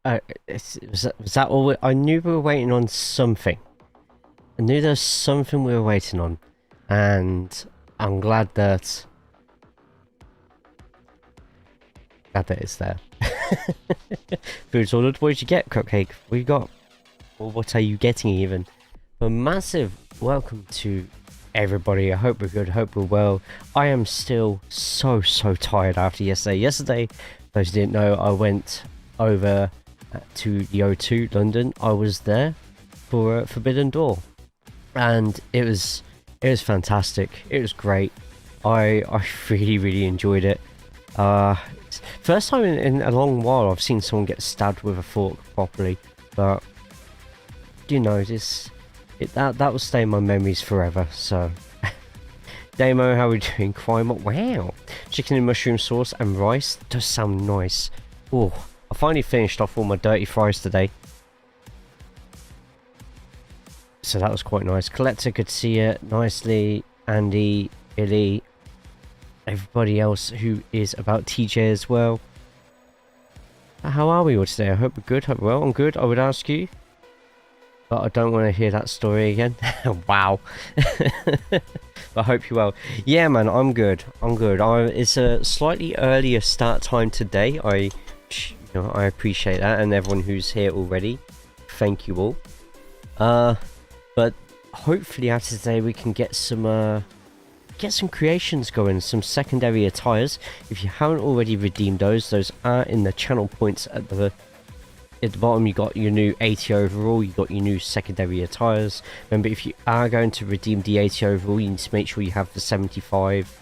Was that all? I knew we were waiting on something. I knew there was something we were waiting on, and I'm glad that it's there. Food's ordered. What did you get, Cupcake? What you got? Or what are you getting even? A massive welcome to everybody. I hope we're good. Hope we're well. I am still so tired after yesterday. Yesterday, those who didn't know, I went over to the O2 London. I was there for Forbidden Door, and it was fantastic. It was great. I really enjoyed it. First time in a long while I've seen someone get stabbed with a fork properly, but you know, that will stay in my memories forever. So Damo, how are we doing? Crime, wow. Chicken and mushroom sauce and rice does sound nice. Oh, I finally finished off all my dirty fries today, so that was quite nice. Collector could see it nicely. Andy, Billy, everybody else who is about TJ as well. How are we all today? I hope we're good. Hope we're well. I'm good. I would ask you, but I don't want to hear that story again. Wow. I hope you're well. Yeah, man, I'm good. It's a slightly earlier start time today. I appreciate that, and everyone who's here already, thank you all. But hopefully after today we can get some creations going, some secondary attires. If you haven't already redeemed those are in the channel points at the bottom. You got your new 80 overall, you got your new secondary attires. Remember, if you are going to redeem the 80 overall, you need to make sure you have the 75,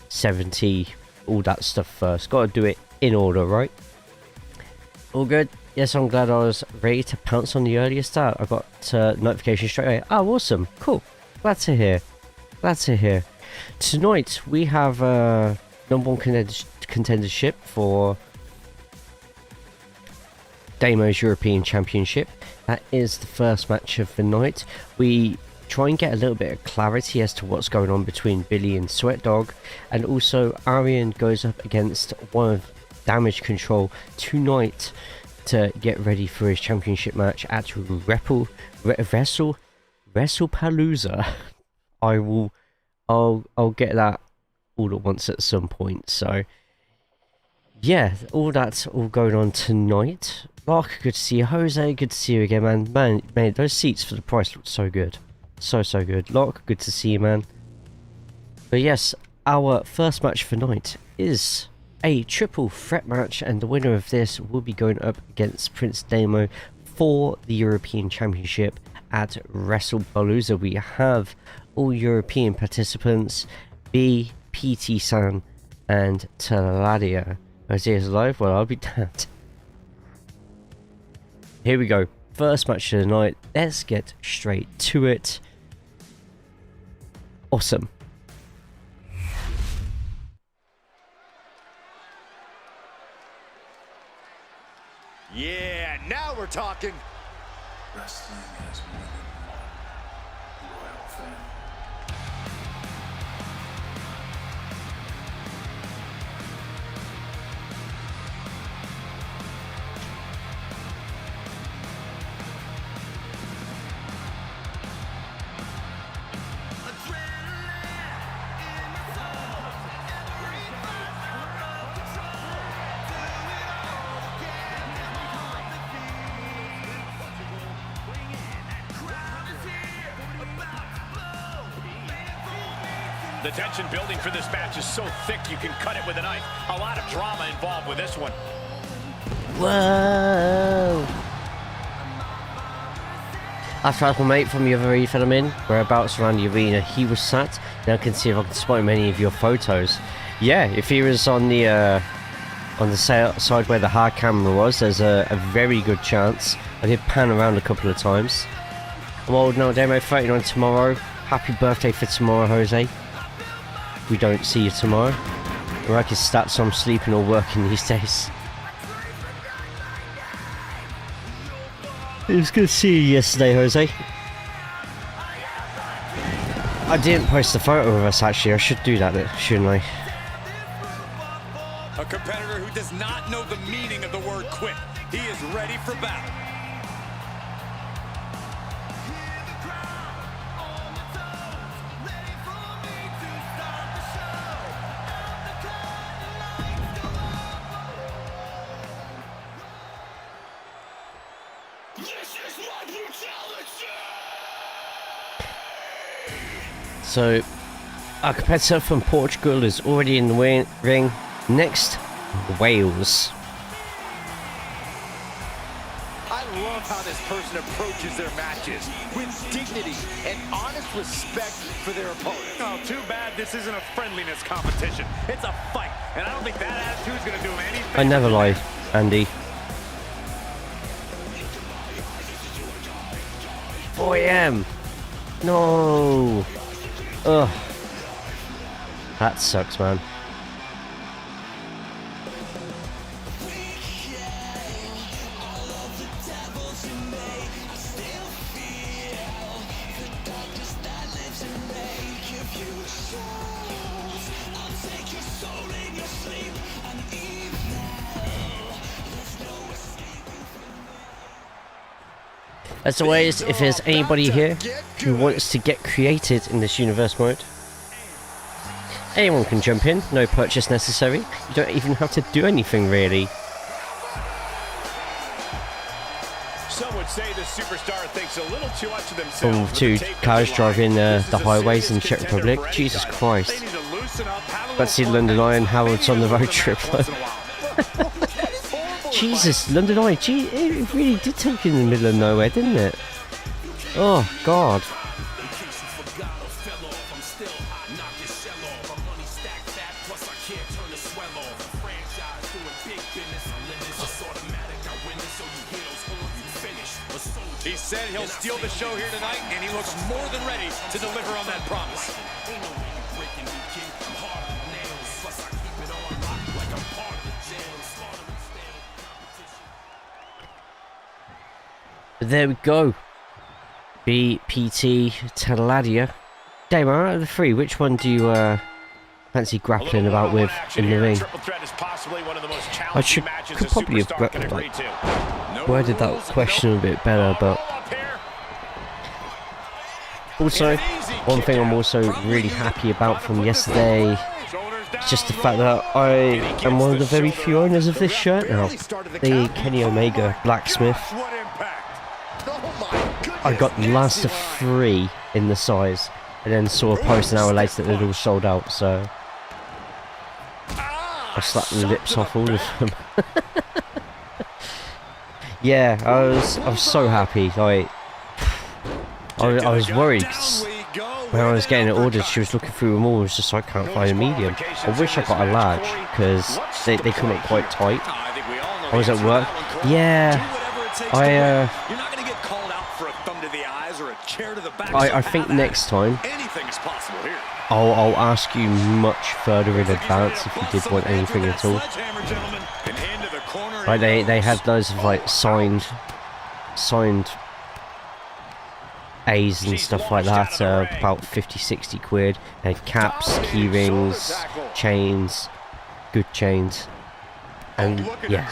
70, all that stuff first. Got to do it in order, right? All good. Yes, I'm glad I was ready to pounce on the earlier start. I got notification straight away. Oh, awesome. Cool. Glad to hear. Tonight we have number one contendership for Damo's European Championship. That is the first match of the night. We try and get a little bit of clarity as to what's going on between Billy and Sweat Dog, and also Arian goes up against one of Damage Control tonight to get ready for his championship match at Wrestlepalooza. I'll get that all at once at some point. So yeah, all that's all going on tonight. Lark, good to see you. Jose, good to see you again, man. Man, those seats for the price look so good. So good. Lark, good to see you, man. But yes, our first match for night is a triple threat match, and the winner of this will be going up against Prince Damo for the European Championship at Wrestlepalooza. We have all European participants: B, PT-san, and Taladia. Jose is alive? Well, I'll be damned. Here we go. First match of the night. Let's get straight to it. Awesome. Yeah, now we're talking. Wrestling has more than one loyal fan. The tension building for this match is so thick you can cut it with a knife. A lot of drama involved with this one. Whoa! After I asked my mate from the other arena I'm in, whereabouts around the arena he was sat. Now I can see if I can spot him any of your photos. Yeah, if he was on the side where the hard camera was, there's a very good chance. I did pan around a couple of times. I'm old now, Demo, 39 tomorrow. Happy birthday for tomorrow, Jose. We don't see you tomorrow. I like his stats, so I'm sleeping or working these days. It was good to see you yesterday, Jose. I didn't post a photo of us, actually. I should do that, shouldn't I? A competitor who does not know the meaning of the word quit. He is ready for battle. So, our competitor from Portugal is already in the ring. Next, Wales. I love how this person approaches their matches with dignity and honest respect for their opponent. Oh, too bad this isn't a friendliness competition. It's a fight, and I don't think that attitude is going to do him anything. I never lie, Andy. 4 AM. No. Ugh. That sucks, man. As always, if there's anybody here who wants to get created in this universe mode, anyone can jump in, no purchase necessary. You don't even have to do anything really. Some would say the superstar thinks a little too much of themselves. Two cars driving the highways in Czech Republic. Jesus Christ. Let's see London Eye and Howard's on the road trip. Jesus, London Eye, gee, it really did take you in the middle of nowhere, didn't it? Oh, God. He said he'll steal the show here tonight, and he looks more than ready to deliver on that promise. There we go. BPT Taladia. Damo, out of the three, which one do you fancy grappling about with in the ring? I could probably have worded that question a bit better, but also one thing I'm also really happy about from yesterday is just the fact that I am one of the very few owners of this shirt now, the Kenny Omega Blacksmith. I got the last of 3 in the size, and then saw a post an hour later that they'd all sold out, so I slapped the lips off all of them. Yeah, I was so happy. Like, I was worried 'cause when I was getting it ordered, she was looking through them all. It was just like, I can't find a medium. I wish I got a large because they come up quite tight. I was at work. Yeah, I think next time I'll ask you much further in advance if you did want anything at all. Like they had loads of like signed A's and stuff like that, about 50-60 quid. They had caps, key rings, chains, good chains, and yeah.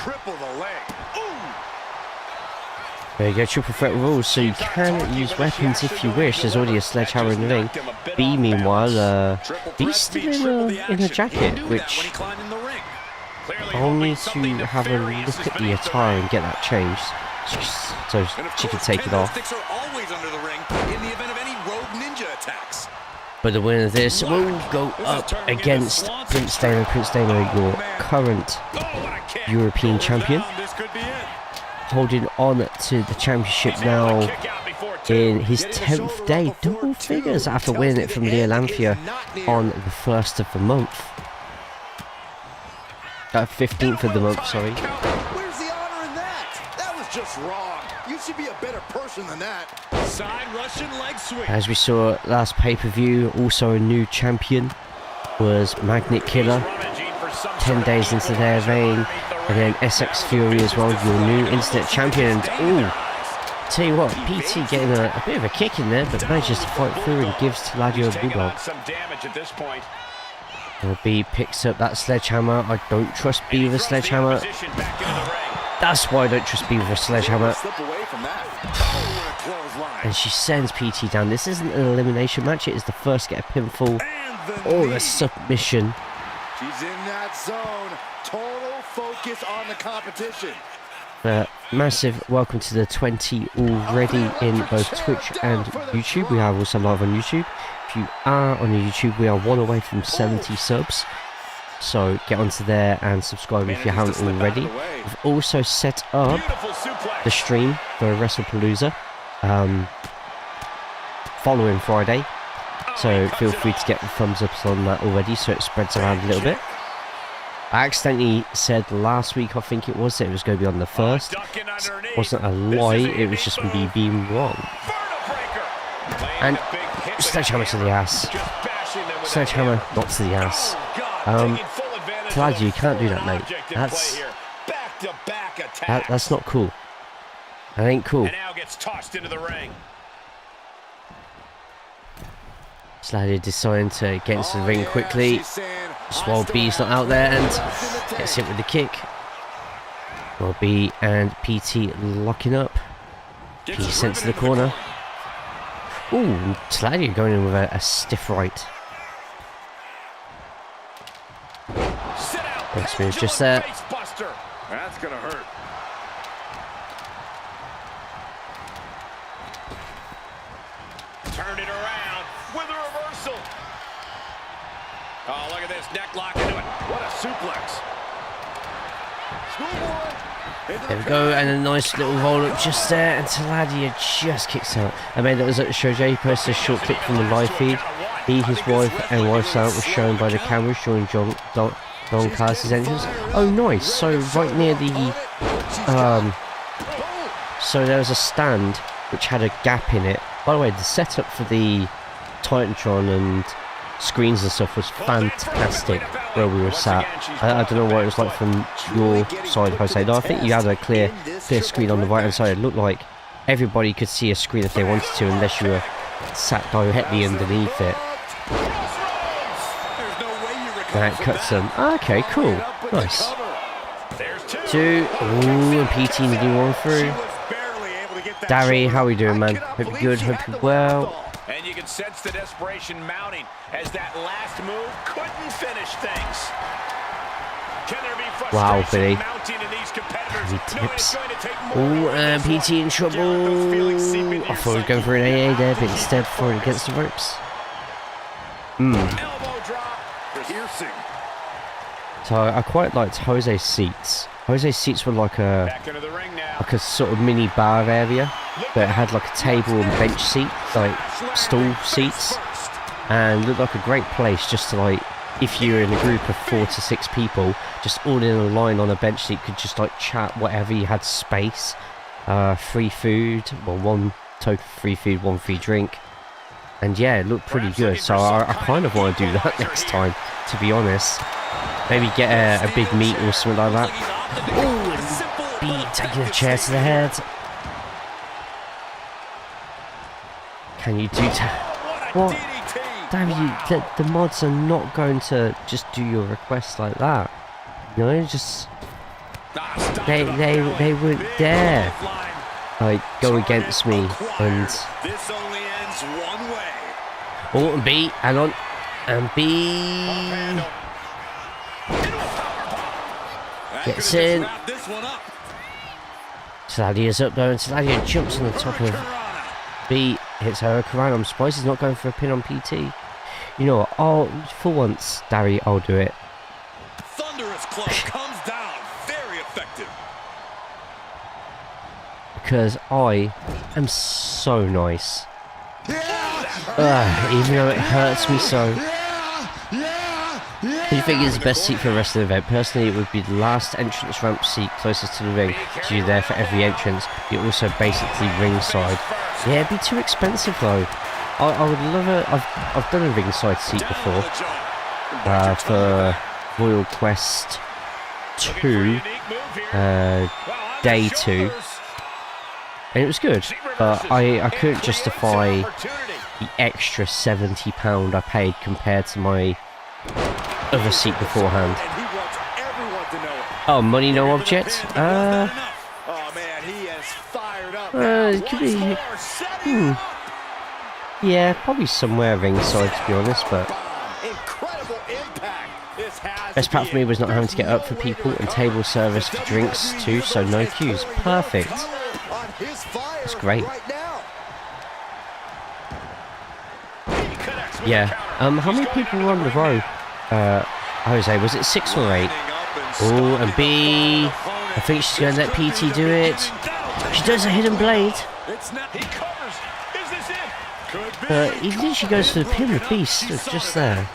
There you go, triple threat rules, so you can use weapons if you wish. There's already a sledgehammer in the ring. B, meanwhile, B's still in a jacket, which I'll need to have a look at the attire and get that changed, so she can take it off. But the winner of this will go up against Prince Dano. Prince Dano, your current European champion, holding on to the championship now in his 10th day, double figures after winning it from Leo Lanfia on the 1st of the month. 15th of the month, sorry. Where's the honor in that? That was just wrong. You should be a better person than that. Side Russian leg sweep. As we saw last pay-per-view, also a new champion was Magnet Killer. 10 days into their reign. And then SX Fury as well, your new internet champion. And tell you what, PT getting a bit of a kick in there, but manages to fight through and gives Taladio a bulldog. B picks up that sledgehammer. I don't trust B with a sledgehammer. That's why I don't trust people with a sledgehammer. Slip away from that. Oh, and a clothesline. And she sends PT down. This isn't an elimination match. It is the first to get a pinfall or a submission. She's in that zone. Total focus on the competition. Massive welcome to the 20 already in both Twitch and YouTube. We are also live on YouTube. If you are on YouTube, we are one away from 70 subs. So get onto there and subscribe if you haven't already. We've also set up the stream for Wrestlepalooza following Friday. So feel free to get the thumbs ups on that already so it spreads around a little bit. I accidentally said last week, I think it was, that it was going to be on the 1st. It wasn't a lie, it was just me being wrong. And sledgehammer to the ass. Sledgehammer not to the ass. Glad you can't do that, mate. That's not cool. That ain't cool. Sladdy deciding to get into the ring quickly. Swole B's not out there and gets hit with the kick. Swole B and PT locking up. P sent to the corner. Ooh, Sladdy going in with a stiff right. Next move just there. That's gonna hurt. Turn it around with a reversal. Oh, look at this neck lock into it. What a suplex. There we go, and a nice little roll up just there, and Taladia just kicks out. I mean, that was at Shoji. He posted a short clip from the live feed. He, his wife, and wife's out was shown by the cameras during Don Callis' entrance. Oh, nice. So right near the so there was a stand which had a gap in it. By the way, the setup for the Titantron and screens and stuff was fantastic where we were sat. I don't know what it was like from your side, Jose. No, I think you had a clear screen on the right hand side. It looked like everybody could see a screen if they wanted to, unless you were sat directly underneath it. That cuts them. Okay, cool. Nice. 2. Ooh, and PT needing one through. Darry, how are we doing, man? Hope you're good, hope you're well. And you can sense the desperation mounting as that last move couldn't finish things. Can there be Wow, Billy. mounting in these competitors? He tips. Ooh, and PT in trouble. I thought we were going for an AA there, but instead throwing against the ropes. Elbow drop. Piercing. So I quite liked Jose's seats. Jose's seats were like a sort of mini bar area, but it had like a table and bench seat, like stool seats, and looked like a great place just to, like, if you're in a group of 4 to 6 people, just all in a line on a bench seat, could just like chat whatever. You had space, free food, well, 1 total free food, 1 free drink, and yeah, it looked pretty good. So I kind of want to do that next time, to be honest. Maybe get a big meat or something like that. Ooh, and B taking a chair to the head. Can you do that? What? Damn you, the mods are not going to just do your requests like that. You know, just... They weren't there. Like, go against me and... This only ends one way. Oh, and B, hang on. And B... Gets in. Saladia's up there, and Saladia jumps on the top of B. Hits Hurricane. I'm surprised he's not going for a pin on PT. You know what? Oh, for once, Darry, I'll do it. Thunderous club comes down. Very effective. Because I am so nice. Even though it hurts me so. Who do you think is the best seat for the rest of the event? Personally, it would be the last entrance ramp seat closest to the ring, so you're there for every entrance. You're also basically ringside. Yeah, it'd be too expensive though. I would love it. I've done a ringside seat before for Royal Quest 2, Day 2, and it was good. But I couldn't justify the extra £70 I paid compared to my other seat beforehand. Oh, money no object? It could be. Yeah, probably somewhere ringside to be honest, but Incredible impact. This has best part for me was not having to get up for people and table service for drinks too, so no queues. Perfect. That's great. Yeah. How many people were on the row? Jose, was it 6 or 8? Oh, and B. I think she's going to let PT do it. She does a hidden blade. He literally goes for the pin with B, stood just there.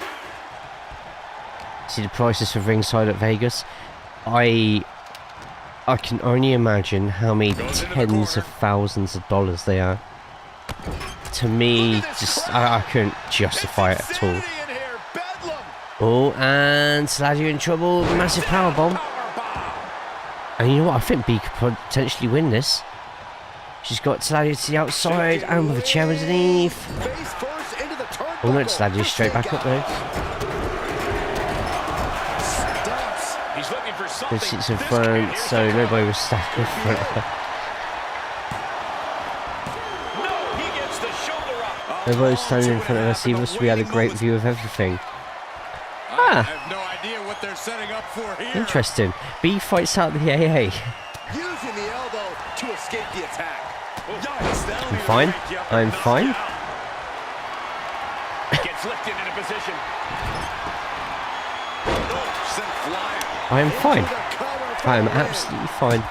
See the prices for ringside at Vegas? I can only imagine how many tens of thousands of dollars they are. To me, just I couldn't justify it at all. Oh, and Sladio in trouble. Massive powerbomb. And you know what? I think B could potentially win this. She's got Sladio to the outside and with a chair underneath. Oh no, Sladio straight back up though. There's seats in front, so nobody was standing in front of her. Nobody was standing in front of us either, so we had a great view of everything. Ah! Interesting. B fights out the AA. I'm fine. I'm fine. I am fine. I am absolutely fine.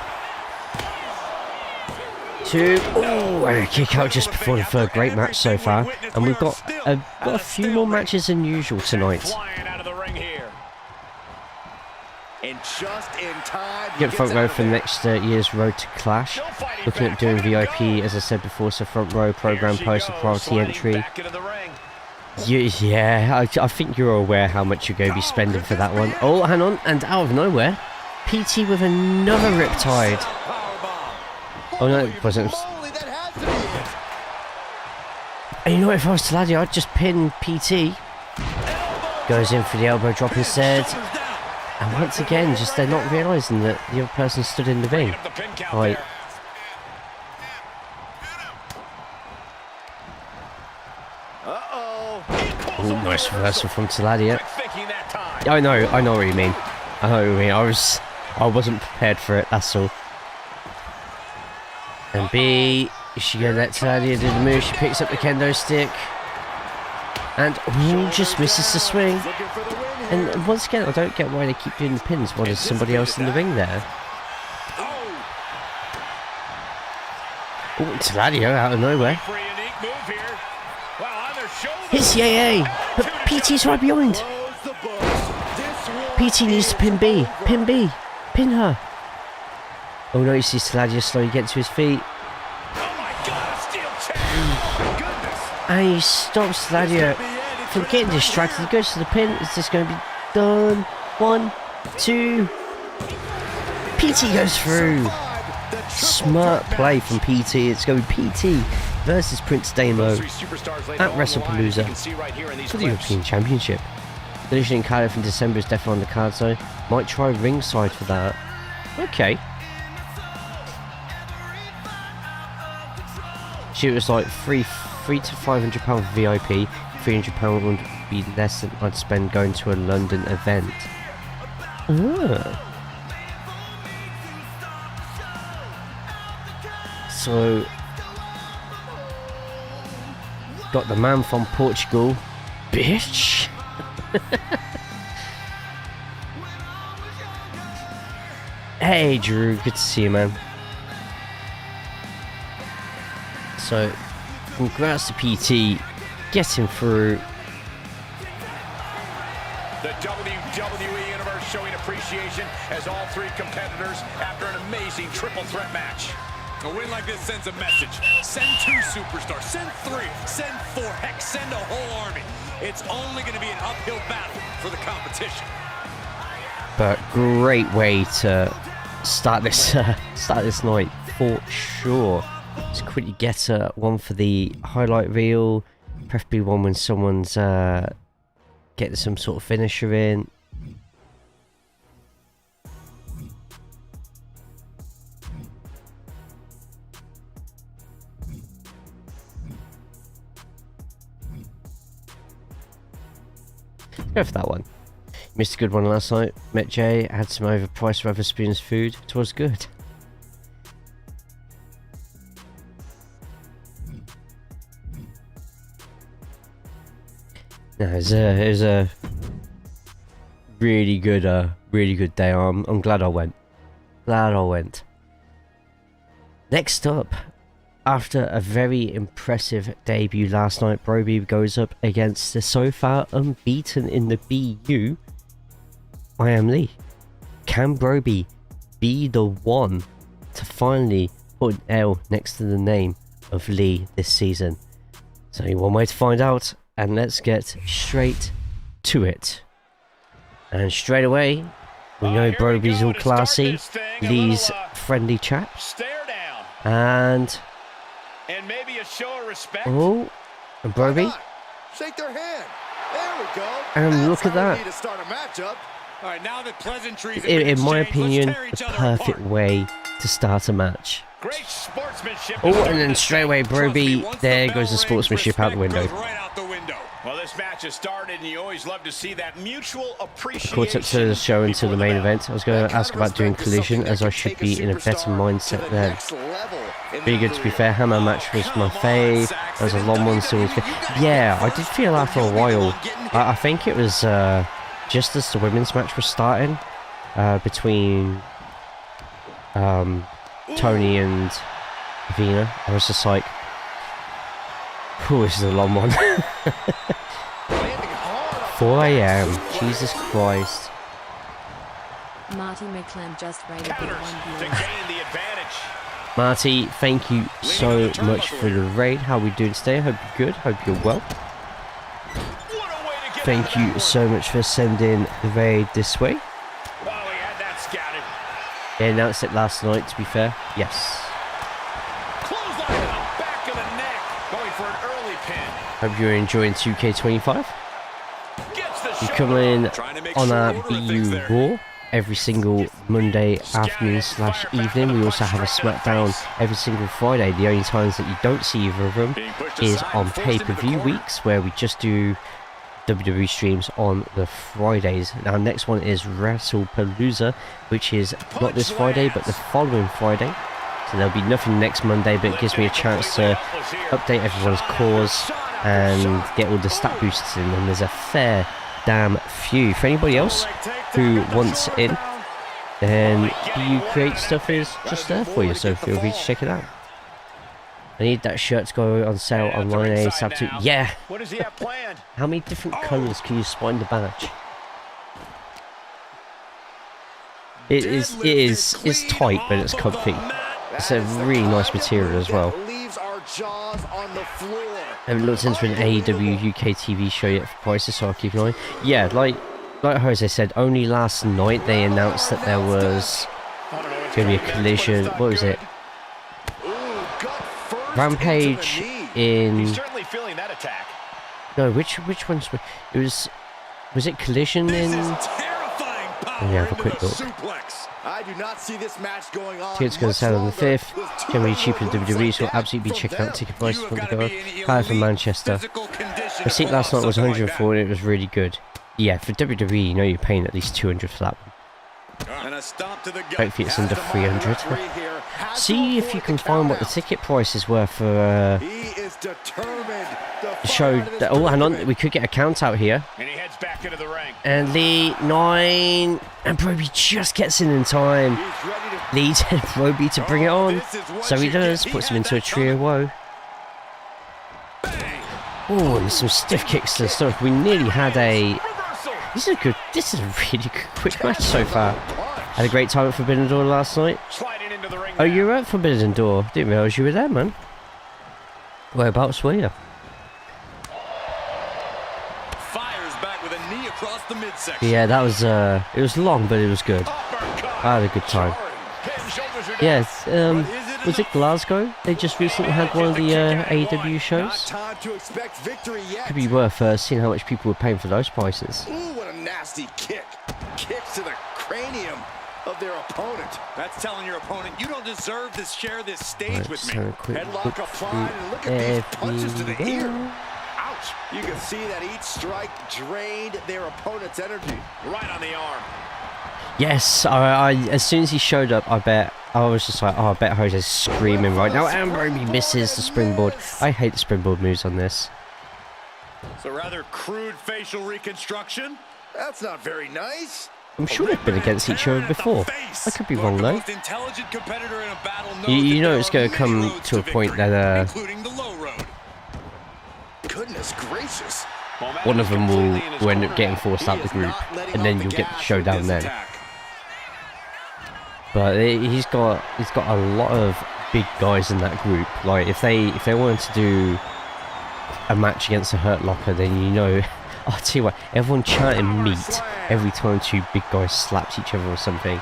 2. Oh, and a kick out just before the third. Great match so far. And we've got a few more matches than usual tonight. Get front row for next year's Road to Clash. Looking at doing VIP, as I said before, so front row, program poster, priority entry. Yeah, I think you're aware how much you're going to be spending for that one. Oh, hang on, and out of nowhere, PT with another Riptide. Oh no, it wasn't. And you know what, if I was Taladia, I'd just pin PT. Goes in for the elbow drop instead. And once again, just they're not realising that the other person stood in the ring. Right. Ooh, nice reversal from Taladia. I know what you mean. I know what you mean. I wasn't prepared for it, that's all. And B, she gonna let Taladia do the move. She picks up the kendo stick. And ooh, just misses the swing. And once again, I don't get why they keep doing the pins while there's somebody else in the ring there. Oh, Taladia out of nowhere. Hits the AA, but PT's right behind. PT needs to pin B. Pin B. Pin her. Oh no, you see Taladia slowly get to his feet. And he stops Taladia from getting distracted. He goes to the pin. Is this going to be done? 1, 2. PT goes through. Smart play from PT. It's going to be PT versus Prince Damo at Wrestlepalooza for the European Championship. Collision in Cardiff in December is definitely on the card, so might try ringside for that. Okay. She was like $300 to £500 VIP. £300 would be less than I'd spend going to a London event. Ah. So, got the man from Portugal, bitch. Hey Drew, good to see you, man. So, congrats to PT, getting through. The WWE Universe showing appreciation as all 3 competitors after an amazing triple threat match. A win like this sends a message. Send 2 superstars, send 3, send 4, heck, send a whole army. It's only going to be an uphill battle for the competition. But great way to start this night for sure. Let's quickly get one for the highlight reel, preferably one when someone's getting some sort of finisher in. Go for that one. Missed a good one last night. Met Jay, had some overpriced Wetherspoon's food. It was good. No, it was a really good day. I'm glad I went. Next up, after a very impressive debut last night, Broby goes up against the so far unbeaten in the BU, I Am Lee. Can Broby be the one to finally put an L next to the name of Lee this season? There's only one way to find out, and let's get straight to it. And straight away, we know Broby's all classy, Lee's friendly chap, and maybe a show of respect. Oh, and Broby. Shake their hand. There we go. And look at that. All right, now that pleasantries In my opinion, the perfect way to start a match. Great sportsmanship. Oh, and then straight away, Broby, there goes the sportsmanship out the window. Well, this match has started, and you always love to see that mutual appreciation. Caught up to the show until the main event. I was going to ask about doing Collision, as I should be in a better mindset then. Pretty good, to be fair. Hammer match was my fave. There was a long one, still was yeah, I did feel after a while. I think it was just as the women's match was starting between Tony and Vina. I was just like, oh, this is a long one. 4 AM. Jesus Christ. Marty McClem just rated the 1 viewer. Marty, thank you so much for the raid. How are we doing today? Hope you're good. Hope you're well. Thank you so much for sending the raid this way. They announced it last night, to be fair. Yes. Hope you're enjoying 2K25. You come in on our BU Raw every single Monday afternoon / evening. We also have a SmackDown every single Friday. The only times that you don't see either of them is on pay-per-view weeks, where we just do WWE streams on the Fridays. Now, next one is Wrestlepalooza, which is not this Friday, but the following Friday. So there'll be nothing next Monday, but it gives me a chance to update everyone's cause and get all the stat boosts in, and there's a fair damn few. For anybody else who wants in, then BU Create stuff is just there for you, so feel free to check it out. I need that shirt to go on sale online ASAP too. Yeah! How many different colours can you spot in the badge? It's tight, but it's comfy. It's a really nice material as well. I haven't looked into an AEW UK TV show yet for prices, so I'll keep an eye. Yeah, like Jose said, only last night they announced that there was going to be a collision. What was it? Rampage in... No, which ones were... It was it Collision in... Let me have a quick look. I do not see this match going on. Tickets going to sell on the 5th. Generally cheaper than WWE, so absolutely be checking out ticket prices for the go. Higher for Manchester. The seat last night was 104 and it was really good. Yeah, for WWE, you know you're paying at least 200 for that one. Hopefully it's under 300. See if you can find what the ticket prices were for the show. Oh, hang on, we could get a count out here. And Lee, 9, and Broby just gets in time. Lee tells Broby to bring it on, so he does, puts him into a trio woe. Oh, and some stiff kicks to the stomach. We nearly had a... This is a really good, quick match so far. Had a great time at Forbidden Door last night. Oh, you were at Forbidden Door? Didn't realise you were there, man. Whereabouts were you? Yeah, that was it was long, but it was good. I had a good time. Yes, was it Glasgow? They just recently had one of the AEW shows. Could be worth seeing how much people were paying for those prices. Ooh, what a nasty kick! Kicks to the cranium of their opponent. That's telling your opponent you don't deserve to share this stage with me. Headlock applied, and look at these punches to the ear. Ouch! approach. You can see that each strike drained their opponent's energy. Right on the arm. Yes, I as soon as he showed up, I was just like, oh, I bet Jose's screaming right now. And Roby misses the springboard. I hate the springboard moves on this. So rather crude facial reconstruction. That's not very nice. I'm sure they've been against each other before. I could be wrong though. You know it's going to come to a point that goodness gracious, one of them will end up getting forced out the group, and then you'll get the showdown then. But he's got a lot of big guys in that group. Like if they wanted to do a match against a Hurt Locker, then you know, I'll tell you what, everyone chanting meat every time two big guys slapped each other or something.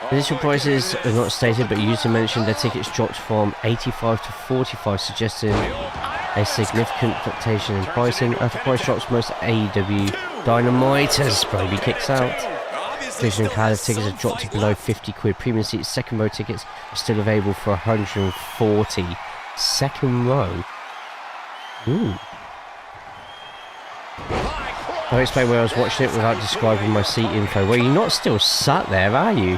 Initial prices are not stated, but user mentioned their tickets dropped from 85 to 45, suggesting a significant fluctuation in pricing. After price drops, most AEW Dynamite as Brody kicks out. Vision and Cardiff tickets have dropped to below 50 quid. Premium seats, second row tickets are still available for 140. Second row. Ooh. I'll explain where I was watching it without describing my seat info. Well, you're not still sat there, are you?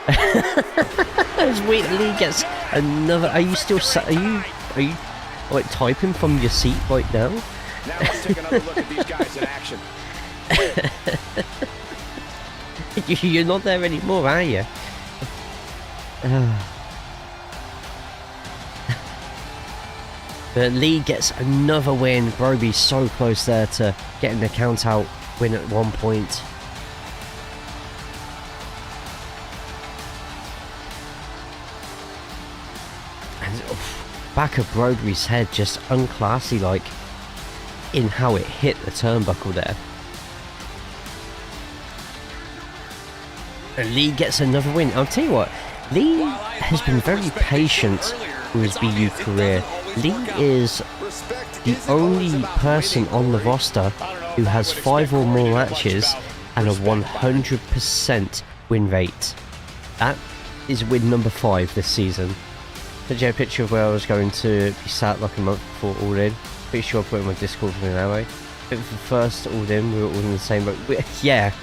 As Wheatley gets another. Are you still sat? Are you like typing from your seat right now? Now let's take another look at these guys in action. You're not there anymore, are you? But Lee gets another win. Broby's so close there to getting the count out win at one point. And back of Broby's head just unclassy like in how it hit the turnbuckle there. And Lee gets another win. I'll tell you what, Lee has been very patient with his BU career. Lee is the only person on the roster who has 5 or more matches and a 100% win rate. That is win number 5 this season. Put you a picture of where I was going to be sat like a month before All In. Pretty sure I put it in my Discord from that way. But for the first All In, we were all in the same boat. Yeah.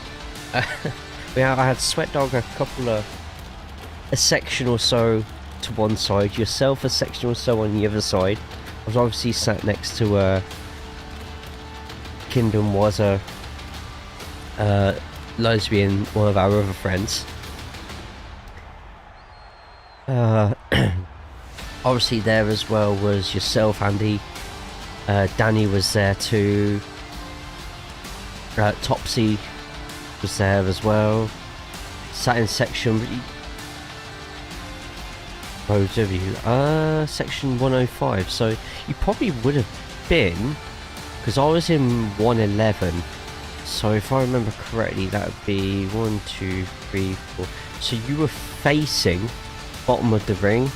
I had Sweat Dog a section or so to one side, yourself a section or so on the other side. I was obviously sat next to Kingdom was a lesbian, one of our other friends. Obviously there as well was yourself, Andy. Danny was there too. Topsy was there as well. Sat in section section 105, so you probably would have been, because I was in 111, so if I remember correctly that would be 1, 2, 3, 4, so you were facing bottom of the ring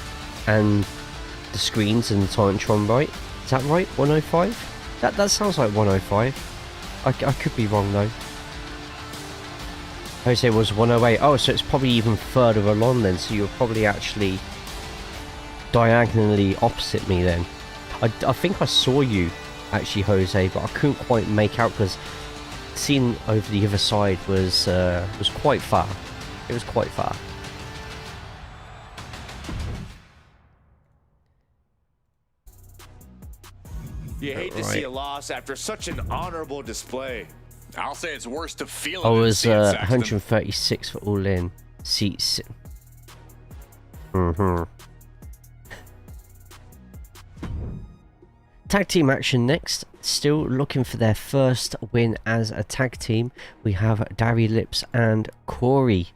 and the screens and the Titantron, right? Is that right? 105? That sounds like 105. I could be wrong though. Jose was 108. Oh, so it's probably even further along then, so you're probably actually diagonally opposite me then. I think I saw you actually, Jose, but I couldn't quite make out because seeing over the other side was quite far. It was quite far. You hate to see a loss after such an honorable display. I'll say it's worse to feel it. I was 136 for All In seats. Tag team action next. Still looking for their first win as a tag team. We have Dari Lips and Corey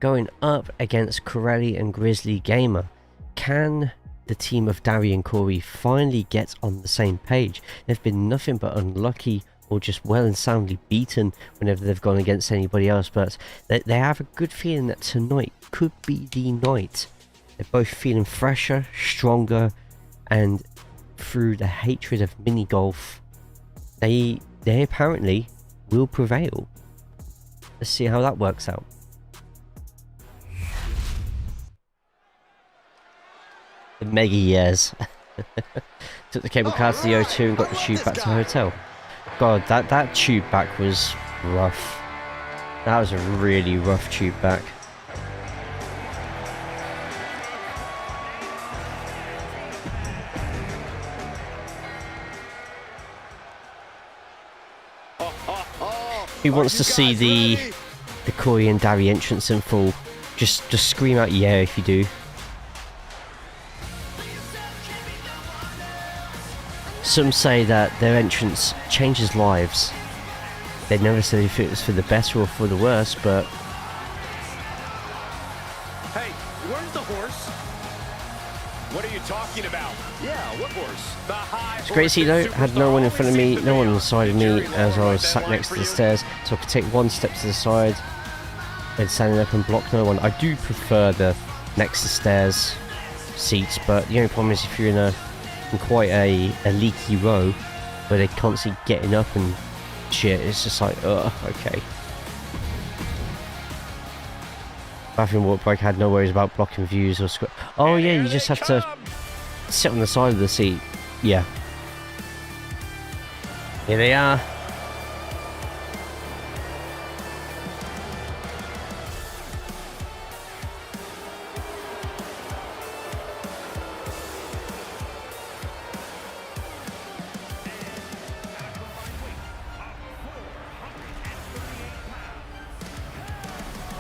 going up against Corelli and Grizzly Gamer. Can the team of Dari and Corey finally get on the same page? They've been nothing but unlucky or just well and soundly beaten whenever they've gone against anybody else, but they have a good feeling that tonight could be the night. They're both feeling fresher, stronger, and through the hatred of mini golf, they apparently will prevail. Let's see how that works out. The mega years. Took the cable car to the O2 and got the tube back to the hotel. God, that tube back was rough. That was a really rough tube back. Who wants to see the Corey and Darry entrance in full? Just scream out yeah if you do. Some say that their entrance changes lives. They never said if it was for the better or for the worse, but... Hey, where's the horse? What are you talking about? Yeah, what horse? The high It's great to see though, had no one in front of me, no one on the side of me as I was sat next to the stairs, so I could take one step to the side and standing up and block no one. I do prefer the next to stairs seats, but the only problem is if you're in quite a leaky row where they're constantly getting up and shit, it's just like, ugh, okay. Bathroom walk break, had no worries about blocking views or oh yeah, you just have to sit on the side of the seat. Yeah. Here they are.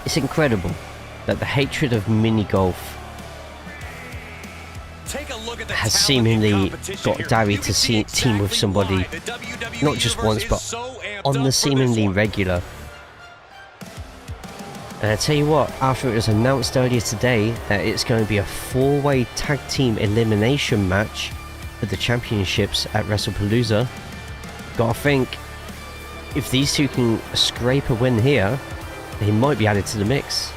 It's incredible that the hatred of mini golf has seemingly got Darry to team with somebody, not just once, but on the seemingly regular. And I tell you what, after it was announced earlier today that it's going to be a 4-way tag team elimination match for the championships at Wrestlepalooza, gotta think, if these two can scrape a win here, they might be added to the mix.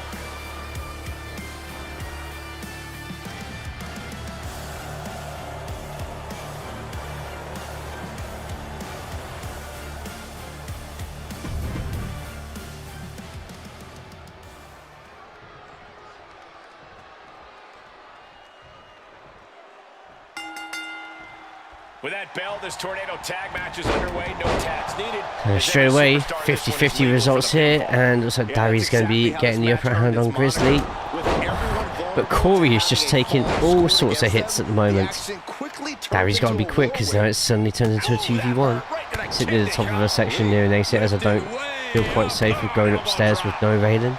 With that bell, this tornado tag match is underway. No tags needed. Straight away, 50-50 results here, and looks like Darry's going to be getting the upper hand on Grizzly. But Corey is just taking all sorts of hits at the moment. Darry's got to be quick because now it's suddenly turned into a 2v1. Sitting at the top of a section near an exit, as I don't feel quite safe with going upstairs with no railing.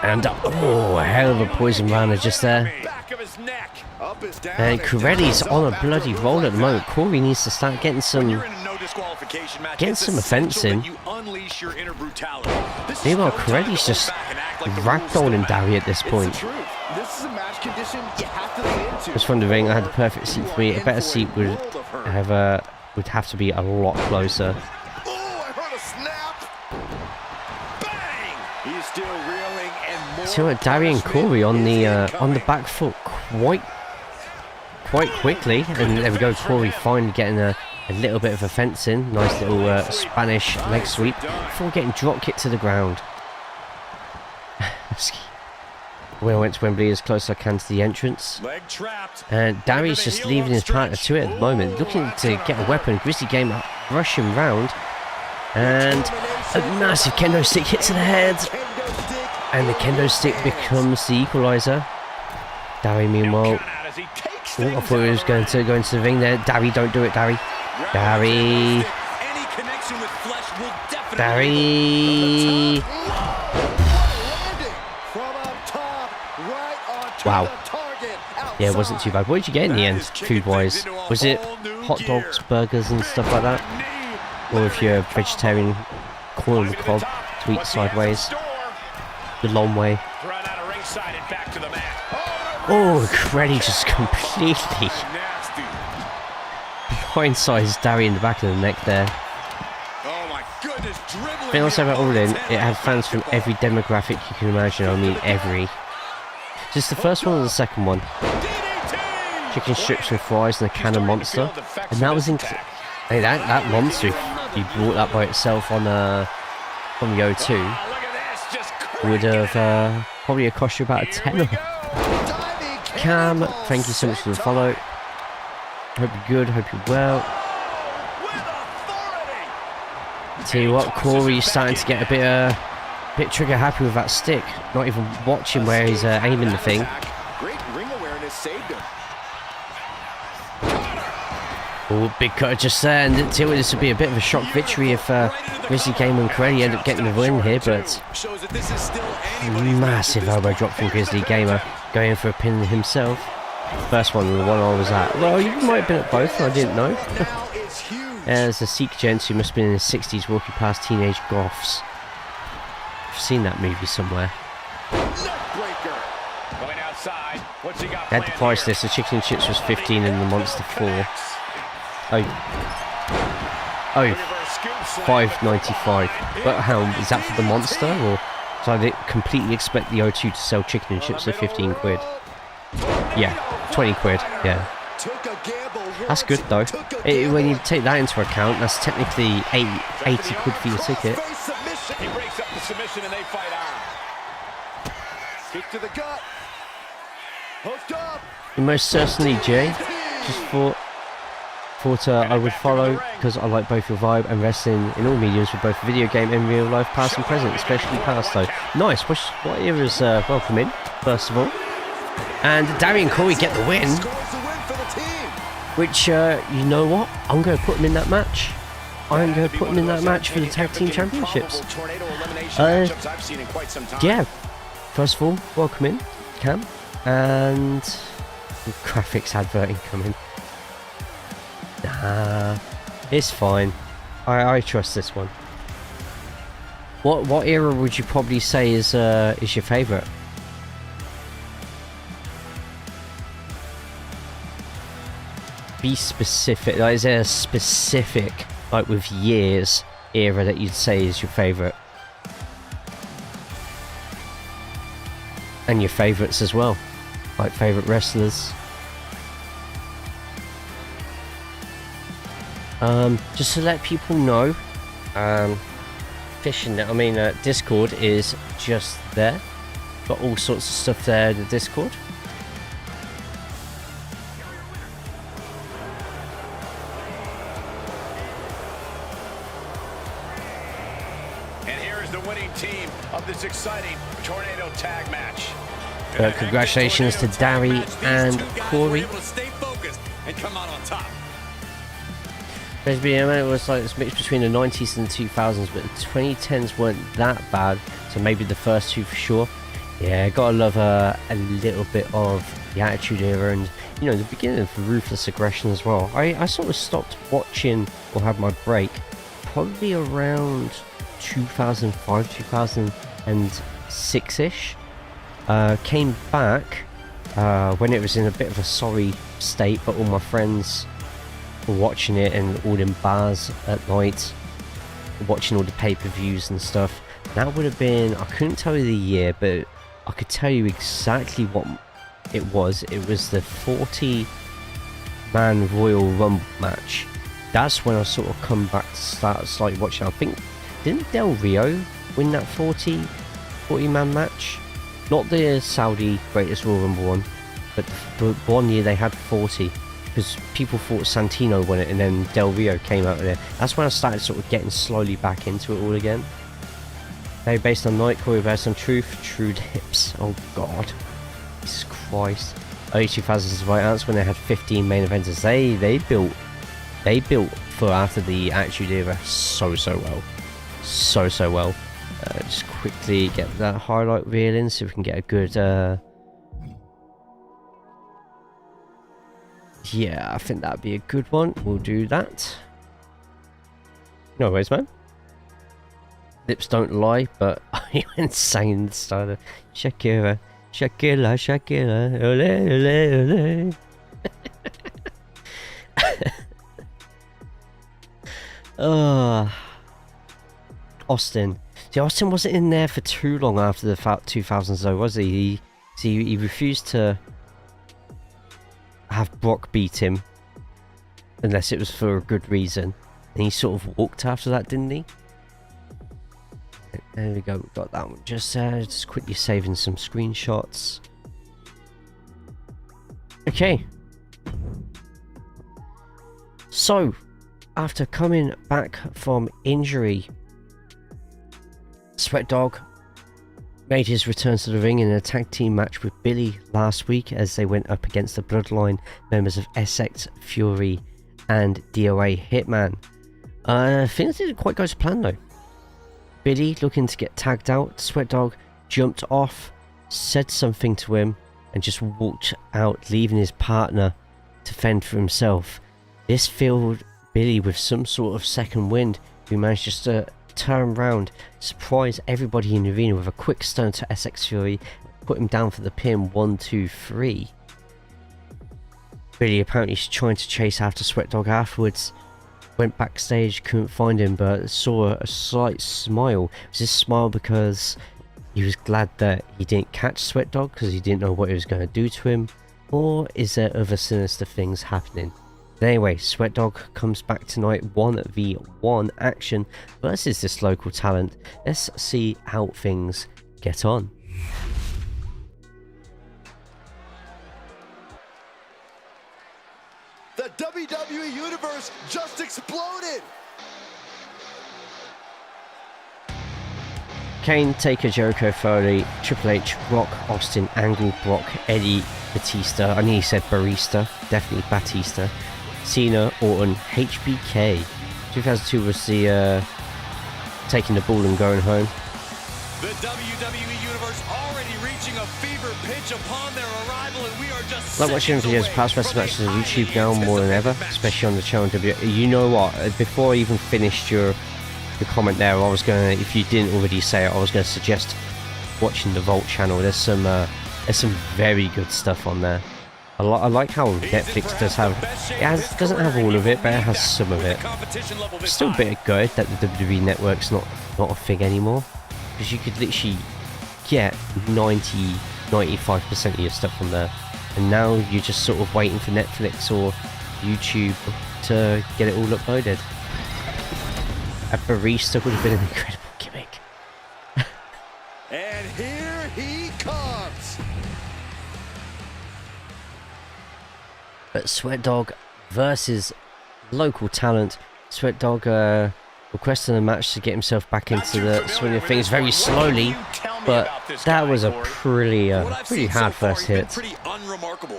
And oh, a hell of a poison rana just there. And Corelli's on a bloody roll at the moment. Corey needs to start getting some offense in. Meanwhile, Corelli's just ragdolling Darry at this point. Just from the ring, I had the perfect seat for me. A better seat would have to be a lot closer. See what Darry and Corey on the back foot quite quickly, and there we go. Corey finally getting a little bit of a fence in. Nice little Spanish leg sweep before getting drop kicked to the ground. When I went to Wembley as close as I can to the entrance, and Darry's just leaving his partner to it at the moment, looking to get a weapon. Grizzly game rushing round, and a massive kendo stick hit to the head. And the kendo stick becomes the equaliser. Darry, meanwhile, I thought he was going to go into the ring there. Darry, don't do it, Darry. Darry. Darry. Wow. Yeah, it wasn't too bad. What did you get in the end, food-wise? Was it hot dogs, burgers, and stuff like that? Or if you're a vegetarian, corn on the cob to eat sideways? The long way. Oh, Creddy just completely blindsides Darry in the back of the neck there. The thing I'll say about All In, it had fans from every demographic you can imagine. I mean, every. Just the first one or the second one? Chicken strips and fries and a can of Monster, and that was hey, that Monster you brought that by itself on from the O2 would have probably cost you about a tenner. Cam, thank you so much for the follow. Hope you're good, hope you're well. Tell you what, Corey's starting to get a bit trigger happy with that stick. Not even watching where he's aiming the thing. Great ring awareness saved him. Oh, big cutter just there, and tell you, this would be a bit of a shock victory if Grizzly Gamer and Corelli end up getting the win here, but massive elbow drop from Grizzly Gamer, going for a pin himself. First one, the one I was at. Well, you might have been at both, I didn't know. There's a Sikh gent who must have been in his 60s walking past teenage goths. I've seen that movie somewhere. They had the price list, the chicken and chips was 15 and the monster 4. Oh, $5.95. But how is that for the monster, or so I didn't completely expect the O2 to sell chicken and chips for 15 quid? Yeah, 20 quid. Yeah, that's good though. When you take that into account, that's technically 80 quid for your ticket. He breaks up the submission and they fight on. Kick to the gut. Hooked up. And most certainly, Jay. Just thought I would follow because I like both your vibe and wrestling in all mediums for both video game and real life, past and present, especially past though. Nice. What era's welcome in, first of all. And Darian Corey get the win. Which, you know what? I'm going to put him in that match. I'm going to put him in that match for the Tag Team Championships. Yeah. First of all, welcome in, Cam. And graphics advert incoming. Nah, it's fine. I trust this one. What era would you probably say is your favourite? Be specific. Like, is there a specific, like with years, era that you'd say is your favourite? And your favourites as well, like favourite wrestlers. Just to let people know, Discord is just there. Got all sorts of stuff there in the Discord. And here is the winning team of this exciting tornado tag match. Congratulations to Dari and Corey. It was like this mix between the 90s and the 2000s, but the 2010s weren't that bad, so maybe the first two for sure. Yeah, gotta love a little bit of the Attitude Era and, you know, the beginning of the Ruthless Aggression as well. I sort of stopped watching or had my break probably around 2005, 2006-ish. Came back when it was in a bit of a sorry state, but all my friends were watching it and all in bars at night, watching all the pay-per-views and stuff. That would have been, I couldn't tell you the year, but I could tell you exactly what it was. It was the 40-man Royal Rumble match. That's when I sort of come back to start slightly watching. I think, didn't Del Rio win that 40-man match? Not the Saudi Greatest Royal Rumble one, but the one year they had 40, because people thought Santino won it and then Del Rio came out of there. That's when I started sort of getting slowly back into it all again. They based on Night, Corey based on Truth, True Lips. Oh god, Jesus Christ. Early 2000s Right Outs when they had 15 main eventers. They built for after the Attitude Era so well. So well. Just quickly get that highlight reel in so we can get a good yeah, I think that'd be a good one. We'll do that. No worries, man. Lips don't lie, but I went insane the style of Shakira, ole. Austin. See, Austin wasn't in there for too long after the 2000s though, was he? He refused to have Brock beat him unless it was for a good reason. And he sort of walked after that, didn't he? There we go, we've got that one just quickly saving some screenshots. Okay. So, after coming back from injury, Sweat Dog made his return to the ring in a tag team match with Billy last week as they went up against the Bloodline members of Essex, Fury and DOA Hitman. Things didn't quite go to plan though. Billy looking to get tagged out, Sweat Dog jumped off, said something to him and just walked out, leaving his partner to fend for himself. This filled Billy with some sort of second wind, who managed just to turn around, surprise everybody in the arena with a quick stun to Essex Fury, put him down for the pin. 1, 2, 3. Billy apparently trying to chase after Sweat Dog afterwards. Went backstage, couldn't find him, but saw a slight smile. Was this smile because he was glad that he didn't catch Sweat Dog because he didn't know what he was going to do to him? Or is there other sinister things happening? But anyway, Sweat Dog comes back tonight, 1v1 action versus this local talent. Let's see how things get on. The WWE Universe just exploded! Kane, Taker, Jericho, Foley, Triple H, Rock, Austin, Angle, Brock, Eddie, Batista. I nearly said Barista, definitely Batista. Cena, Orton, HBK. 2002 was the taking the ball and going home. The WWE Universe already reaching a fever pitch upon their arrival, and we are just Like watching videos of past wrestling matches on YouTube now more than ever, especially on the channel W. You know what? Before I even finished your comment there, I was gonna, if you didn't already say it, I was gonna suggest watching the Vault channel. There's some very good stuff on there. I like how Netflix does have, doesn't have all of it, but it has some of it. It's still a bit good that the WWE Network's not a thing anymore, because you could literally get 95% of your stuff on there, and now you're just sort of waiting for Netflix or YouTube to get it all uploaded. A barista would have been an incredible gimmick. And here he comes! But Sweat Dog versus local talent. Sweat Dog requesting a match to get himself back into the swing of things very slowly, but that was a pretty hard first hit.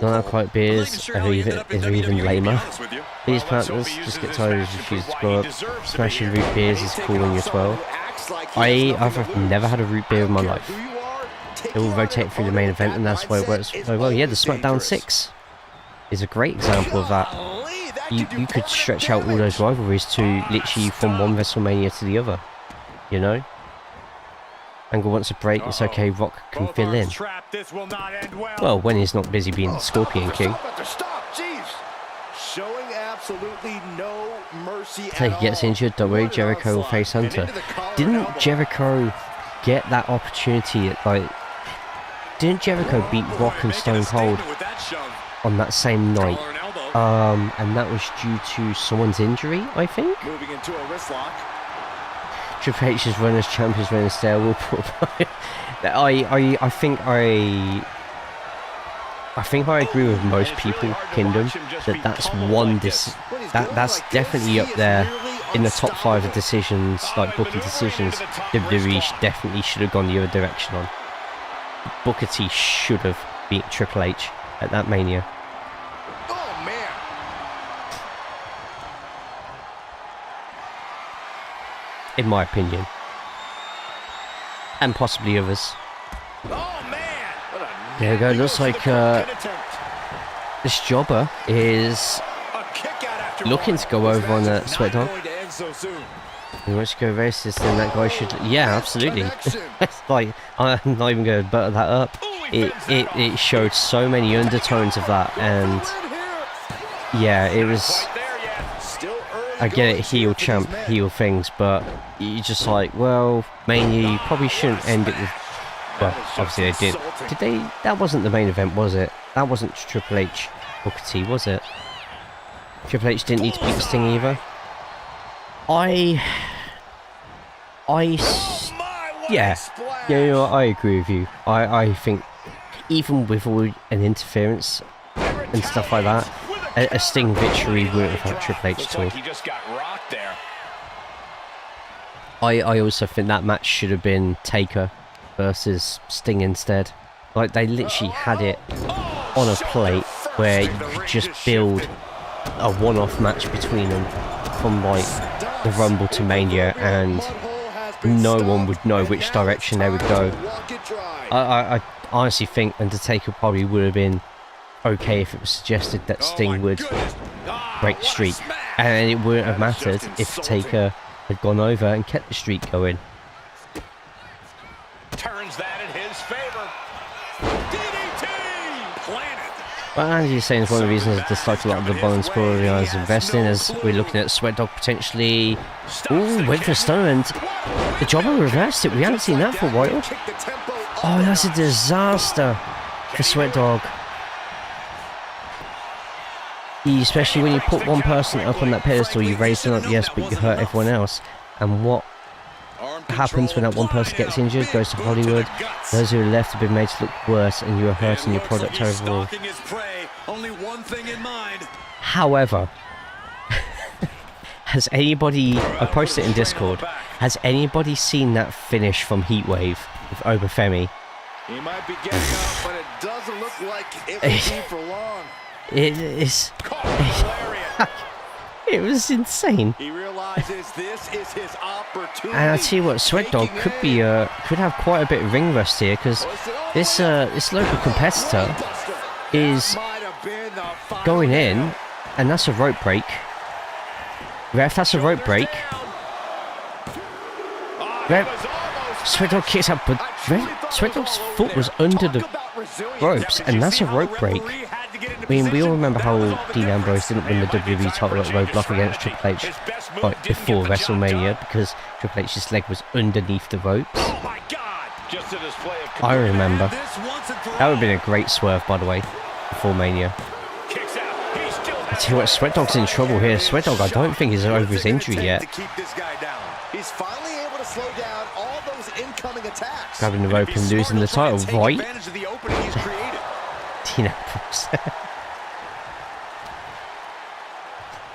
Not that quite beers, are even lamer. These partners just get tired of refusing to go up. Smashing root beers is cool when you're 12. I've never had a root beer in my life. It will rotate through the main event, and that's why it works very well. Yeah, the SmackDown 6 is a great example of that. You could stretch out all those rivalries to literally from one WrestleMania to the other, you know? Angle wants a break, it's okay, Rock can fill in. Well, when he's not busy being the Scorpion King. Taker gets injured, don't worry, Jericho will face Hunter. Didn't Jericho get that opportunity at, didn't Jericho beat Rock and Stone Cold on that same night? And that was due to someone's injury, I think. Moving into a wrist lock. Triple H's run as champ is running stale. Will I think I agree with most people, Kingdom, that that's that's definitely up there in the top 5 of decisions, like booking decisions. WWE definitely should have gone the other direction on. Booker T should have beat Triple H at that Mania. In my opinion, and possibly others. There we go. Looks like this jobber is looking to go over on the Sweat Dog. He wants to go racist, then that guy should. Yeah, absolutely. It's like, I'm not even going to butter that up. It showed so many undertones of that, and yeah, it was. I get it, heel champ, heel things, but you're just like, well, Mania, you probably shouldn't end it with. Well, obviously they did. Did they? That wasn't the main event, was it? That wasn't Triple H Booker T, was it? Triple H didn't need to beat Sting either. Yeah, you know, I agree with you. I think even with all an interference, and stuff like that, a Sting victory wouldn't have helped Triple H at all. He just got rocked there. I also think that match should have been Taker versus Sting instead. Like, they literally had it on a plate where you could just build a one-off match between them from like the Rumble to Mania, and no one would know which direction they would go. I honestly think Undertaker probably would have been okay if it was suggested that Sting would break the streak, and it wouldn't have mattered if Taker had gone over and kept the streak going. Turns that in his favor. DDT planted. Well, Andy is saying it's one of the reasons I dislike a lot of the Baulls storylines investing, as we're looking at Sweat Dog potentially. Ooh, went for a stunner, and the Jobber reversed it. We haven't seen that for a while. Oh, that's a disaster for Sweat Dog. Especially when you put one person up on that pedestal, you raise them up, yes, but you hurt everyone else. And what happens when that one person gets injured, goes to Hollywood? Those who are left have been made to look worse, and you are hurting your product overall. However, has anybody, I posted it in Discord, has anybody seen that finish from Heatwave with Obafemi? He might be getting up, but it doesn't look like it will be for long. It is. It was insane. He realizes this is his opportunity. And I tell you what, Sweat Dog could be could have quite a bit of ring rust here, because this local competitor is going in, and that's a rope break. Ref, that's a rope break. Ref, Sweat Dog kicks up, but Sweat Dog's foot was under the ropes, and that's a rope break. I mean, we all remember how Dean Ambrose didn't win the WWE title at Roadblock against Triple H like before WrestleMania, because Triple H's leg was underneath the ropes. I remember. That would have been a great swerve, by the way, before Mania. I tell you what, Sweat Dog's in trouble here. Sweat Dog, I don't think he's over his injury yet. He's finally able to slow down all those incoming attacks. Grabbing the rope and losing the title, right? Dean Ambrose.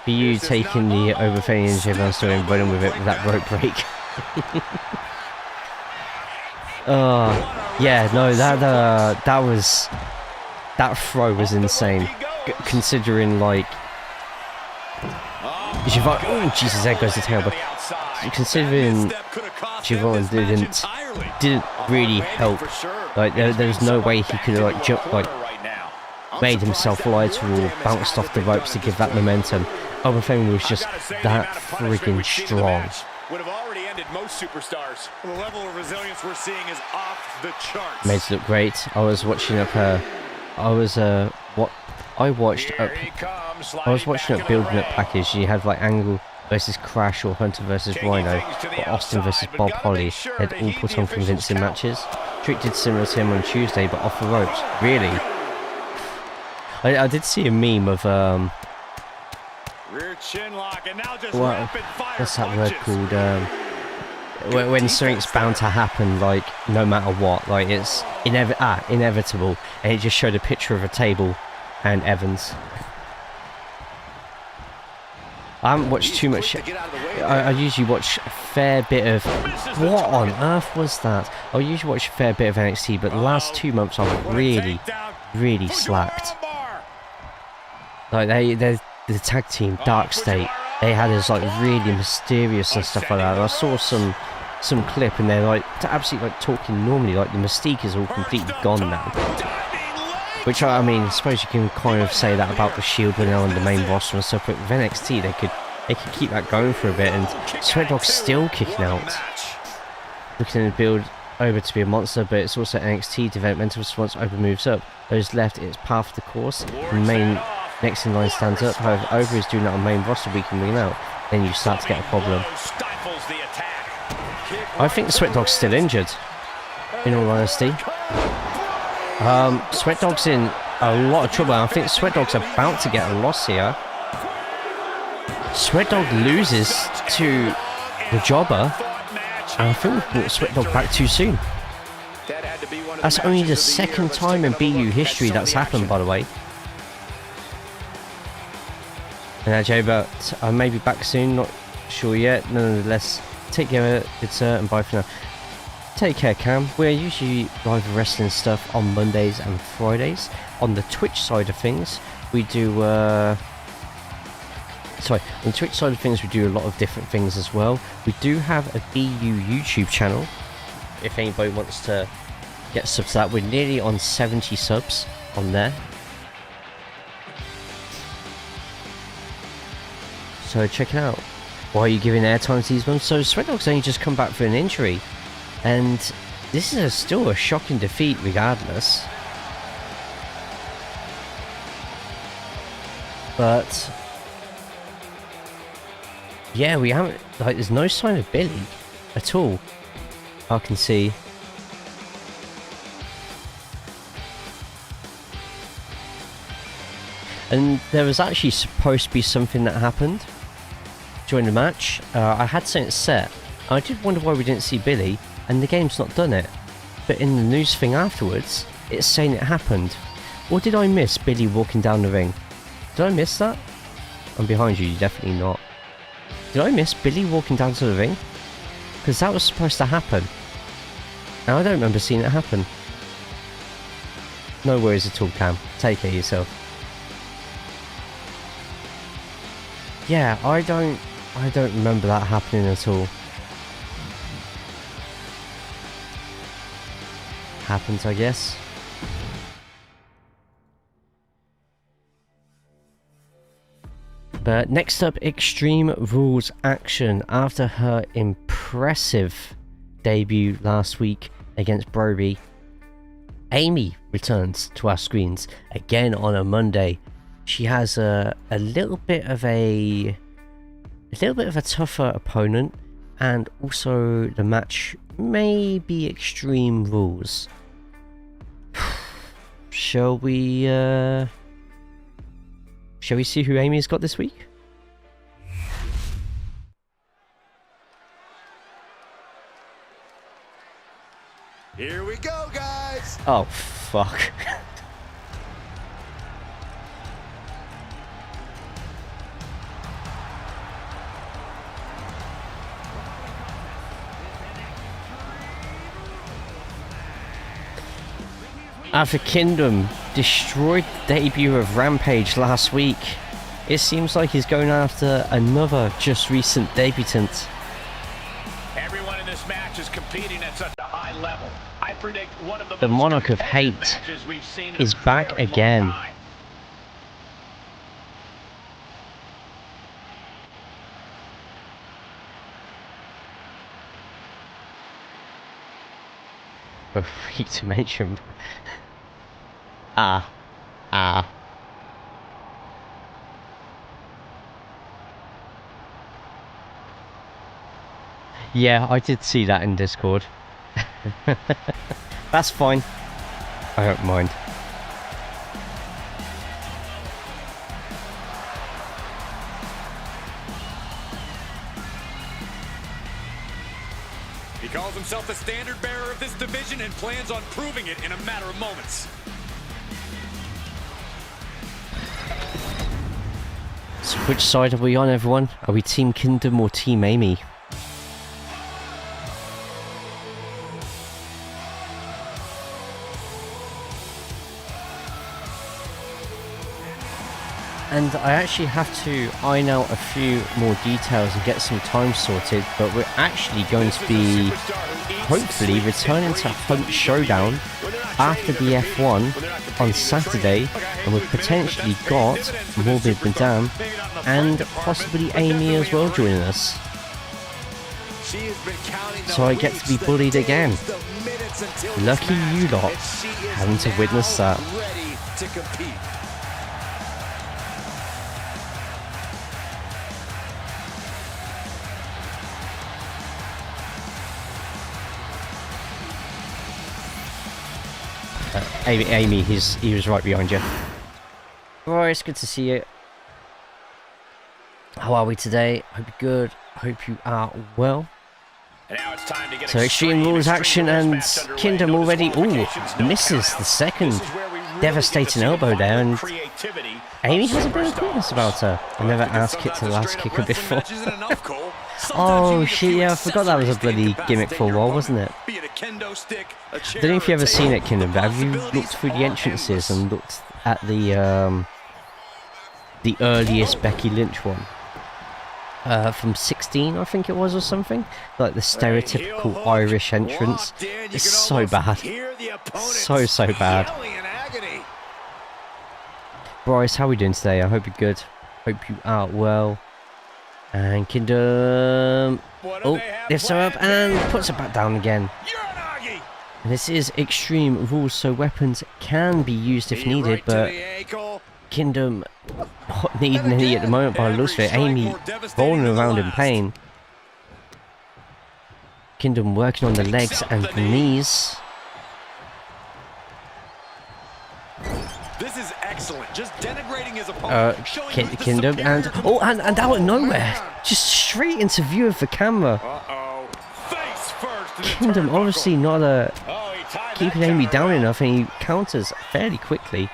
BU taking the Obafemi injury and still running with it with that rope break. Oh, yeah, no, that throw was insane. Considering, like, oh Jesus, there goes the tail. But considering Javon didn't really help, like there's no way he could have like jumped, like made himself lighter or bounced off the ropes to give that momentum. Obafemi was just that friggin' strong. Would have already ended most superstars. The level of resilience we're seeing is off the charts. Made it look great. I was watching up building up package. You had like Angle versus Crash or Hunter versus Rhino or Austin versus Bob Holly. They'd all put on convincing matches. Trick did similar to him on Tuesday, but off the ropes. Really? I did see a meme of what's that word called? When something's bound to happen, like no matter what, like it's inevitable, and it just showed a picture of a table and Evans. I haven't watched too much. I usually watch a fair bit of. What on earth was that? I usually watch a fair bit of NXT, but the last 2 months I've really slacked. Like the tag team Dark State, they had this like really mysterious and stuff like that. And I saw some clip, and they're like absolutely like talking normally, like the mystique is all completely gone now. Which I mean, I suppose you can kind of say that about the Shield when they're on the main roster and stuff. But with NXT, they could keep that going for a bit, and Sweat Dog's still kicking out, looking to build over to be a monster. But it's also NXT developmental response. Over moves up. Those left, it's path of the course. The main next in line stands up. However, over is doing that on main roster week in, week out. Then you start to get a problem. I think Sweat Dog's still injured, in all honesty. Sweat Dog's in a lot of trouble. I think Sweat Dog's about to get a loss here. Sweat Dog loses to the Jobber, and I think we've brought Sweat Dog back too soon. That's only the second time in BU history that's happened, by the way. And AJ, but I may be back soon, not sure yet. Nonetheless, take care, good sir, and bye for now. Take care, Cam. We're usually live wrestling stuff on Mondays and Fridays. On the Twitch side of things, we do on the Twitch side of things, we do a lot of different things as well. We do have a BU YouTube channel. If anybody wants to get subs to that, we're nearly on 70 subs on there. So check it out. Why are you giving airtime to these ones? So Sweat Dog's only just come back from an injury, and this is still a shocking defeat regardless. But yeah, we haven't, like, there's no sign of Billy at all, I can see. And there was actually supposed to be something that happened during the match. I had something set. I did wonder why we didn't see Billy, and the game's not done it. But in the news thing afterwards, it's saying it happened. Or did I miss Billy walking down the ring? Did I miss that? I'm behind you, definitely not. Did I miss Billy walking down to the ring? Because that was supposed to happen. Now I don't remember seeing it happen. No worries at all, Cam. Take care of yourself. Yeah, I don't remember that happening at all. Happens, I guess. But next up, Extreme Rules action. After her impressive debut last week against Broby, Amy returns to our screens again on a Monday. She has a little bit of a tougher opponent, and also the match may be Extreme Rules. Shall we see who Amy's got this week? Here we go, guys. Oh, fuck. Alpha Kingdom destroyed the debut of Rampage last week. It seems like he's going after another just recent debutant. Everyone in this match is competing at such a high level. I predict one of The Monarch of Hate is back again. A freak to mention. Yeah, I did see that in Discord. That's fine. I don't mind. He calls himself the standard bearer of this division and plans on proving it in a matter of moments. So which side are we on, everyone? Are we Team Kingdom or Team Amy? And I actually have to iron out a few more details and get some time sorted, but we're actually going to be, hopefully, returning to Hunt Showdown after the F1 on Saturday, and we've potentially got Morbid Madame and possibly Amy as well joining us. So I get to be bullied again. Lucky you lot having to witness that. Amy, he was right behind you. Right, it's good to see you. How are we today? Hope you're good. Hope you are well. And now it's time to get so Extreme Rules action and Kingdom already. Ooh, misses the second devastating elbow there, and Amy has a bit of quickness about her. I never asked Kit to last kick her before. Oh shit, yeah, I forgot that was a bloody gimmick for a while, wasn't it? I don't know if you've ever seen it, Kingdom, but have you looked through the entrances and looked at the earliest Becky Lynch one? From 16, I think it was, or something. Like the stereotypical Irish entrance. It's so bad. So bad. Bryce, how are we doing today? I hope you're good. Hope you are well. And Kingdom... Oh, lifts her up and puts her back down again. And this is Extreme Rules, so weapons can be used if needed, but... Kingdom not needing any at the moment by the looks of it. Amy rolling around in pain. Kingdom working on the legs and the knees. This is excellent. Just denigrating his opponent. Kingdom and and out of nowhere, just straight into view of the camera. Face first. Kingdom obviously not keeping Amy down enough, and he counters fairly quickly.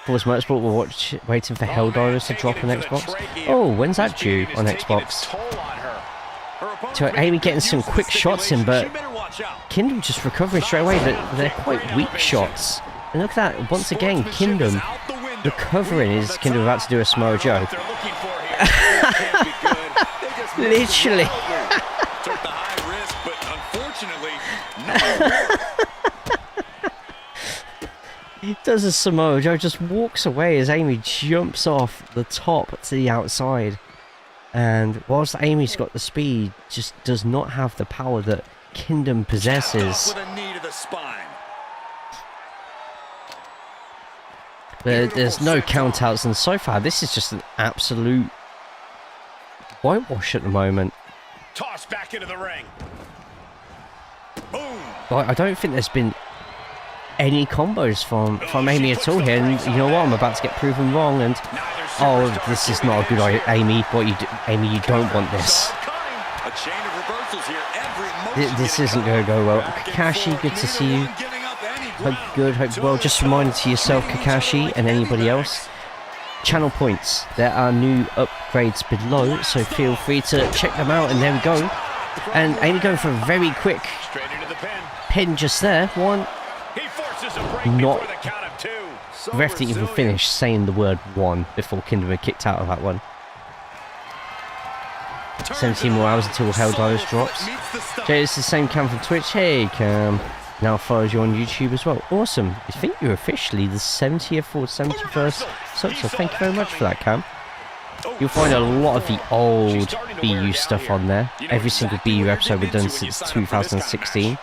Force Motorsport will watch, waiting for Helldivers to drop on Xbox. Oh, when's that due on Xbox? So Amy getting some quick shots in, but Kingdom just recovering straight away. They're quite weak shots. And look at that, once again, Kingdom recovering. Is Kingdom about to do a Samoa Joe? Literally. Took the high risk, but unfortunately, He does a Samoa Joe, just walks away as Amy jumps off the top to the outside. And whilst Amy's got the speed, just does not have the power that Kingdom possesses. There's no countouts, and so far this is just an absolute whitewash at the moment. Toss back into the ring. Boom. Like, I don't think there's been any combos from Amy at all here, and you know what, I'm about to get proven wrong, and oh, this is not a good idea, Amy. Amy, you don't want this. This isn't going to go well. Kakashi, good to see you. Hope good, hope well. Just a reminder to yourself, Kakashi, and anybody else, channel points, there are new upgrades below, so feel free to check them out. And there we go, and Amy going for a very quick pin just there. One. Not ref didn't even finish saying the word one before Kingdom had kicked out of that one. 17 more hours until Helldivers drops. Jay, it's the same Cam from Twitch. Hey Cam, now follows you on YouTube as well. Awesome. I think you're officially the 70th or 71st sub, so thank you very much for that, Cam. You'll find a lot of the old BU stuff on there. Every single BU episode we've done since 2016.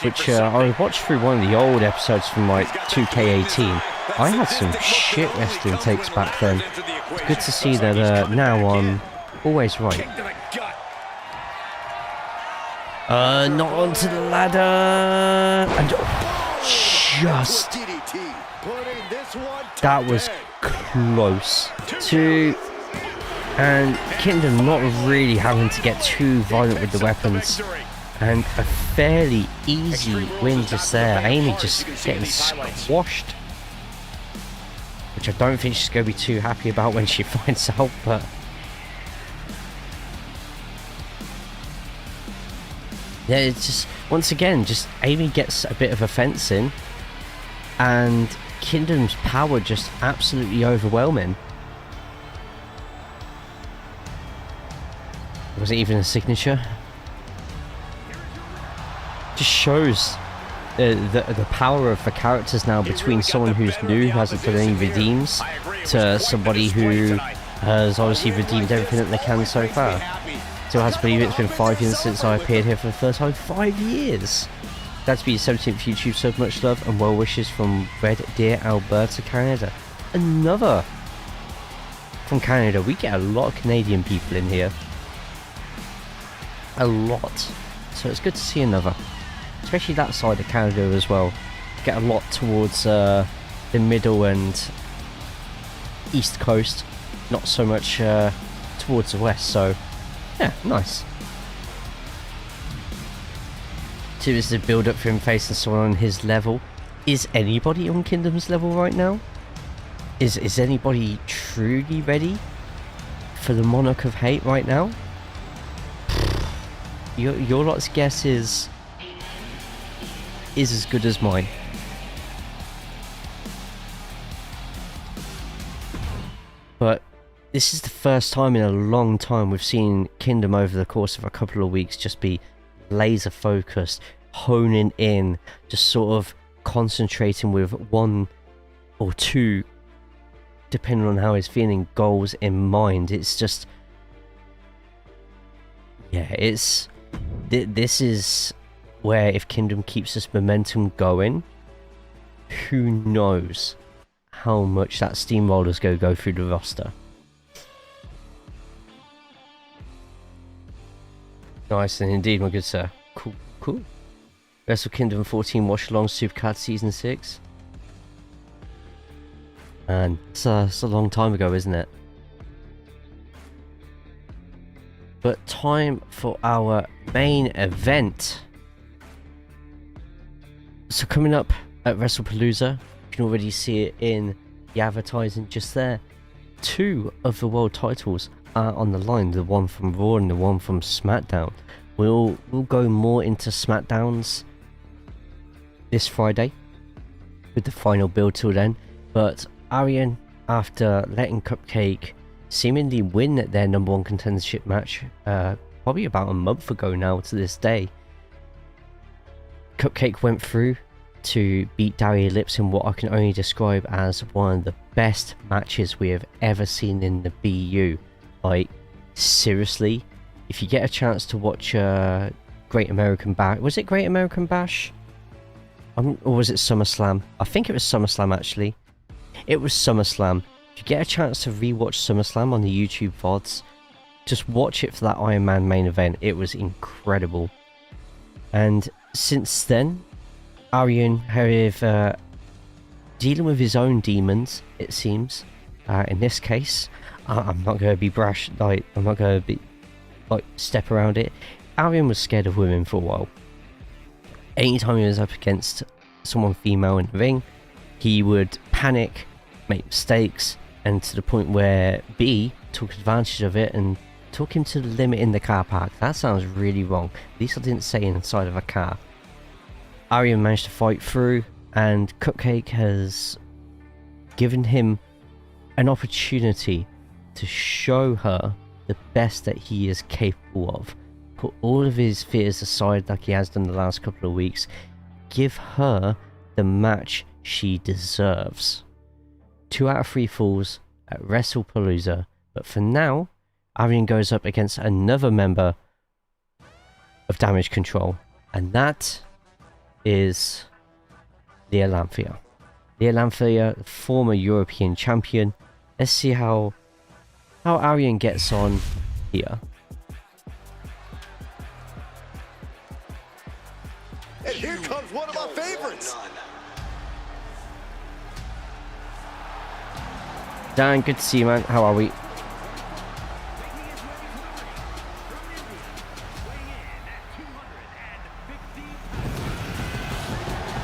Which I watched through one of the old episodes from like 2K18. I had some shit wrestling takes back then. It's good to see that now I'm always right. Not onto the ladder. And just... That was close to... And Kingdom not really having to get too violent with the weapons. And a fairly easy win just there. Amy just getting squashed. Which I don't think she's going to be too happy about when she finds out, but... Yeah, it's just... Once again, just Amy gets a bit of offense in. And Kingdom's power just absolutely overwhelming. Was it even a signature? Just shows the power of the characters now between someone who's new, who hasn't done any redeems, to somebody who has obviously redeemed everything that they can so far. Still has to believe it's been 5 years since I appeared here for the first time. 5 years! Glad to be your 17th YouTube, so much love and well wishes from Red Deer, Alberta, Canada. Another from Canada. We get a lot of Canadian people in here. A lot. So it's good to see another. Especially that side of Canada as well. Get a lot towards the middle and east coast, not so much towards the west, so yeah, nice. So this is a build up for him facing someone on his level. is anybody on Kingdom's level right now? Is anybody truly ready for the Monarch of Hate right now? Your lot's guess is as good as mine. But this is the first time in a long time we've seen Kingdom over the course of a couple of weeks just be laser focused, honing in, just sort of concentrating with one or two, depending on how he's feeling, goals in mind. It's just, yeah, this is where if Kingdom keeps this momentum going, who knows how much that steamroller's going to go through the roster. Nice and indeed, my good sir. Cool, cool. Wrestle Kingdom 14 Watch Along Supercard Season 6. And it's a long time ago, isn't it? But time for our main event. So coming up at Wrestlepalooza, you can already see it in the advertising just there. 2 of the world titles are on the line, the one from Raw and the one from SmackDown. We'll go more into SmackDowns this Friday with the final build till then. But Arian, after letting Cupcake seemingly win their #1 contendership match probably about a month ago now to this day, Cupcake went through to beat Daria Lips in what I can only describe as one of the best matches we have ever seen in the BU. Like, seriously, if you get a chance to watch Great American Bash, was it Great American Bash? Or was it SummerSlam? I think it was SummerSlam actually. It was SummerSlam. If you get a chance to rewatch SummerSlam on the YouTube VODs, just watch it for that Iron Man main event. It was incredible. And since then, Arian have dealing with his own demons, it seems. In this case, I'm not going to be brash, like, I'm not going to be, like, step around it. Arian was scared of women for a while. Anytime he was up against someone female in the ring, he would panic, make mistakes, and to the point where B took advantage of it and took him to the limit in the car park. That sounds really wrong. At least I didn't say inside of a car. Arian managed to fight through, and Cupcake has given him an opportunity to show her the best that he is capable of. Put all of his fears aside like he has done the last couple of weeks. Give her the match she deserves. 2 out of 3 falls at Wrestlepalooza. But for now, Arian goes up against another member of Damage Control. And that is Leah Lamphia. Leah Lamphia, former European champion. Let's see how Arian gets on here. And here comes one of my favorites. Dan, good to see you, man. How are we?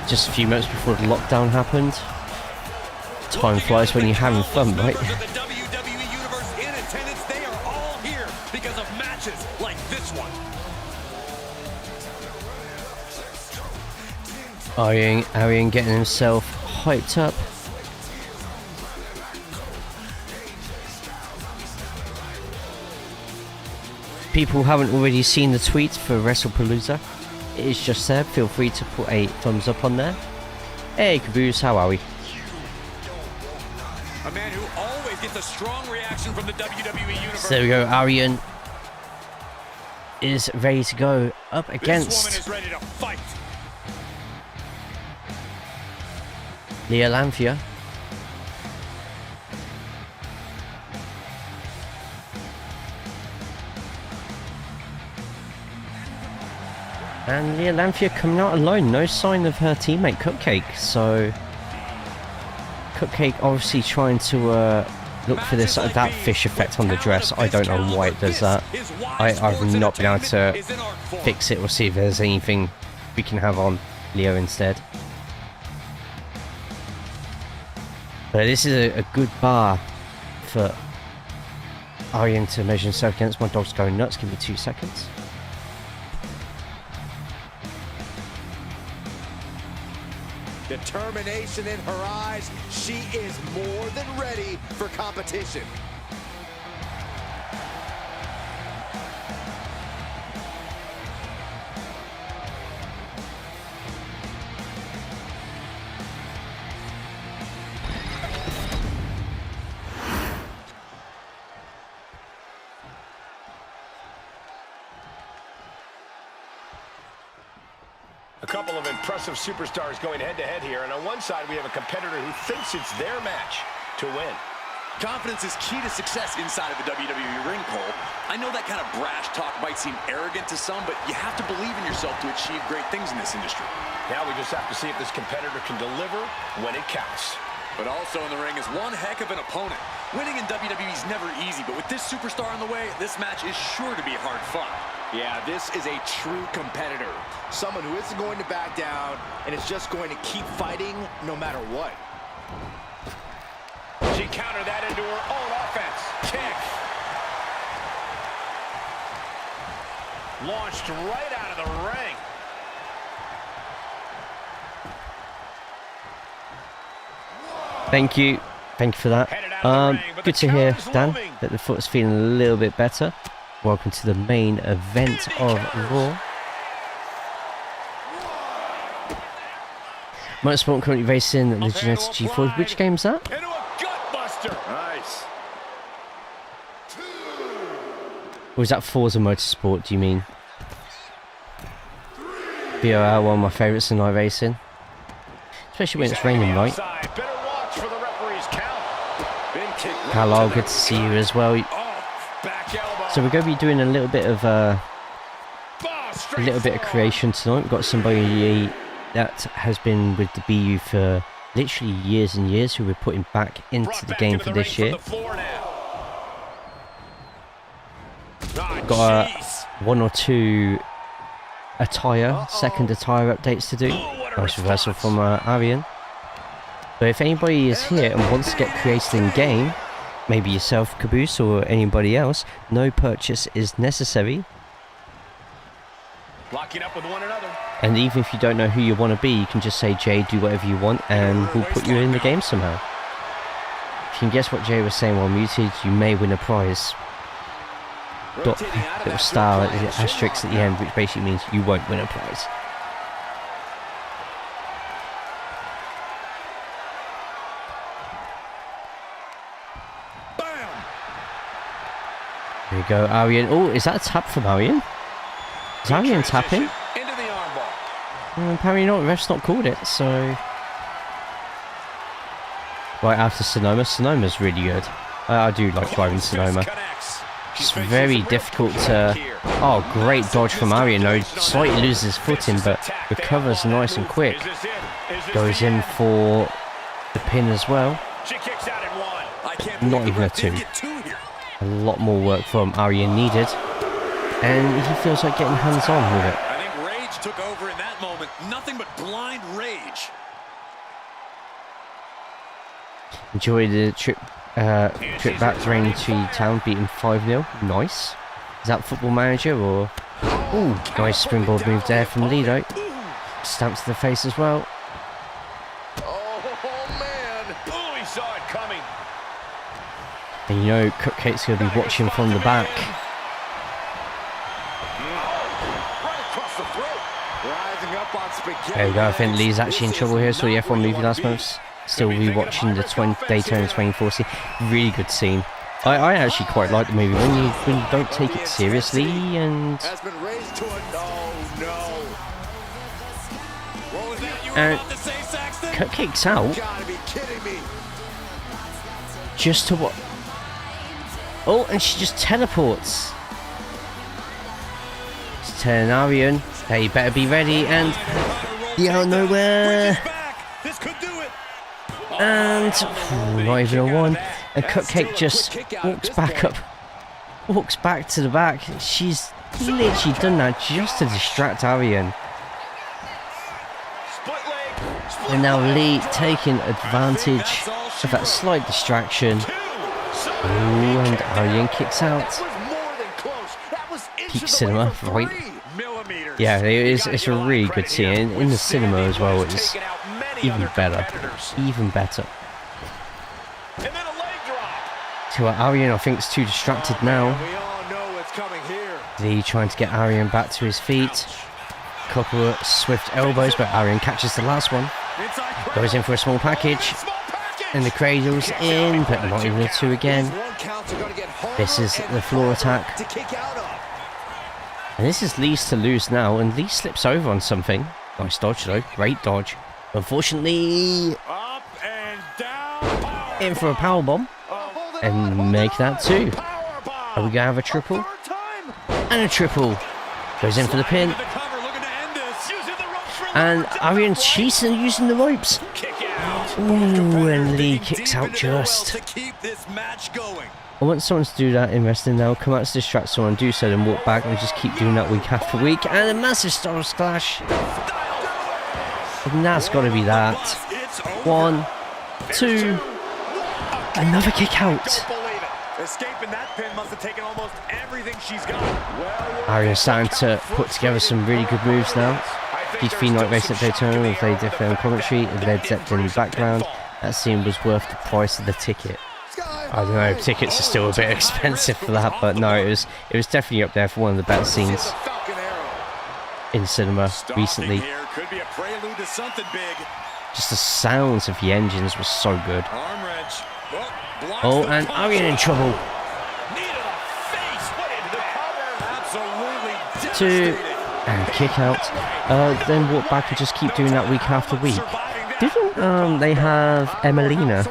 Just a few minutes before the lockdown happened. Time flies when you're having fun, right? The WWE Universe in attendance, they are all here because of matches like this one. Arian getting himself hyped up. People who haven't already seen the tweet for Wrestlepalooza, it is just there. Feel free to put a thumbs up on there. Hey Caboose, how are we? A man who always gets a strong reaction from the WWE Universe. So there we go. Arian is ready to go up This against woman is ready to fight. Leah Lamphia. And Leah Lamphia coming out alone. No sign of her teammate Cupcake. So Cupcake obviously trying to look for this that fish effect on the dress. I don't know why it does that. I've not been able to fix it or see if there's anything we can have on Leo instead. But this is a good bar for Aryan to measure himself against. My dog's going nuts. Give me 2 seconds. Determination in her eyes. She is more than ready for competition. A couple of impressive superstars going head-to-head here, and on one side we have a competitor who thinks it's their match to win. Confidence is key to success inside of the WWE ring, Cole. I know that kind of brash talk might seem arrogant to some, but you have to believe in yourself to achieve great things in this industry. Now we just have to see if this competitor can deliver when it counts. But also in the ring is one heck of an opponent. Winning in WWE is never easy, but with this superstar on the way, this match is sure to be hard fought. Yeah, this is a true competitor. Someone who isn't going to back down and is just going to keep fighting no matter what. She countered that into her own offense. Kick. Launched right out of the ring. Thank you. Thank you for that. Good to hear, Dan, that the foot's feeling a little bit better. Welcome to the main event of Raw. Motorsport currently racing the Geneta G4. Which game's that? Into a gutbuster. Nice. Or is that Forza Motorsport, do you mean? BOR, one of my favourites in iRacing. Especially when it's raining, right? Hello, good to see you as well. So we're going to be doing a little bit of creation tonight. We've got somebody that has been with the BU for literally years and years, who we're putting back into the game for this year. Got one or two second attire updates to do. Nice reversal from Aryan. But if anybody is here and wants to get created in game, maybe yourself, Caboose, or anybody else, no purchase is necessary. Locking up with one another. And even if you don't know who you want to be, you can just say, Jay, do whatever you want, and we'll put you in the game somehow. If you can guess what Jay was saying while muted, you may win a prize. Got a little star asterisk at the end, which basically means you won't win a prize. There you go, Aryan. Oh, is that a tap from Aryan? Is Aryan tapping? Into the armbar. Apparently not. The ref's not called it, so... Right after Sonoma. Sonoma's really good. I do like driving Sonoma. It's very difficult to... Oh, great dodge from Aryan. No, slightly loses his footing, but recovers nice and quick. Goes in for the pin as well. Not even a 2. A lot more work from Aryan needed, and he feels like getting hands-on with it. I think rage took over in that moment. Nothing but blind rage. Enjoy the trip back to Raintree Town, beating 5-0. Nice. Is that Football Manager or... Ooh, nice springboard move there from Lido. Stamp to the face as well. Oh, man. Oh, he saw it coming. And you know Cupcake's going to be watching from the back. There we go, I think Lee's actually in trouble here. So the F1 movie last month. Still rewatching the Daytona 2014. Really good scene. I actually quite like the movie when you don't take it seriously and... And Cupcake's out. Just to what? Oh, and she just teleports. It's telling Aryan, hey, you better be ready, and out of nowhere. And not even a 1. And Cupcake just walks back to the back. She's literally done that just to distract Aryan. And now Lee taking advantage With that slight distraction. Ooh, and Arian kicks out. Peak cinema, right? Yeah, it's a really good scene. In the cinema as well, it's even better. Even better. To Arian, I think, is too distracted now. Lee trying to get Arian back to his feet. Couple of swift elbows, but Arian catches the last one. Goes in for a small package. And the cradle's in, but not even a 2 again. This is the floor attack. And this is Lee's to lose now, and Lee slips over on something. Nice dodge though, great dodge. Unfortunately, in for a powerbomb. And make that 2. Are we gonna have a triple? And a triple. Goes in for the pin. And Arian cheating using the ropes. Ooh, and Lee kicks out just. I want someone to do that in wrestling now. Come out to distract someone, do so, then walk back and just keep doing that week after week. And a massive Styles Clash. And that's got to be that. 1, 2. Another kick out. Escaping that pin must have taken almost everything she's got. Arian's starting to put together some really good moves now. GTV Night Race at Daytona with Lady Death commentary and Led Zeppelin in the background. That scene was worth the price of the ticket. I don't know, tickets are still a bit expensive for that, but no, it was definitely up there for one of the better scenes in cinema recently. Just the sounds of the engines were so good. Oh, and Arian in trouble. 2 and kick out. Then walk back and just keep doing that week after week. Didn't they have Emelina,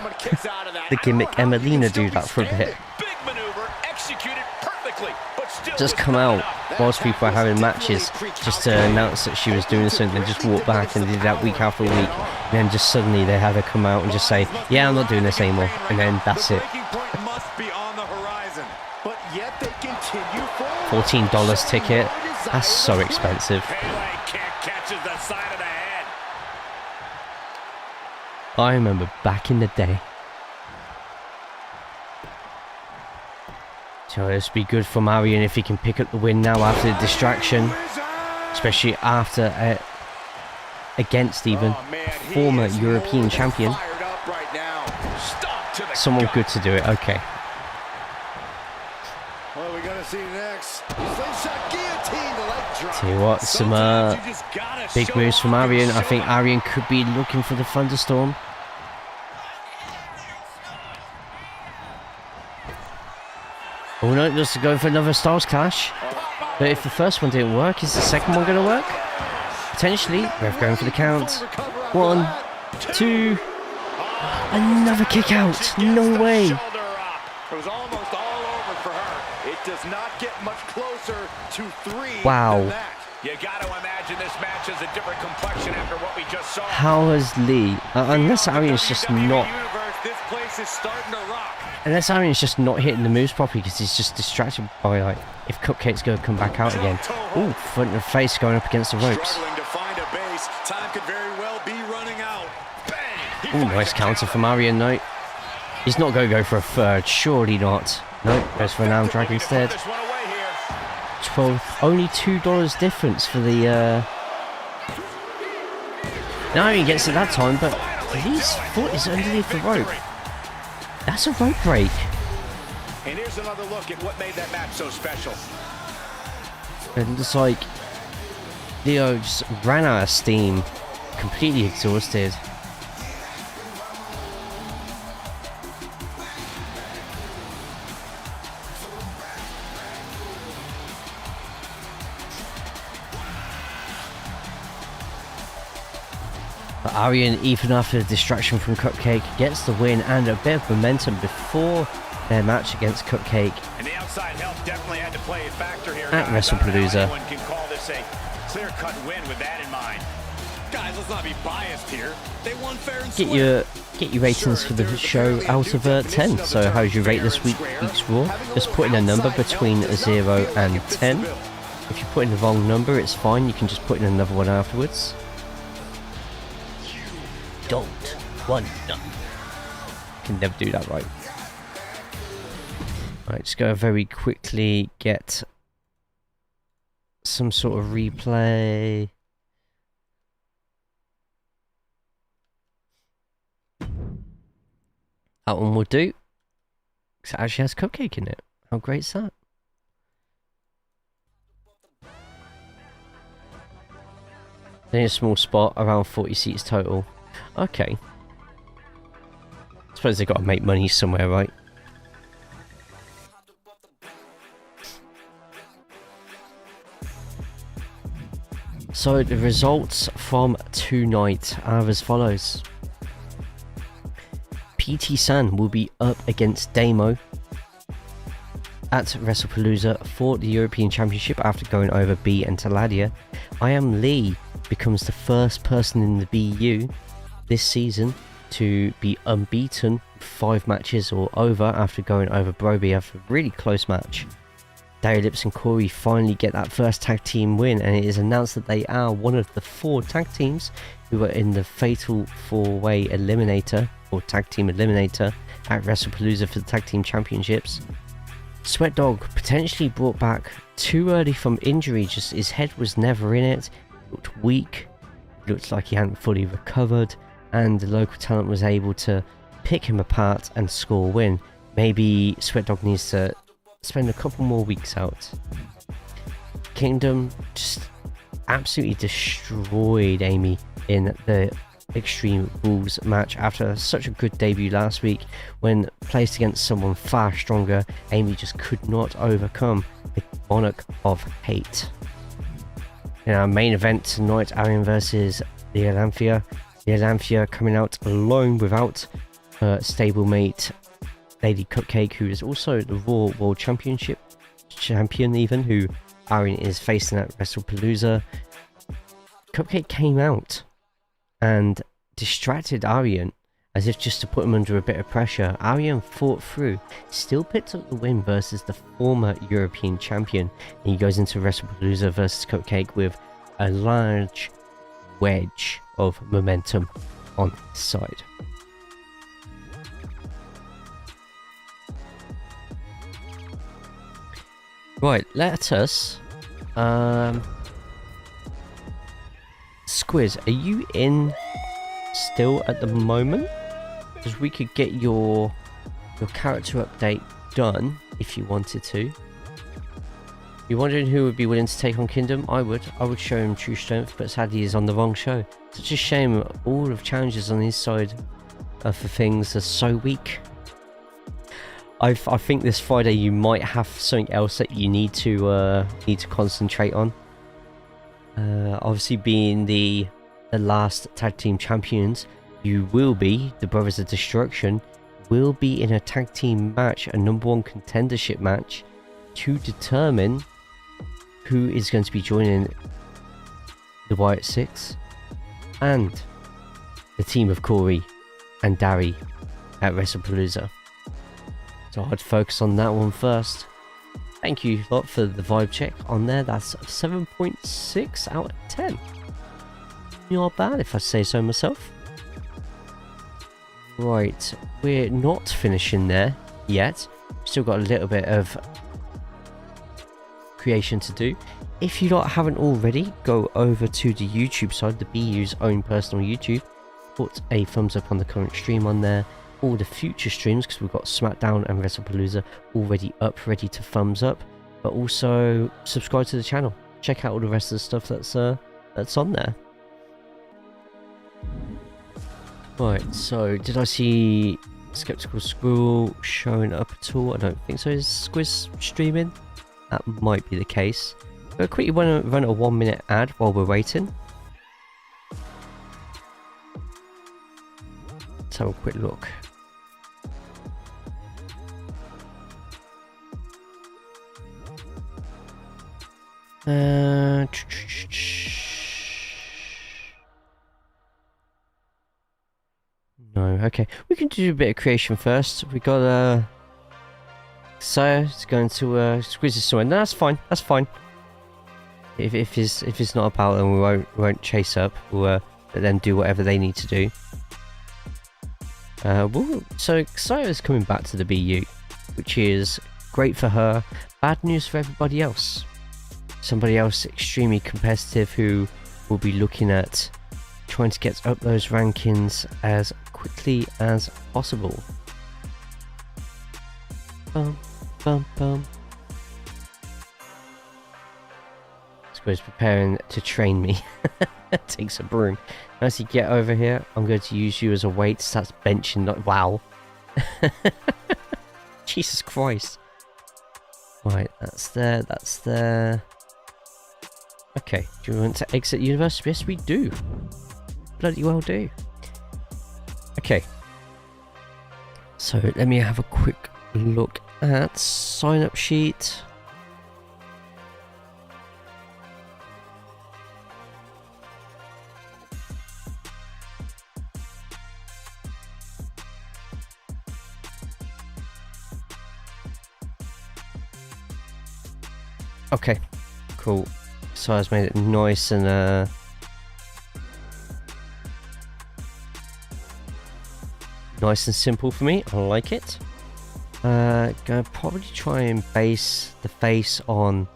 the gimmick Emelina, do that for a bit? Just come out whilst people are having matches, just to announce that she was doing something, and just walk back and did that week after week. And then just suddenly they have her come out and just say, yeah, I'm not doing this anymore. And then that's it. $14 ticket. That's so expensive. I remember back in the day. So this would be good for Arian if he can pick up the win now after the distraction. Especially after against even a former European champion. Someone good to do it, okay. What are we gonna see next? Tell you what, some big moves from Arian. I think Arian could be looking for the thunderstorm. Oh no, just going for another Styles Clash. But if the first one didn't work, is the second one going to work? Potentially. Ref going for the count. 1, 2. Another kick out. No way. It was almost all over for her. It does not get much closer to 3. Wow. You got to imagine this match has a different complexion after what we just saw. How has Lee, unless Arian's just not... This place is starting to rock. Unless Arian's just not hitting the moves properly because he's just distracted by, like, if Cupcake's going to come back out again. Ooh, front of face going up against the ropes. Ooh, nice counter from Arian, no. He's not going to go for a third, surely not. No, goes for an arm drag instead. 12, only $2 difference for the, Now Arian gets it that time, but Lee's foot is underneath the rope. That's a rope break. And here's another look at what made that match so special. And it's like Leo just ran out of steam, completely exhausted. But Arian, even after the distraction from Cupcake, gets the win and a bit of momentum before their match against Cupcake And the outside help definitely had to play a factor here. at Wrestlepalooza. Anyone can call this a clear-cut win with that in mind. Guys, let's not be biased here. They won fair and square. Get your ratings for the show out of 10. So how would you rate this week's Raw? Just put in a number between 0 and 10. If you put in the wrong number, it's fine. You can just put in another one afterwards. Don't wonder. Can never do that right. Alright, just gotta very quickly get some sort of replay. That one will do. Because it actually has Cupcake in it. How great is that? Only a small spot, around 40 seats total. Okay. Suppose they've got to make money somewhere, right? So the results from tonight are as follows. PT San will be up against Damo at Wrestlepalooza for the European Championship after going over B and Taladia. I Am Lee becomes the first person in the BU this season to be unbeaten 5 matches or over after going over Broby after a really close match. Darry Lips and Corey finally get that first tag team win, and it is announced that they are one of the 4 tag teams who are in the Fatal 4-Way Eliminator or Tag Team Eliminator at Wrestlepalooza for the Tag Team Championships. Sweat Dog potentially brought back too early from injury, just his head was never in it, looked weak, looked like he hadn't fully recovered, and the local talent was able to pick him apart and score a win. Maybe Sweat Dog needs to spend a couple more weeks out. Kingdom just absolutely destroyed Amy in the Extreme Rules match after such a good debut last week. When placed against someone far stronger, Amy just could not overcome the Monarch of Hate. In our main event tonight, Arian versus the Alanthea. The Alanthea coming out alone without her stablemate Lady Cupcake, who is also the Raw World Championship champion even, who Arian is facing at Wrestlepalooza. Cupcake came out and distracted Arian as if just to put him under a bit of pressure. Arian fought through, still picked up the win versus the former European champion, and he goes into Wrestlepalooza versus Cupcake with a large wedge of momentum on his side. Right, let us Squiz, are you in still at the moment? Because we could get your character update done if you wanted to. You're wondering who would be willing to take on Kingdom? I would show him true strength, but sadly he's on the wrong show. Such a shame, all of challenges on his side for things are so weak. I think this Friday you might have something else that you need to concentrate on. Obviously, being the last tag team champions, you will be the Brothers of Destruction. Will be in a tag team match, a #1 contendership match, to determine who is going to be joining the Wyatt Six and the team of Corey and Darry at Wrestlepalooza. So I'd focus on that one first. Thank you lot for the vibe check on there. That's 7.6 out of 10. Not bad if I say so myself. Right, we're not finishing there yet. Still got a little bit of creation to do. If you lot haven't already, go over to the YouTube side, the BU's own personal YouTube. Put a thumbs up on the current stream on there. All the future streams, because we've got SmackDown and Wrestlepalooza already up, ready to thumbs up. But also subscribe to the channel. Check out all the rest of the stuff that's on there. Right, so did I see Skeptical Squirrel showing up at all? I don't think so. Is Squiz streaming? That might be the case. But quickly run a 1-minute ad while we're waiting. Let's have a quick look. No, okay. We can do a bit of creation first. We got Sire is going to Squiz this away. No, that's fine. That's fine. If it's not about them, we won't chase up. We'll let them do whatever they need to do. So Xayah is coming back to the BU, which is great for her, bad news for everybody else. Somebody else extremely competitive who will be looking at trying to get up those rankings as quickly as possible. Bum, bum, bum. Squid's preparing to train me. Takes a broom. As you get over here, I'm going to use you as a weight. Starts benching. Not wow. Jesus Christ. Right, that's there. That's there. Okay, do you want to exit universe? Yes, we do. Bloody well do. Okay. So let me have a quick look at sign up sheet. Okay, cool. So I've made it nice and nice and simple for me. I like it. Gonna probably try and base the face on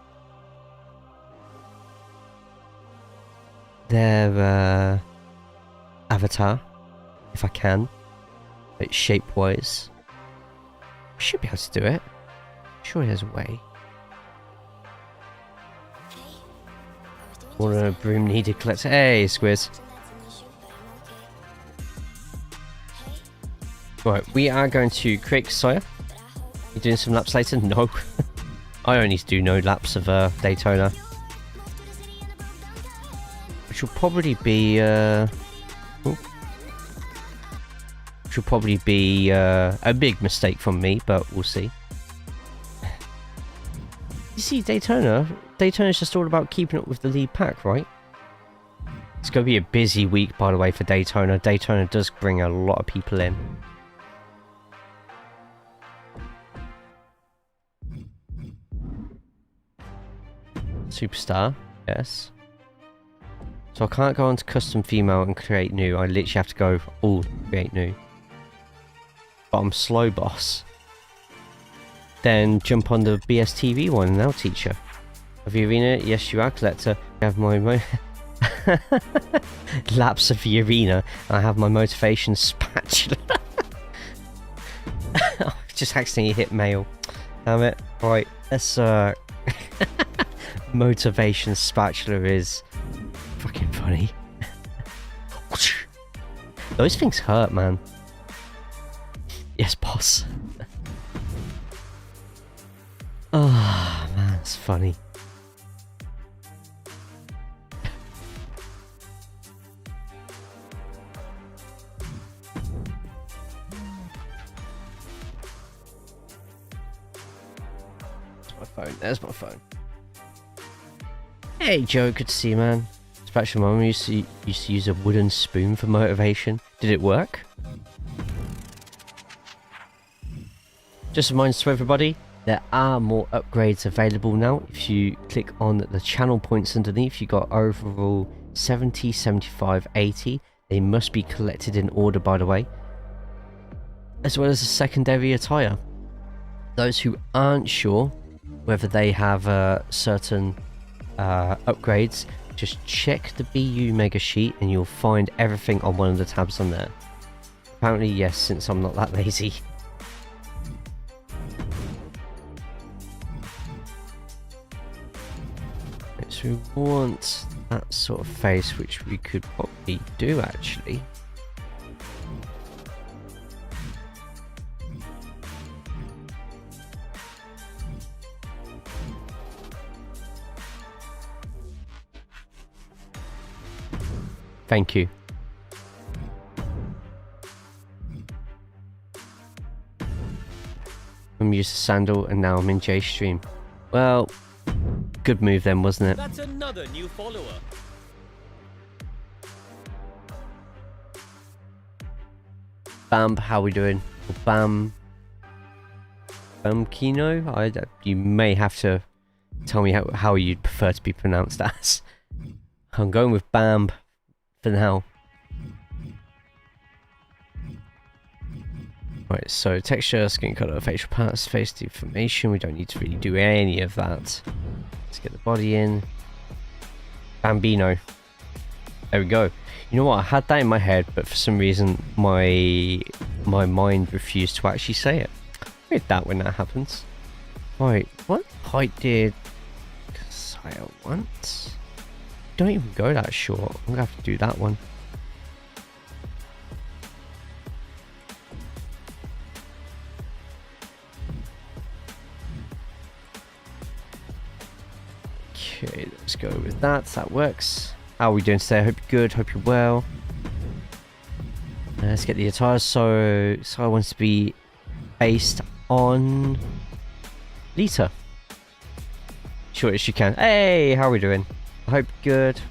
their avatar, if I can. But shape-wise, should be able to do it. Sure, there's a way. What a broom needed collector. Hey, Squiz. Right, we are going to create Xayah. You doing some laps later? No. I only do no laps of Daytona. Which will probably be a big mistake from me, but we'll see. You see, Daytona's just all about keeping up with the lead pack, right? It's going to be a busy week, by the way, for Daytona. Daytona does bring a lot of people in. Superstar, yes. So I can't go onto custom female and create new. I literally have to go all create new. But I'm slow boss. Then jump on the BSTV one and I'll teach you. Of the arena, yes you are collector. I have my laps of the arena. I have my motivation spatula. I just accidentally hit mail. Damn it. Right, let's motivation spatula is fucking funny. Those things hurt, man. Yes, boss. Oh man, it's funny. There's my phone. There's my phone. Hey Joe, good to see you, man. Special mom used to use a wooden spoon for motivation. Did it work? Just a reminder to everybody, there are more upgrades available now. If you click on the channel points underneath, you got overall 70, 75, 80. They must be collected in order, by the way. As well as a secondary attire. Those who aren't sure whether they have certain upgrades, just check the BU mega sheet and you'll find everything on one of the tabs on there. Apparently yes, since I'm not that lazy. So we want that sort of face, which we could probably do actually. Thank you. I'm used to Sandal and now I'm in J stream. Well, good move then, wasn't it? That's another new follower. Bam, how we doing? Bam. Kino? You may have to tell me how you'd prefer to be pronounced as. I'm going with Bam for now. Right, so texture, skin color, facial parts, face deformation. We don't need to really do any of that. Let's get the body in. Bambino. There we go. You know what? I had that in my head, but for some reason my mind refused to actually say it. Read that when that happens. Right, what height did Kasaya want? Don't even go that short. I'm gonna have to do that one. Okay, let's go with that. That works. How are we doing today? I hope you're good. Hope you're well. Let's get the attire. So I wants to be based on Lita. Sure as you can. Hey, how are we doing? I hope you're good.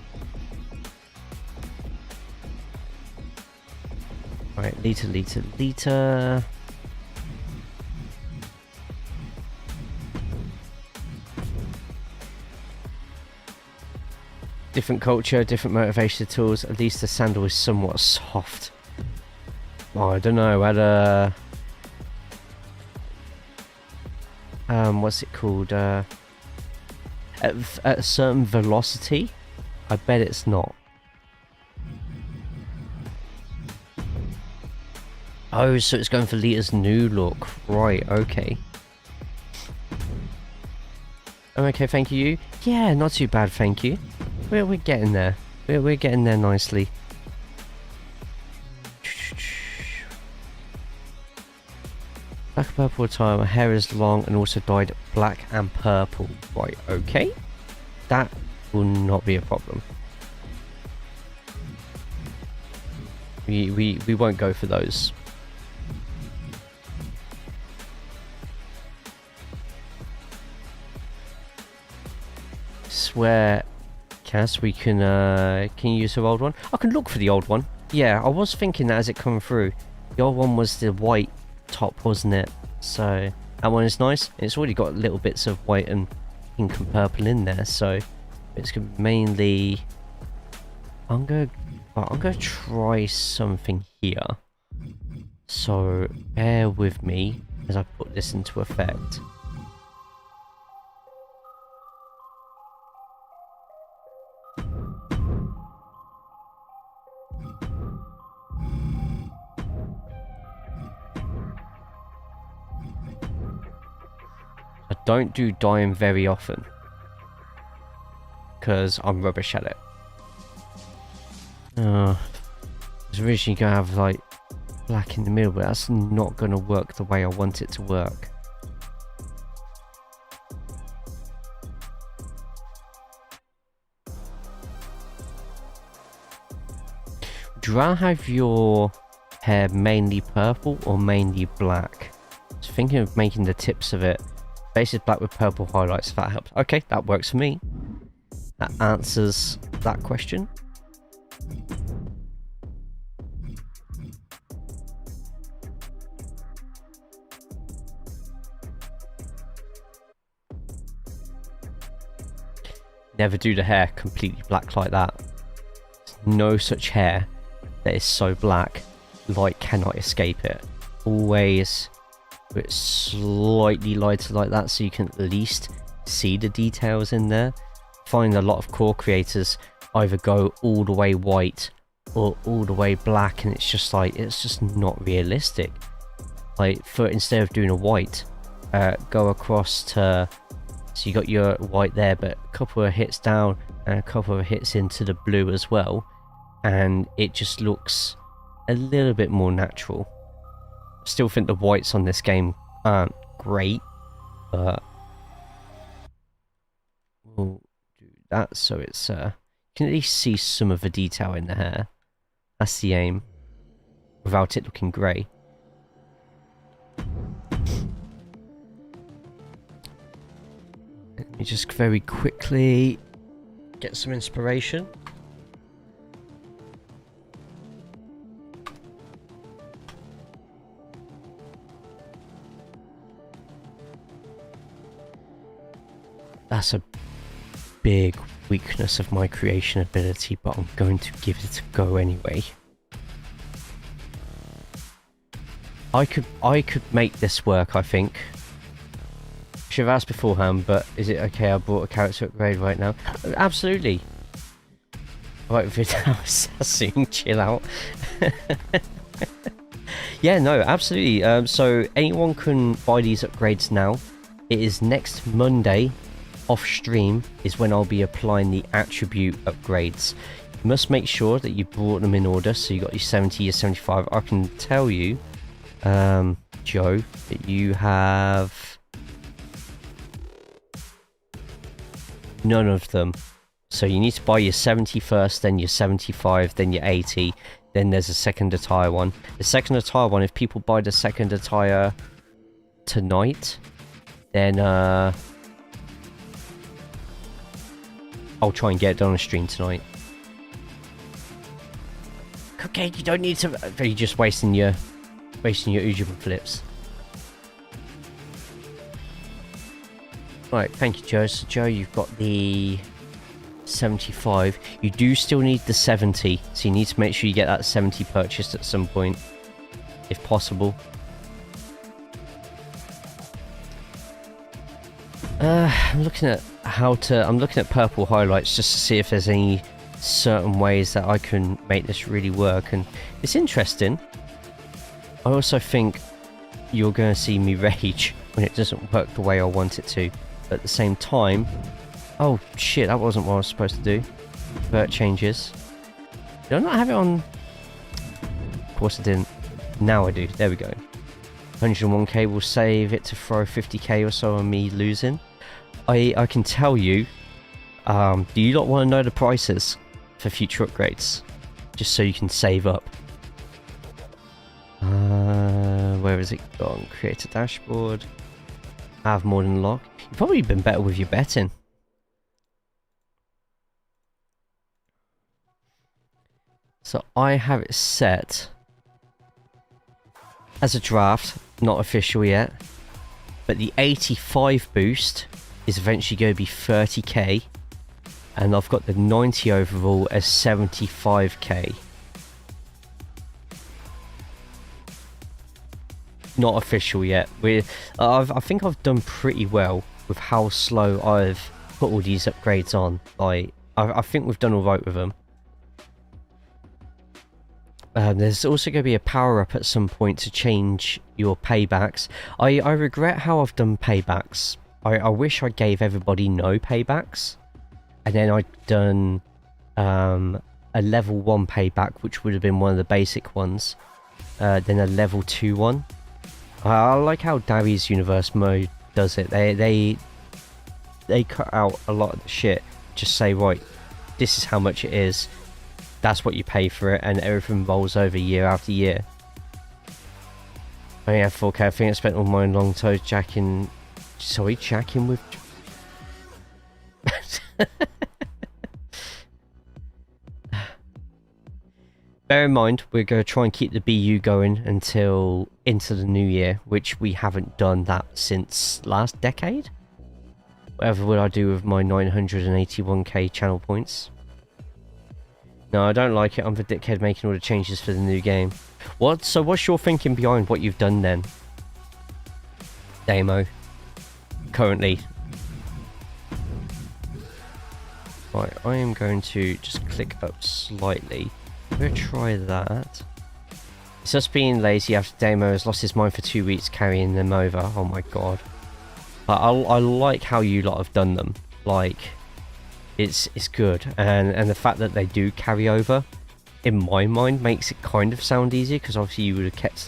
Alright, Lita. Different culture, different motivation tools. At least the sandal is somewhat soft. Oh, I don't know. At a what's it called? At a certain velocity, I bet it's not. Oh, so it's going for Lita's new look, right? Okay. I'm okay, thank you. Yeah, not too bad, thank you. We're getting there. We're getting there nicely. Black and purple attire. My hair is long and also dyed black and purple. Right, okay. That will not be a problem. We won't go for those. Swear, Cass, we can you use her old one? I can look for the old one. Yeah, I was thinking that as it come through. The old one was the white top, wasn't it? So that one is nice. It's already got little bits of white and pink and purple in there, so it's mainly I'm gonna try something here. So bear with me as I put this into effect. I don't do dyeing very often because I'm rubbish at it. I was originally gonna have like black in the middle, but that's not gonna work the way I want it to work. Would you rather have your hair mainly purple or mainly black? I was thinking of making the tips of it base is black with purple highlights, if that helps. Okay, that works for me. That answers that question. Never do the hair completely black like that. No such hair that is so black, light cannot escape it. Always it's slightly lighter like that so you can at least see the details in there. Find a lot of core creators either go all the way white or all the way black, and it's just like, it's just not realistic. Like, for instead of doing a white, go across to, so you got your white there, but a couple of hits down and a couple of hits into the blue as well, and it just looks a little bit more natural. Still think the whites on this game aren't great, but we'll do that so it's you can at least see some of the detail in the hair. That's the aim, without it looking grey. Let me just very quickly get some inspiration. That's a big weakness of my creation ability, but I'm going to give it a go anyway. I could make this work, I think. Should have asked beforehand, but is it okay I brought a character upgrade right now? Absolutely. Right, Vidal Sassoon, chill out. Yeah, no, absolutely. So anyone can buy these upgrades now. It is next Monday, off stream, is when I'll be applying the attribute upgrades. You must make sure that you brought them in order, so you got your 70, your 75. I can tell you, Joe, that you have none of them. So you need to buy your 70 first, then your 75, then your 80, then there's a second attire one. The second attire one, if people buy the second attire tonight, then I'll try and get it done on stream tonight. Okay, you don't need to. You're just wasting your Ujima flips. Right, thank you, Joe. So, Joe, you've got the 75. You do still need the 70, so you need to make sure you get that 70 purchased at some point, if possible. I'm looking at I'm looking at purple highlights just to see if there's any certain ways that I can make this really work, and it's interesting. I also think you're going to see me rage when it doesn't work the way I want it to. But at the same time, oh shit, that wasn't what I was supposed to do. Vert changes. Did I not have it on? Of course I didn't. Now I do. There we go. 101k will save it to throw 50k or so on me losing. I can tell you, do you not want to know the prices for future upgrades? Just so you can save up. Where has it gone? Create a dashboard. Have more than lock. You've probably been better with your betting. So I have it set as a draft, not official yet, but the 85 boost is eventually going to be 30k, and I've got the 90 overall as 75k. Not official yet. I think I've done pretty well with how slow I've put all these upgrades on. Like, I think we've done alright with them. There's also going to be a power up at some point to change your paybacks. I regret how I've done paybacks. I wish I gave everybody no paybacks, and then I'd done a level 1 payback, which would have been one of the basic ones, then a level 2 one. I like how Dari's Universe mode does it. They cut out a lot of the shit. Just say, right, this is how much it is. That's what you pay for it, and everything rolls over year after year. I only have 4k. I think I spent all my long toes jacking. Sorry, jacking with. Bear in mind, we're going to try and keep the BU going until into the new year, which we haven't done that since last decade. Whatever will I do with my 981k channel points? No, I don't like it. I'm the dickhead making all the changes for the new game. So what's your thinking behind what you've done then? Demo. Currently. Right, I am going to just click up slightly. I'm going to try that. It's just being lazy after Demo has lost his mind for 2 weeks carrying them over. Oh my god. I like how you lot have done them. Like, it's good, and the fact that they do carry over, in my mind, makes it kind of sound easier, because obviously you would have kept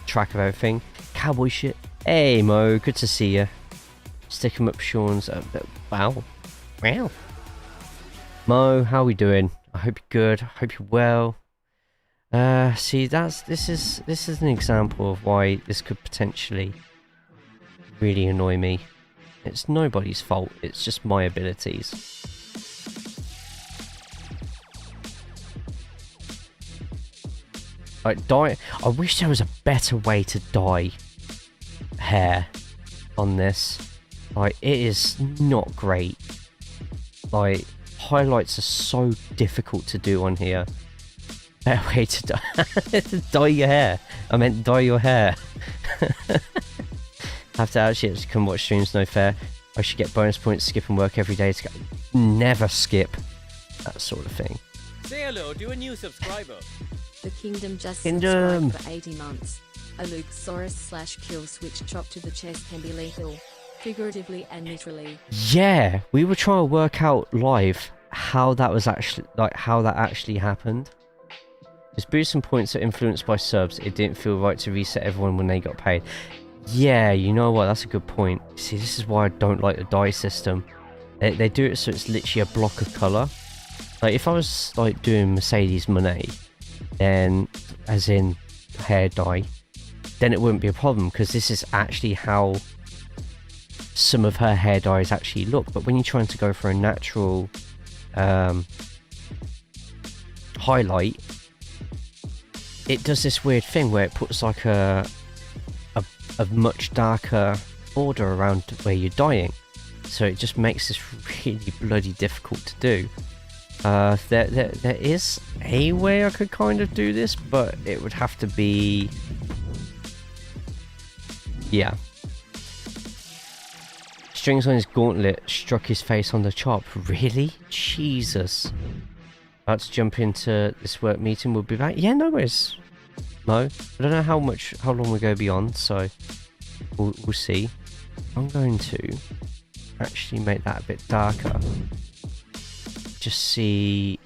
track of everything. Cowboy shit. Hey Mo, good to see you. Stick 'em up, Sean's. Wow. Mo, how are we doing? I hope you're good. I hope you're well. See, this is an example of why this could potentially really annoy me. It's nobody's fault, it's just my abilities. Like, dye. I wish there was a better way to dye hair on this. Like, it is not great. Like, highlights are so difficult to do on here. Better way to dye your hair. I meant dye your hair. Have to actually come watch streams, no fair. I should get bonus points skipping work every day to go. Never skip. That sort of thing. Say hello to a new subscriber. The Kingdom just Kingdom. subscribed for 80 months. A Lukesaurus / kill switch chop to the chest can be lethal, figuratively and literally. Yeah, we were trying to work out live how that was actually, like, how that actually happened. Because boosts and points are influenced by subs. It didn't feel right to reset everyone when they got paid. Yeah, you know what? That's a good point. See, this is why I don't like the dye system. They do it so it's literally a block of colour. Like, if I was, like, doing Mercedes Monet, then, as in hair dye, then it wouldn't be a problem, because this is actually how some of her hair dyes actually look. But when you're trying to go for a natural highlight, it does this weird thing where it puts like a much darker border around where you're dyeing, so it just makes this really bloody difficult to do. There is a way I could kind of do this, but it would have to be, yeah. Strings on his gauntlet struck his face on the chop. Really? Jesus. About to jump into this work meeting. We'll be back. Yeah, no worries. No, I don't know how long we go beyond, so we'll see. I'm going to actually make that a bit darker. Just see.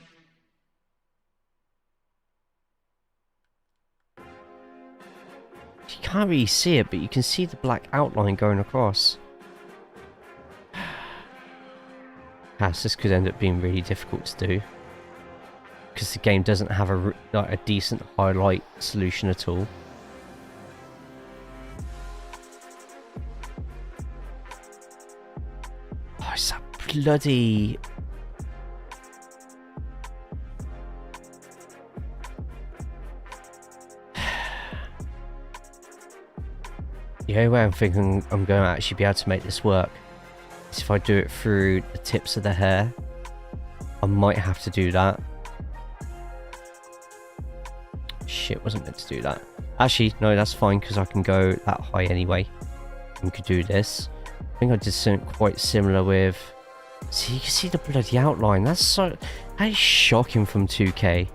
You can't really see it, but you can see the black outline going across. This could end up being really difficult to do, because the game doesn't have a decent highlight solution at all. Oh, it's that bloody... The only way I'm thinking I'm going to actually be able to make this work is if I do it through the tips of the hair. I might have to do that. Shit, wasn't meant to do that. Actually, no, that's fine, because I can go that high anyway. We could do this. I think I did something quite similar with... See, you can see the bloody outline. That is shocking from 2K.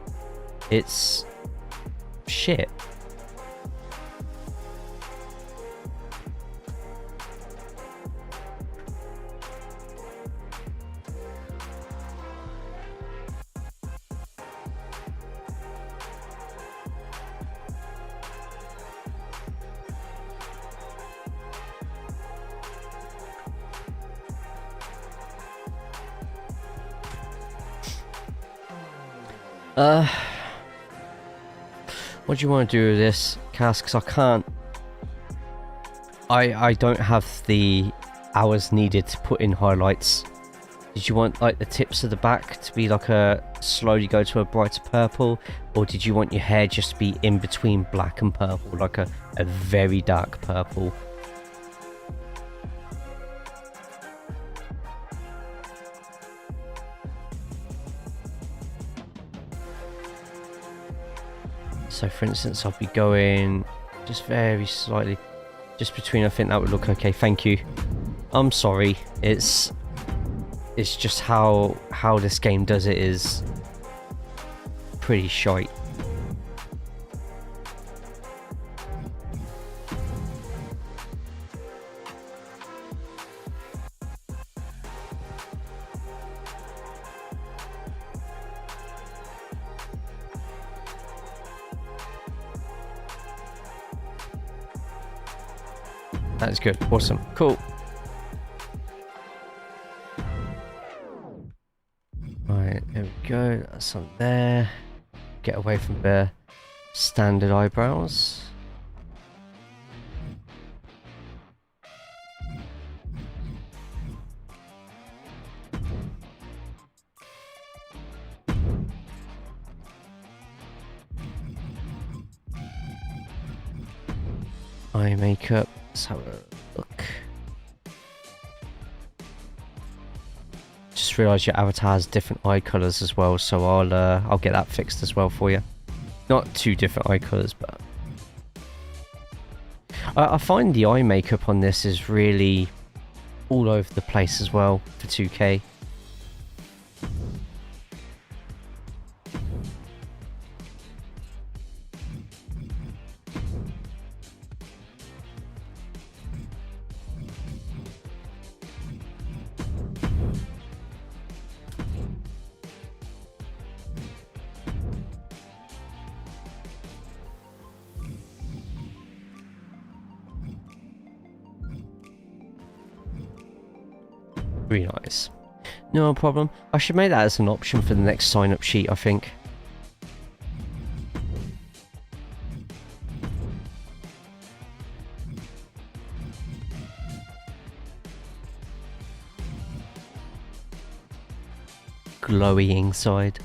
It's... shit. What do you want to do with this, Cass? Because I can't... I don't have the hours needed to put in highlights. Did you want, like, the tips of the back to be like a... slowly go to a brighter purple? Or did you want your hair just to be in between black and purple, like a very dark purple? So for instance, I'll be going just very slightly, just between. I think that would look okay. Thank you. I'm sorry. It's just how this game does it is pretty shite. That's good. Awesome. Cool. Right, there we go. That's on there. Get away from the standard eyebrows. Eye makeup. Let's have a look. Just realised your avatar has different eye colours as well, so I'll get that fixed as well for you. Not two different eye colours, but I find the eye makeup on this is really all over the place as well for 2K. Really nice. No problem. I should make that as an option for the next sign-up sheet, I think. Glowy inside.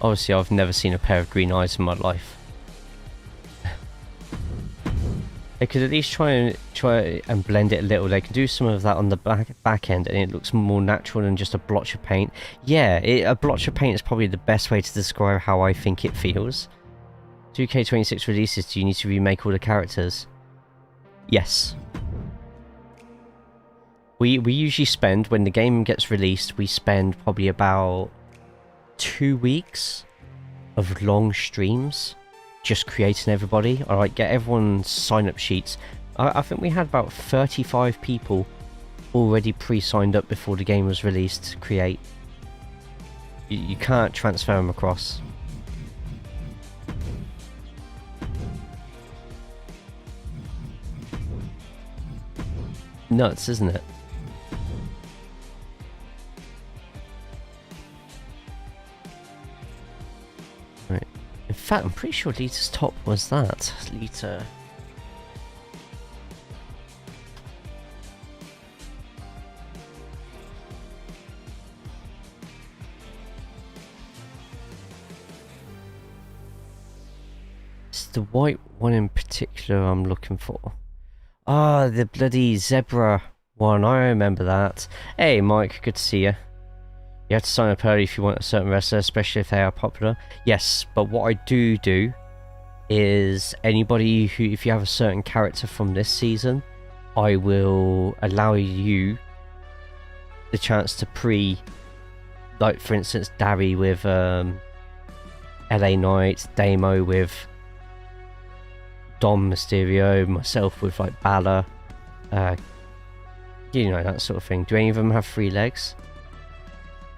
Obviously, I've never seen a pair of green eyes in my life. They could at least try and blend it a little. They can do some of that on the back end, and it looks more natural than just a blotch of paint. Yeah, a blotch of paint is probably the best way to describe how I think it feels. 2K26 releases, do you need to remake all the characters? Yes. We usually spend, when the game gets released, we spend probably about 2 weeks of long streams just creating everybody. Alright, get everyone's sign-up sheets. I think we had about 35 people already pre-signed up before the game was released to create. You can't transfer them across. Nuts, isn't it? Right. In fact, I'm pretty sure Lita's top was that. Lita. It's the white one in particular I'm looking for. Ah, the bloody zebra one. I remember that. Hey, Mike, good to see you. You have to sign up early if you want a certain wrestler, especially if they are popular. Yes, but what I do is anybody who, if you have a certain character from this season, I will allow you the chance to like for instance, Darry with LA Knight, Damo with Dom Mysterio, myself with like Balor, you know, that sort of thing. Do any of them have 3 legs?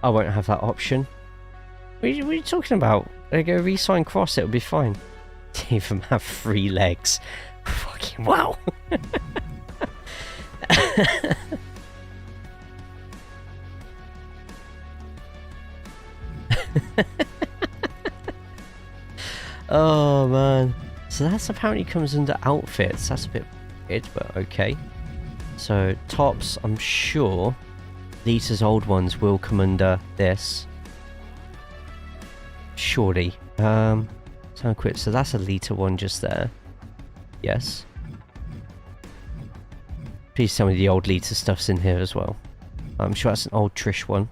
I won't have that option. What are you talking about? They go re-sign Cross, it'll be fine. Do any of them have 3 legs? Fucking wow. Oh man. So that's apparently comes under outfits. That's a bit weird, but okay. So tops, I'm sure Lita's old ones will come under this. Surely. So quick. So that's a Lita one just there. Yes. Please tell me the old Lita stuff's in here as well. I'm sure that's an old Trish one.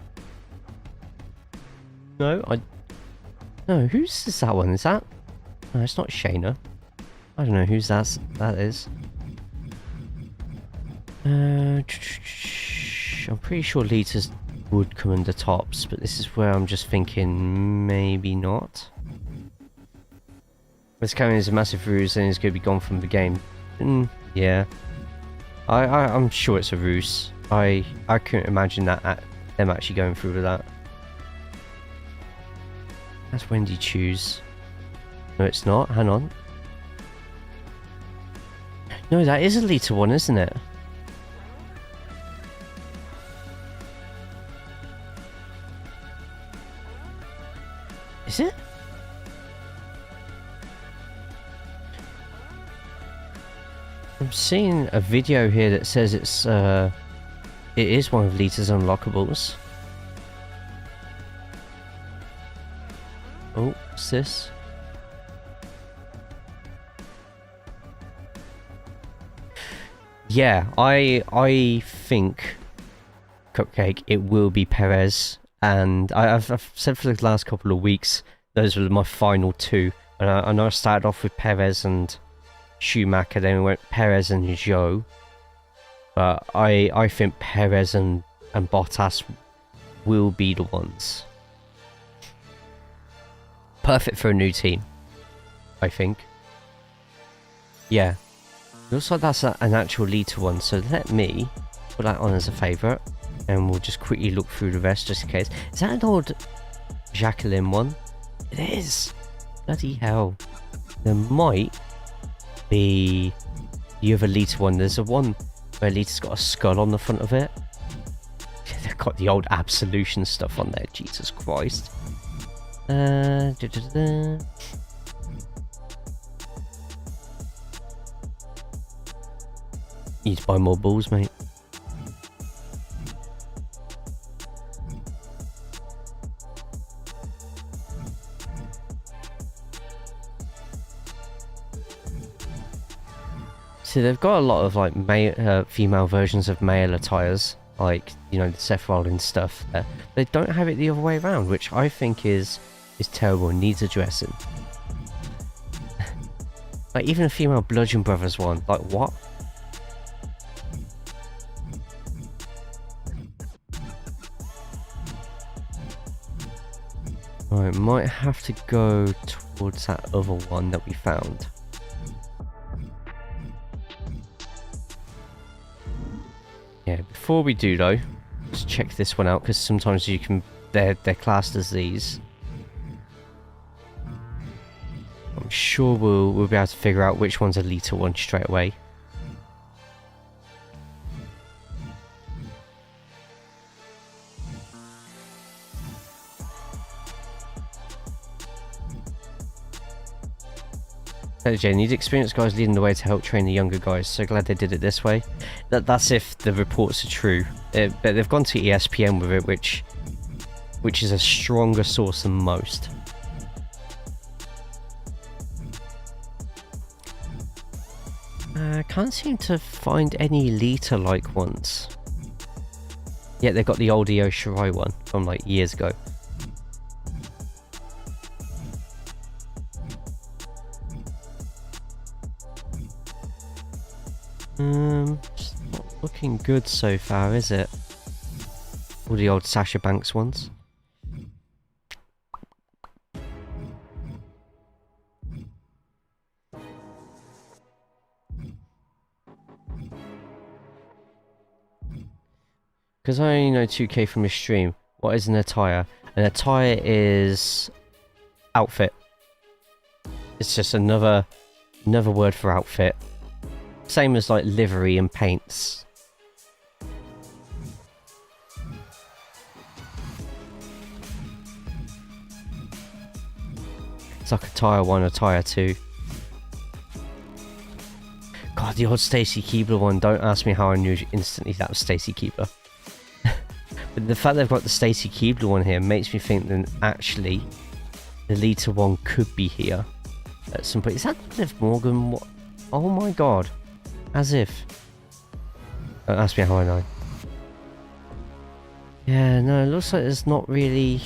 No, no, whose is that one? Is that? No, it's not Shayna. I don't know whose that is. I'm pretty sure Lita's would come under tops, but this is where I'm just thinking maybe not. This coming is a massive ruse and it's going to be gone from the game. Yeah. I'm sure it's a ruse. I couldn't imagine that them actually going through with that. That's Wendy Choose. No, it's not. Hang on. No, that is a Lita one, isn't it? Is it? I'm seeing a video here that says it is one of Lita's unlockables. Oh, what's this? Yeah, I think Cupcake, it will be Perez, and I've said for the last couple of weeks those were my final two, and I know I started off with Perez and Schumacher, then we went Perez and Joe, but I think Perez and Bottas will be the ones. Perfect for a new team, I think. Yeah. Looks like that's an actual Lita one, so let me put that on as a favourite, and we'll just quickly look through the rest just in case. Is that an old Jacqueline one? It is! Bloody hell. There might be the other Lita one. There's a one where Lita's got a skull on the front of it. They've got the old Absolution stuff on there, Jesus Christ. Need to buy more balls, mate. So they've got a lot of like female versions of male attires, like, you know, the Seth Rollins stuff there. They don't have it the other way around, which I think is terrible and needs addressing. Like even a female Bludgeon Brothers one, like what? I might have to go towards that other one that we found. Yeah, before we do though, let's check this one out, because sometimes you can, they're classed as these. I'm sure we'll be able to figure out which one's a Lita one straight away. Jay, need experienced guys leading the way to help train the younger guys. So glad they did it this way. That's if the reports are true. But they've gone to ESPN with it, which is a stronger source than most. I can't seem to find any Lita-like ones. Yeah, they've got the old Io Shirai one from like years ago. It's not looking good so far, is it? All the old Sasha Banks ones. Because I only know 2K from his stream, what is an attire? An attire is outfit. It's just another word for outfit. Same as like livery and paints. It's like attire 1, attire 2. God, the old Stacy Keibler one, don't ask me how I knew instantly that was Stacy Keibler. But the fact they've got the Stacy Keibler one here makes me think that actually the Lita one could be here at some point. Is that Liv Morgan? What? Oh my god. As if. Don't ask me how I know. Yeah, no, it looks like there's not really...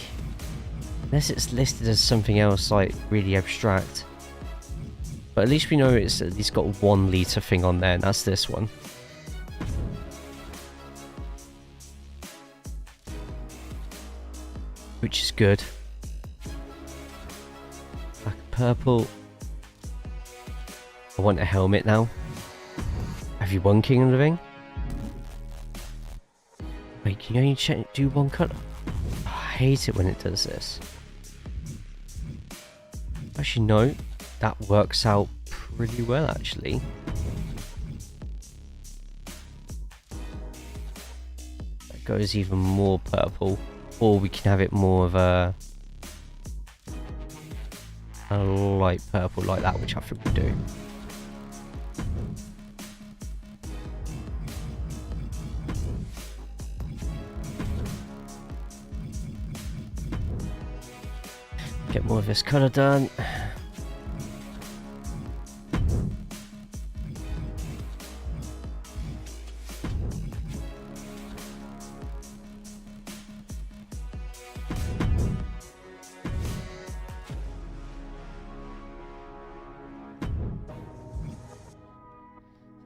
Unless it's listed as something else, like, really abstract. But at least we know it's at least got one Lita thing on there, and that's this one. Which is good. Black and purple. I want a helmet now. Have you won King of the Ring? Wait, can you only do one colour? Oh, I hate it when it does this. Actually, no. That works out pretty well, actually. That goes even more purple. Or we can have it more of a light purple like that, which I think we do. Get more of this colour done.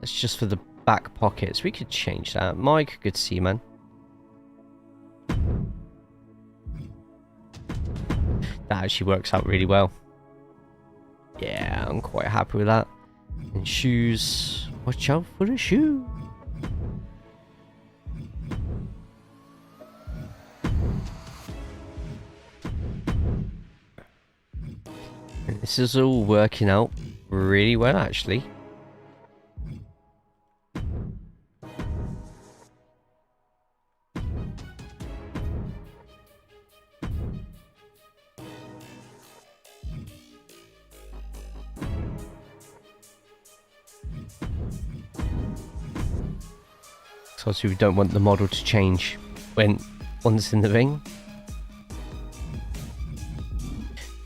That's just for the back pockets. We could change that. Mike, good to see you, man. That actually works out really well. Yeah, I'm quite happy with that. And shoes. Watch out for the shoe. And this is all working out really well, actually. So obviously we don't want the model to change when one's in the ring.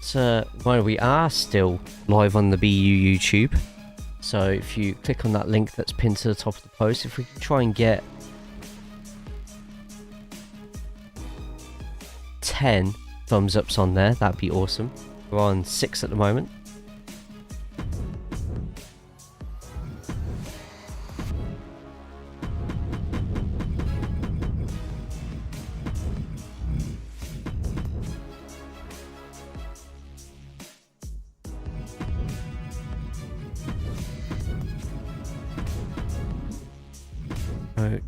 So while we are still live on the BU YouTube, so if you click on that link that's pinned to the top of the post, if we can try and get 10 thumbs ups on there, that'd be awesome. We're on 6 at the moment. Oh,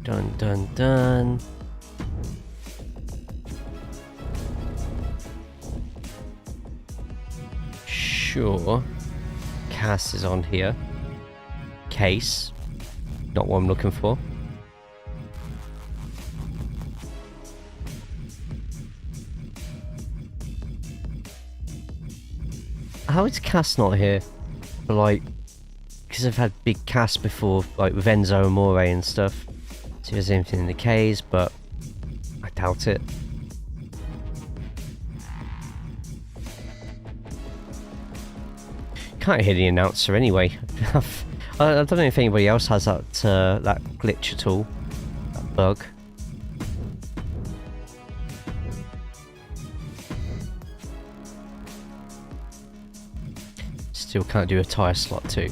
done. Sure. Cass is on here. Case. Not what I'm looking for. How is Cass not here? For like, because I've had big Cass before, like with Enzo Amore and stuff. See if there's anything in the K's, but I doubt it. Can't hear the announcer anyway. I don't know if anybody else has that that glitch at all, that bug. Still can't do a tyre slot too.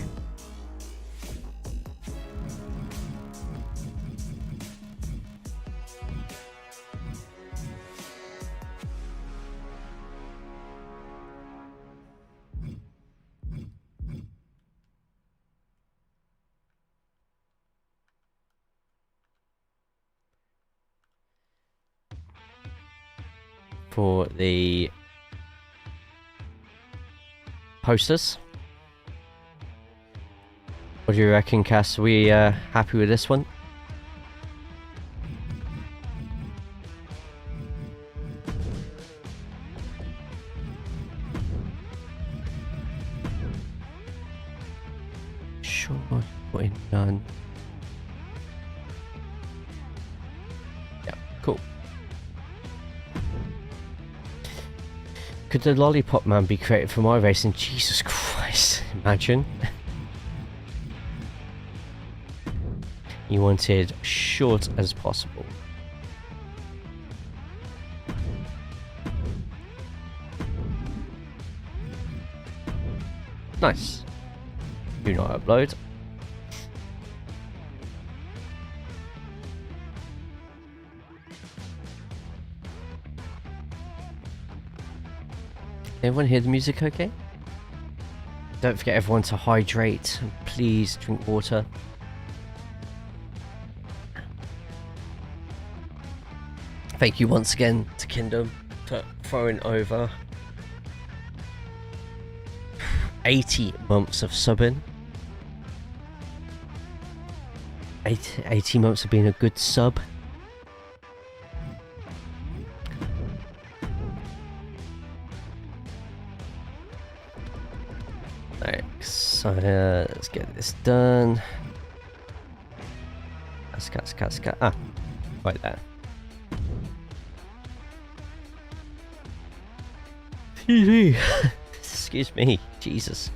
For the posters, what do you reckon, Cass? Are we happy with this one? Sure, put in none. Yeah, cool. Could the Lollipop Man be created for my racing? Jesus Christ, imagine. You wanted short as possible. Nice. Do not upload. Everyone hear the music okay? Don't forget everyone to hydrate and please drink water. Thank you once again to Kingdom for throwing over 80 months of subbing. 80 months of being a good sub. So let's get this done. Scat. Ah, right there. Excuse me. Excuse me. Jesus.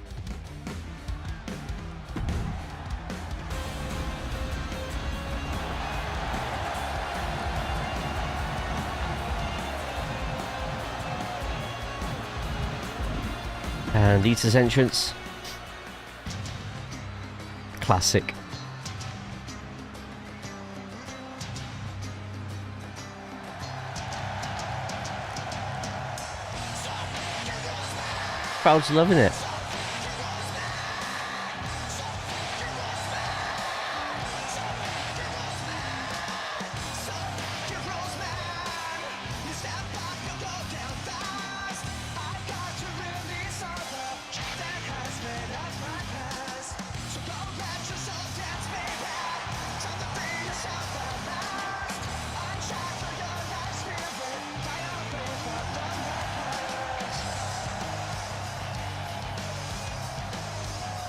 And Lita's entrance. Classic. Crowd's loving it.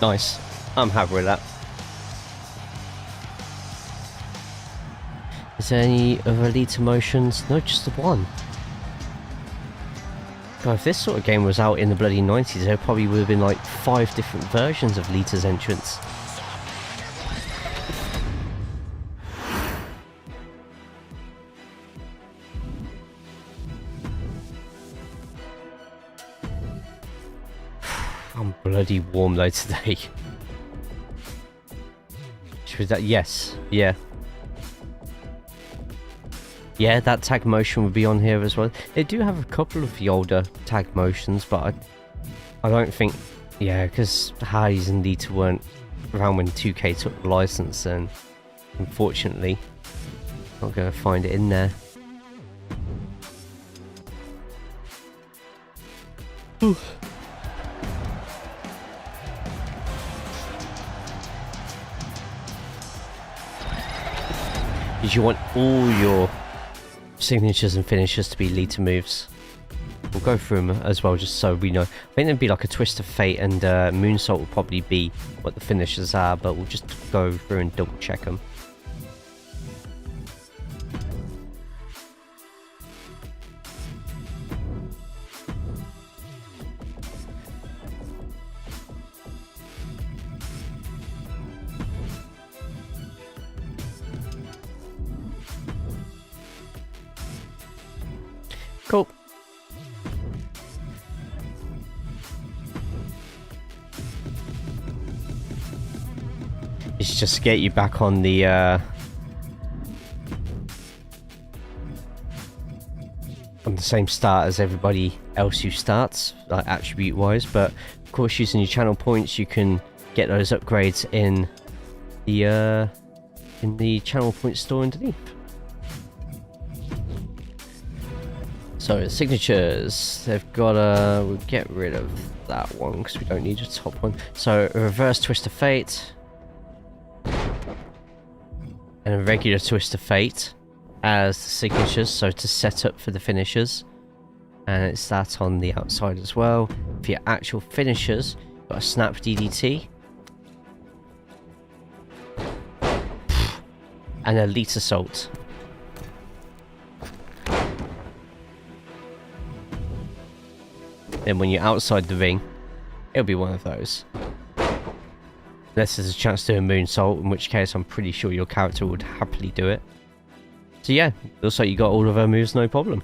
Nice. I'm happy with that. Is there any other Lita motions? No, just the one. God, if this sort of game was out in the bloody 90s, there probably would have been like 5 different versions of Lita's entrance. I'm bloody warm though today. Should that? Yes. Yeah. Yeah, that tag motion would be on here as well. They do have a couple of the older tag motions, but I don't think... Yeah, because Hayes and Lita weren't around when 2K took the license, and unfortunately, not going to find it in there. Ooh. You want all your signatures and finishes to be Lita moves. We'll go through them as well, just so we know. I think there'd be like a Twist of Fate, and Moonsault will probably be what the finishes are, but we'll just go through and double check them. Cool. It's just to get you back on the same start as everybody else who starts, like attribute wise, but of course using your channel points you can get those upgrades in the channel point store underneath. So the signatures, they've got we'll get rid of that one because we don't need a top one. So a reverse Twist of Fate and a regular Twist of Fate as the signatures, so to set up for the finishers, and it's that on the outside as well. For your actual finishers, you've got a Snap DDT and a Lita Assault. Then when you're outside the ring, it'll be one of those. Unless there's a chance to do a moonsault, in which case I'm pretty sure your character would happily do it. So yeah, looks like you got all of her moves, no problem.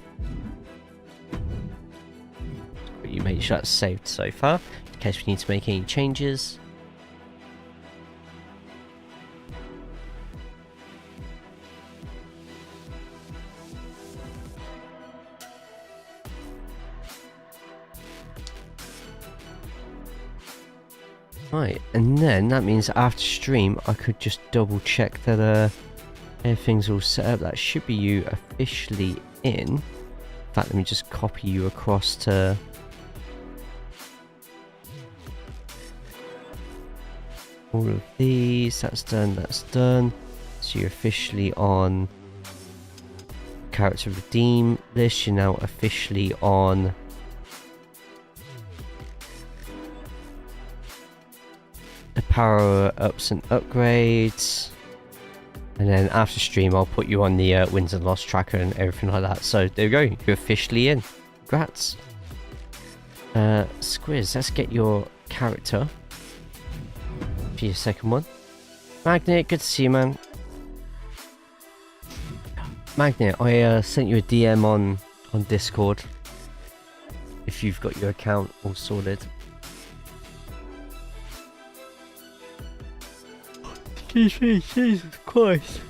But you make sure that's saved so far, in case we need to make any changes. Right, and then that means after stream I could just double check that everything's all set up. That should be you officially in. In fact, let me just copy you across to all of these. That's done, that's done. So you're officially on character redeem list. You're now officially on the power ups and upgrades, and then after stream I'll put you on the wins and loss tracker and everything like that. So there you go, you're officially in. Congrats. Squiz, let's get your character for your second one. Magnet, good to see you, man. Magnet, I sent you a DM on Discord. If you've got your account all sorted. Excuse me, Jesus Christ.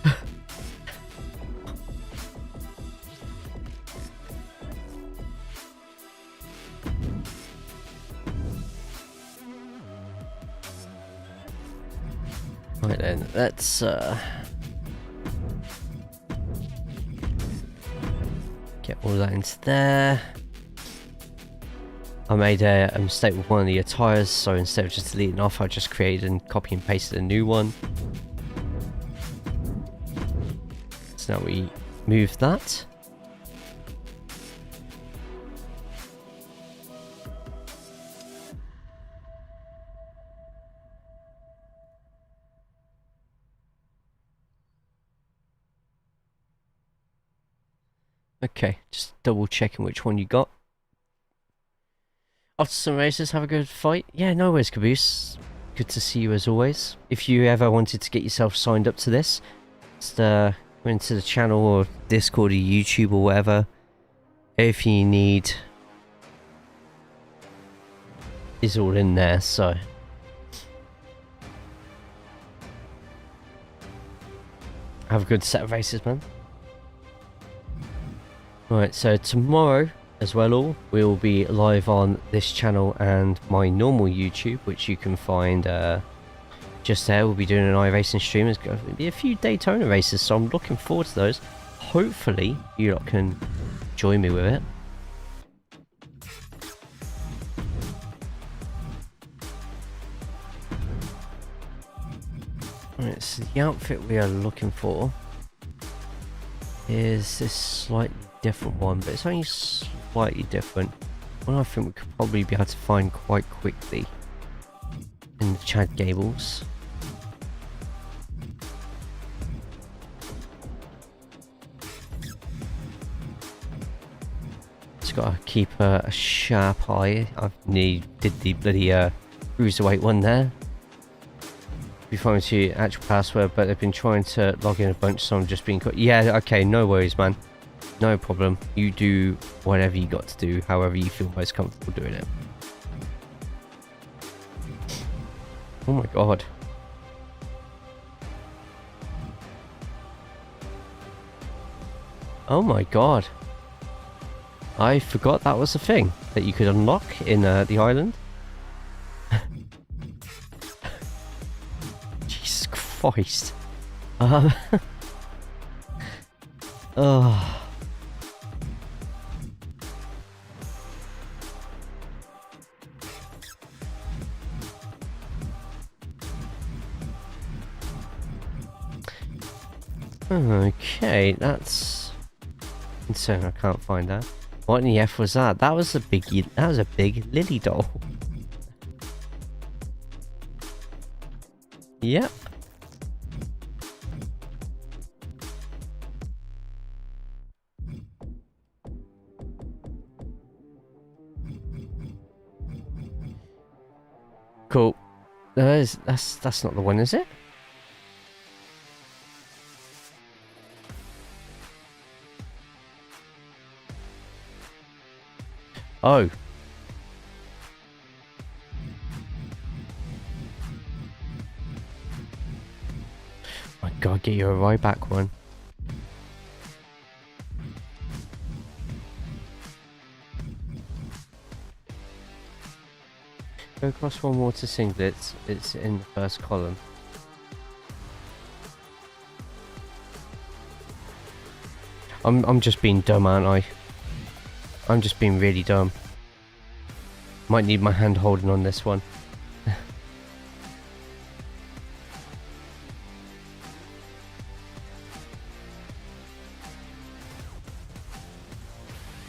Right then, let's get all that into there. I made a mistake with one of the attires, so instead of just deleting off, I just created and copy and pasted a new one. So now we move that. Okay, just double checking which one you got. After some races, have a good fight. Yeah, no worries, Caboose. Good to see you as always. If you ever wanted to get yourself signed up to this, just go into the channel or Discord or YouTube or whatever. Everything you need is all in there, so. Have a good set of races, man. Right, so tomorrow as well, we'll be live on this channel and my normal YouTube, which you can find just there. We'll be doing an iRacing stream. There's going to be a few Daytona races, so I'm looking forward to those. Hopefully you lot can join me with it. Right, so the outfit we are looking for is this slightly different one, but it's only slightly different. One I think we could probably be able to find quite quickly in the Chad Gables. Just gotta keep a sharp eye. I've nearly did the bloody cruiserweight one there. Before to actual password, but they've been trying to log in a bunch, so I'm just being yeah, okay, no worries, man. No problem. You do whatever you got to do, however you feel most comfortable doing it. Oh my god. Oh my god. I forgot that was a thing that you could unlock in the island. Jesus Christ. Oh. Okay, that's insane. I can't find that. What in the F was that? That was a big Lily doll. Yep. Cool. That's not the one, is it? Oh. My god, get you a Ryback one. Go across one more to singlets. It's in the first column. I'm just being dumb, aren't I? I'm just being really dumb. Might need my hand holding on this one.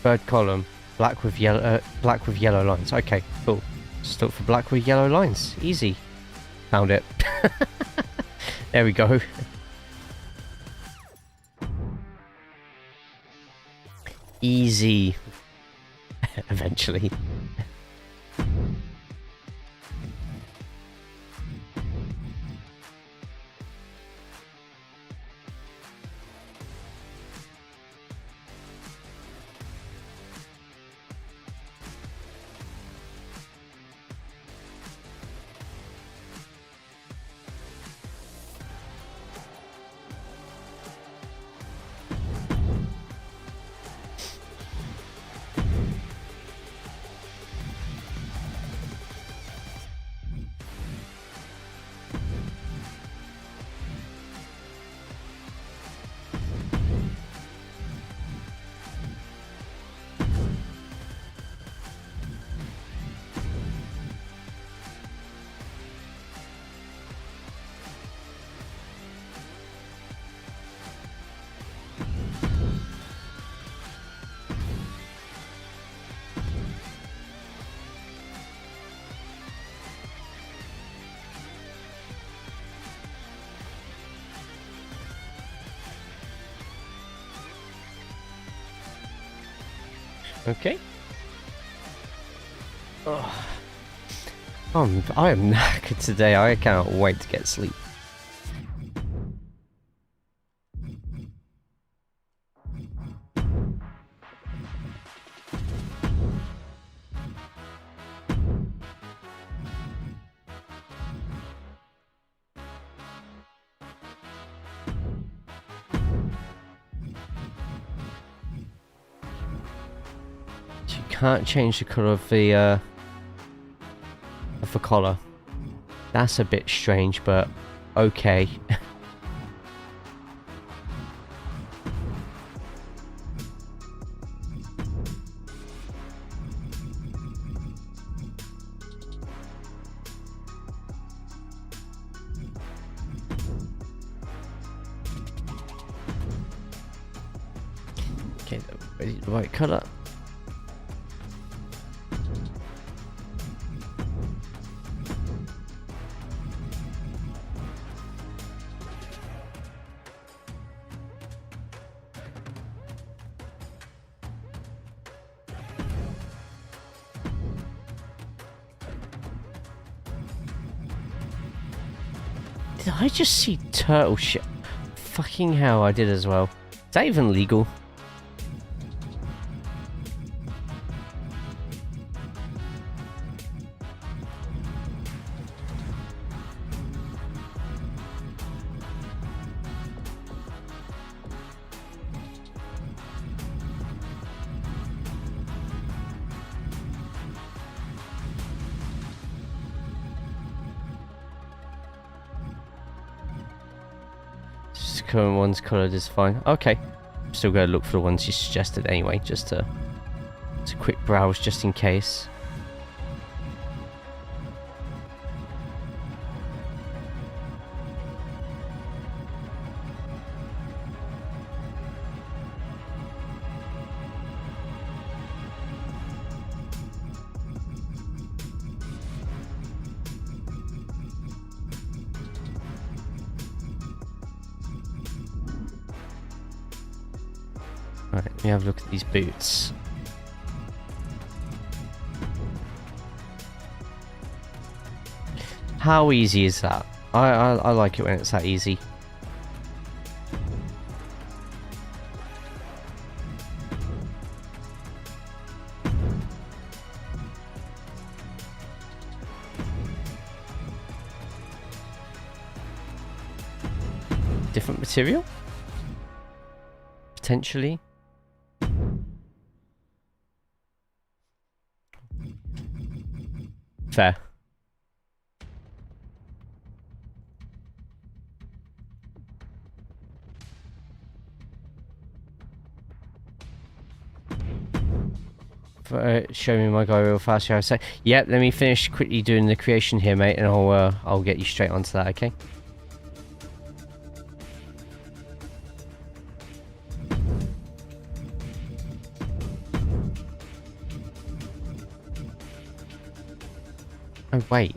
Third column, black with yellow lines. Okay, cool. Just look for black with yellow lines. Easy. Found it. There we go. Easy. Eventually. Okay. Oh. I am knackered today. I cannot wait to get sleep. You can't change the colour of the collar. That's a bit strange, but okay. Okay, the right colour. Did I just see turtle shit? Fucking hell, I did as well. Is that even legal? Current ones coloured is fine. Okay. Still gotta look for the ones you suggested anyway, just to quick browse just in case. Right, let me have a look at these boots. How easy is that? I like it when it's that easy. Different material? Potentially. Fair. Show me my guy real fast. I say, yeah. Let me finish quickly doing the creation here, mate, and I'll get you straight onto that. Okay. Oh, wait.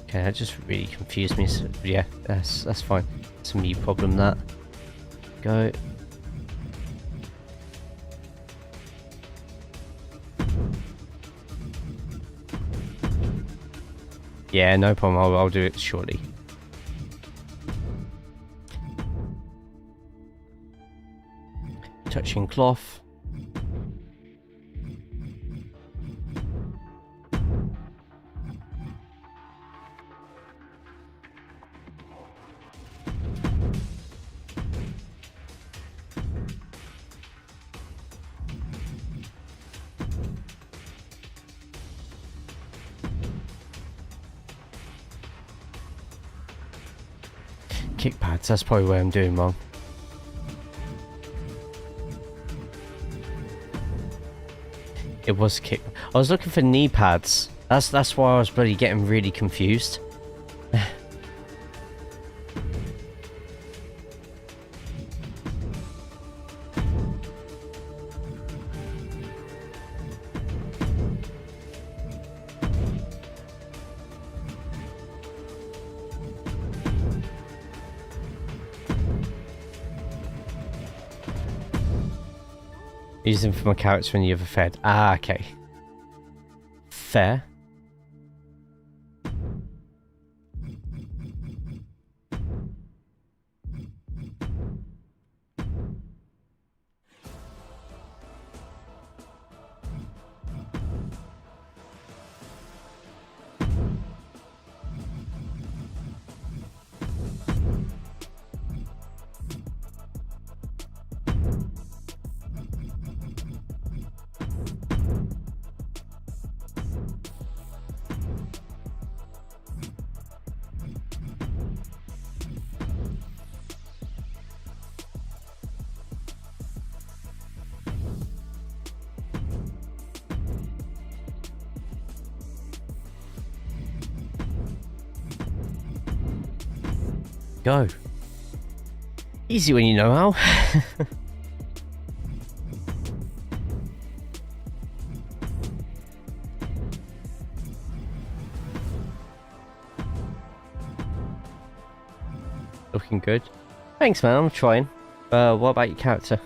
Okay, that just really confused me. So, yeah, that's fine. It's a me problem, that. Go. Yeah, no problem. I'll do it shortly. Touching cloth. Kick pads, that's probably what I'm doing wrong. It was kick. I was looking for knee pads. That's why I was bloody getting really confused. Use them for my character when you have a fed. Ah, okay. Fair. Go. Easy when you know how. Looking good. Thanks, man. I'm trying. What about your character?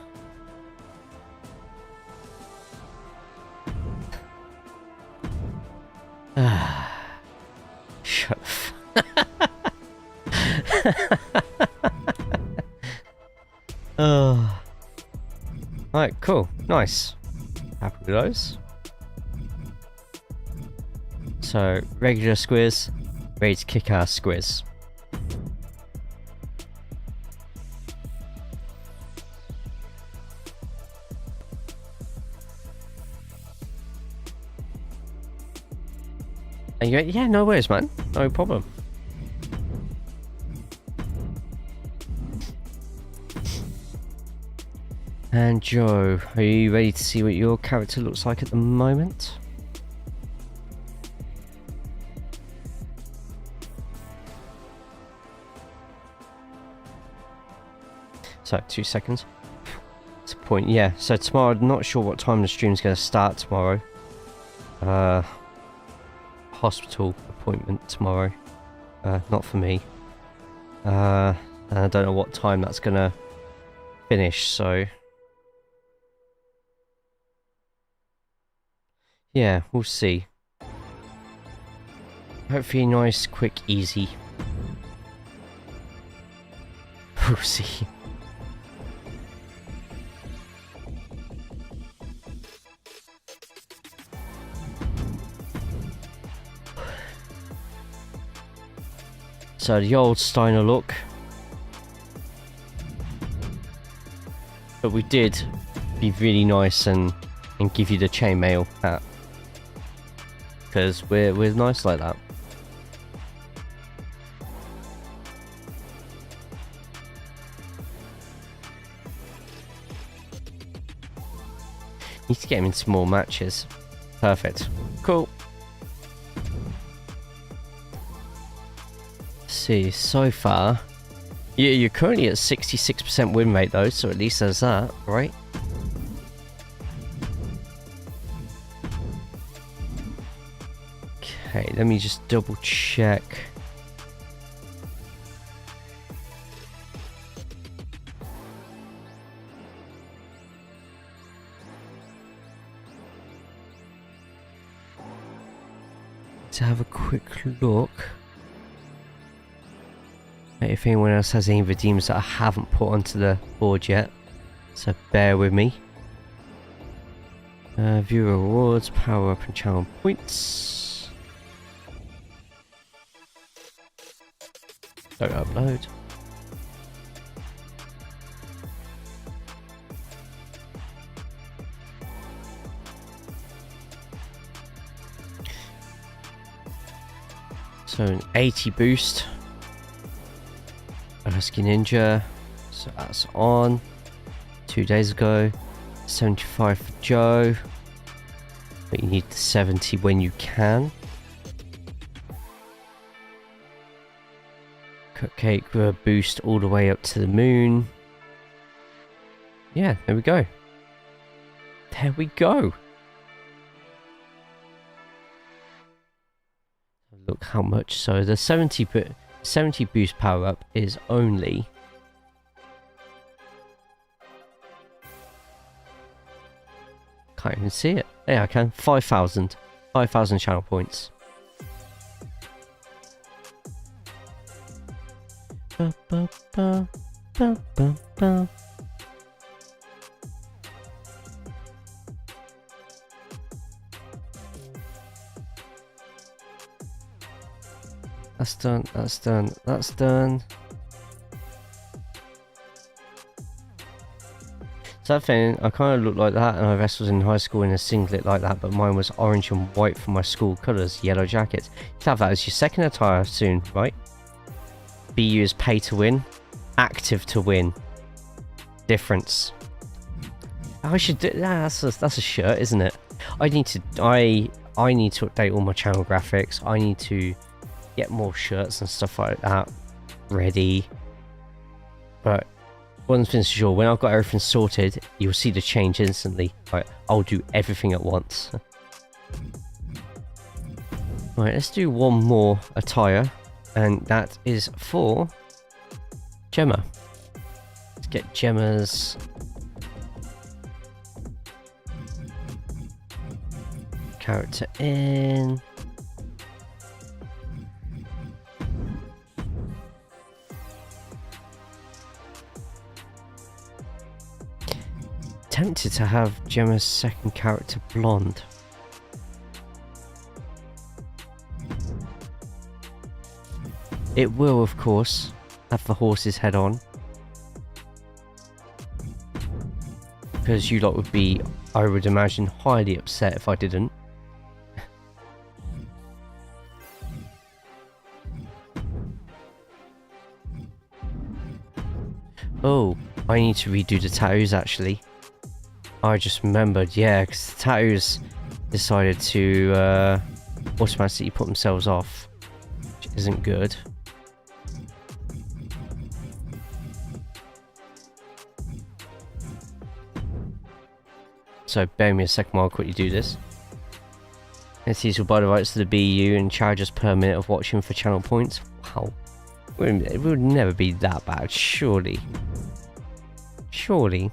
Shut Oh. Alright, cool. Nice. Happy with those. So, regular squiz, ready to kick our squiz. And you go, yeah, no worries, man. No problem. And Joe, are you ready to see what your character looks like at the moment? So, 2 seconds. It's a point, yeah. So tomorrow, I'm not sure what time the stream's going to start tomorrow. Hospital appointment tomorrow. Not for me. And I don't know what time that's going to finish, so... yeah, we'll see. Hopefully nice, quick, easy. We'll see. So the old Steiner look. But we did be really nice and give you the chainmail hat. Because we're nice like that. Need to get him in some more matches. Perfect. Cool. See, so far, yeah, you're currently at 66% win rate though, so at least there's that, right? Okay, let me just double check. To have a quick look. If anyone else has any redeems that I haven't put onto the board yet, so bear with me. View rewards, power up and channel points. Don't upload. So an 80 boost. Husky Ninja, so that's on 2 days ago. 75 for Joe, but you need the 70 when you can. Cupcake boost all the way up to the moon. Yeah, there we go. There we go. Look how much. So the 70 boost power up is only Can't even see it. Yeah, I can. 5,000. 5,000 channel points. Ba, ba, ba, ba, ba, ba. That's done, that's done, that's done. So that thing, I kind of looked like that, and I wrestled in high school in a singlet like that, but mine was orange and white for my school colours, yellow jackets. You have that as your second attire soon, right? BU is pay to win, active to win. Difference. I should do that's a shirt, isn't it? I need to update all my channel graphics. I need to get more shirts and stuff like that ready. But one thing's sure, when I've got everything sorted, you'll see the change instantly. Like, I'll do everything at once. Right, let's do one more attire, and that is for Gemma. Let's get Gemma's character in. Tempted to have Gemma's second character blonde. It will, of course, have the horse's head on. Because you lot would be, I would imagine, highly upset if I didn't. Oh, I need to redo the tattoos actually. I just remembered, yeah, because the tattoos decided to automatically put themselves off, which isn't good. So bear me a second while I quickly do this. Entities will buy the rights to the BU and charge us per minute of watching for channel points. Wow. It would never be that bad, surely. Surely.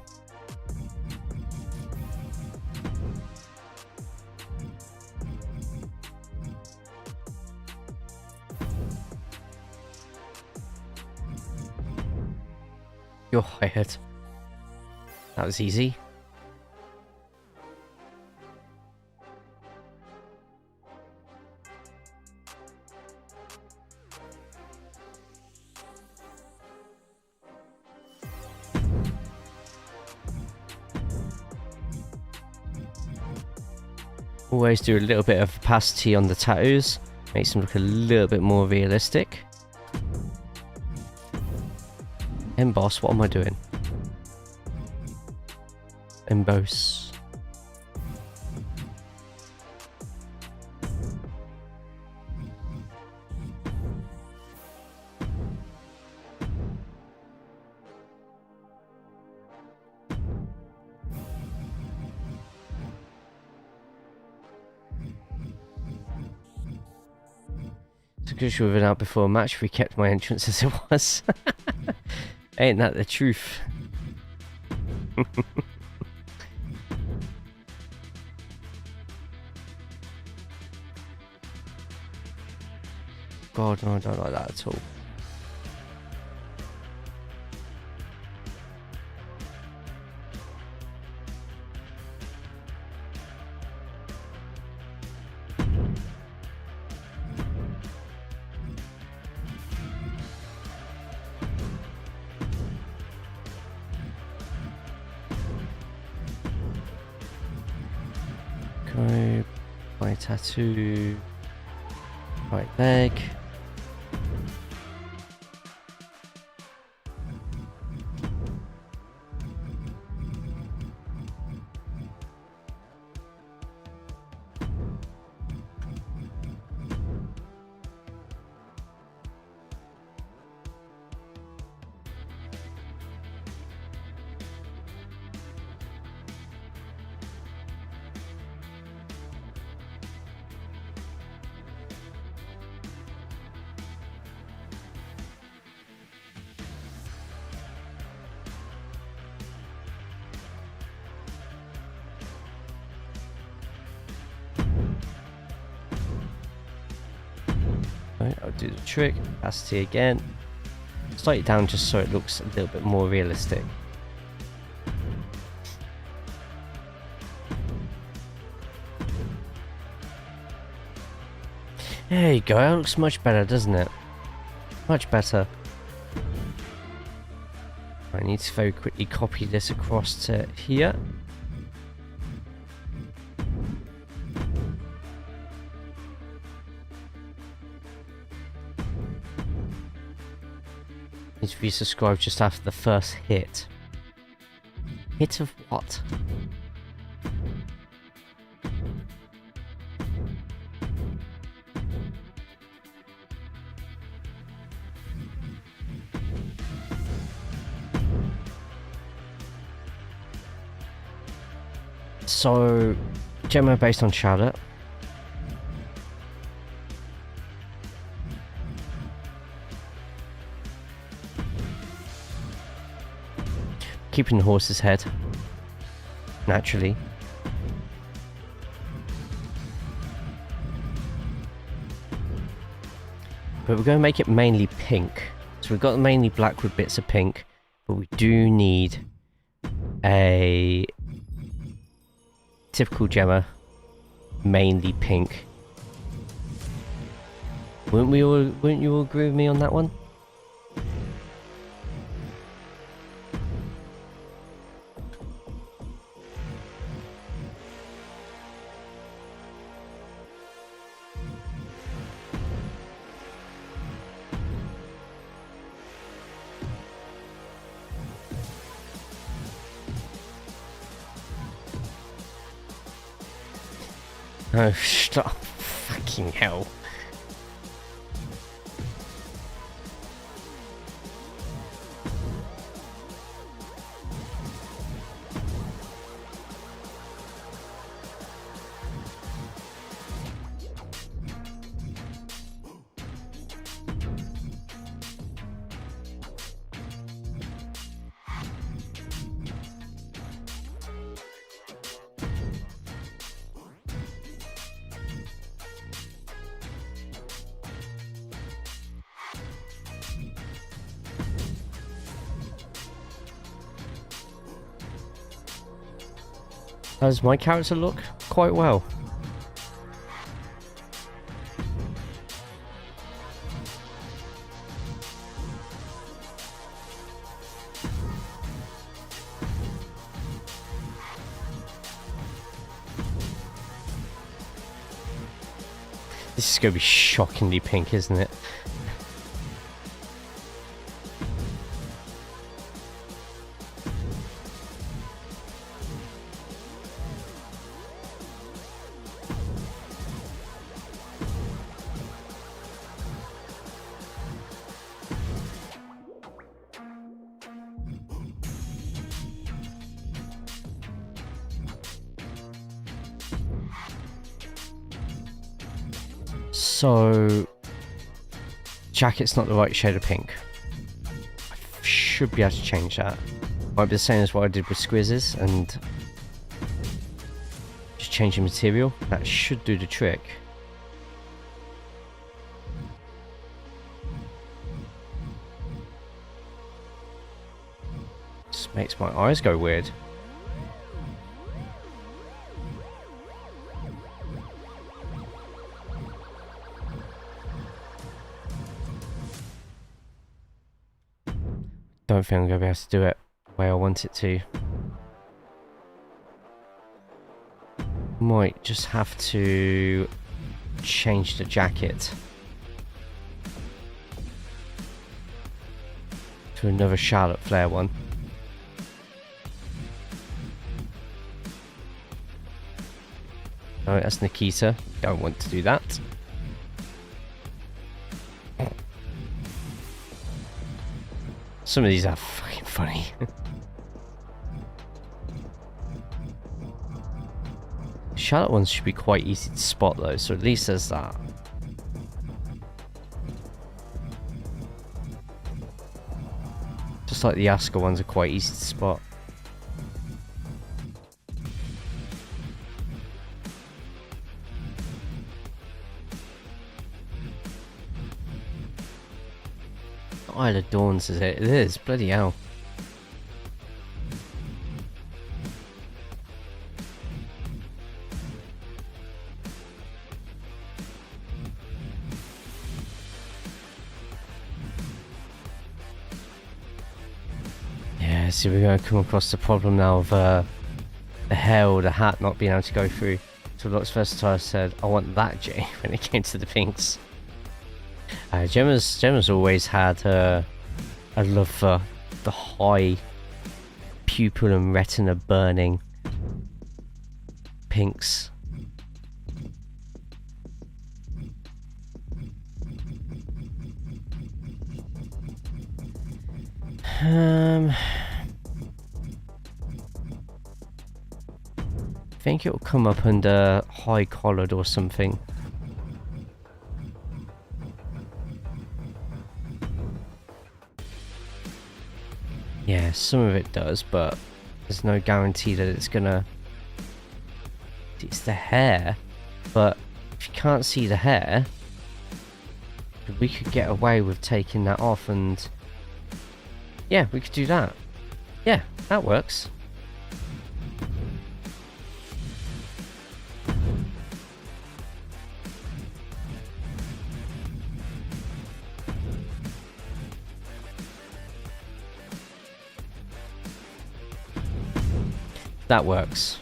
You're hired. That was easy. Always do a little bit of opacity on the tattoos, makes them look a little bit more realistic. Emboss, what am I doing? Emboss. It's a good show have been out before a match if we kept my entrance as it was. Ain't that the truth? God, no, I don't like that at all. Go, my tattoo, right leg. Right, I'll do the trick. Opacity again. Slightly down just so it looks a little bit more realistic. There you go, that looks much better, doesn't it? Much better. I need to very quickly copy this across to here. Need to resubscribe just after the first hit. Hit of what? So, Gemma based on Charlotte. Keeping the horse's head, naturally. But we're going to make it mainly pink. So we've got mainly black with bits of pink, but we do need a typical Gemma, mainly pink. Wouldn't you all agree with me on that one? Oh, stop. Fucking hell. Does my character look quite well? This is going to be shockingly pink, isn't it? So, jacket's not the right shade of pink. I should be able to change that. Might be the same as what I did with Squizzes and just change the material. That should do the trick. Just makes my eyes go weird. Don't think I'm going to be able to do it the way I want it to. Might just have to change the jacket to another Charlotte Flair one. No, that's Nikita. Don't want to do that. Some of these are fucking funny. Charlotte ones should be quite easy to spot though, so at least there's that. Just like the Asuka ones are quite easy to spot. Isle of Dawns, is it? It is, bloody hell. Yeah, so we're going to come across the problem now of the hair or the hat not being able to go through. So Lux Versatile said, I want that J when it came to the pinks. Gemma's always had a love for the high pupil and retina burning pinks. I think it'll come up under high collared or something. Yeah, some of it does, but there's no guarantee that it's gonna... It's the hair, but if you can't see the hair, we could get away with taking that off and... Yeah, we could do that. Yeah, that works. That works.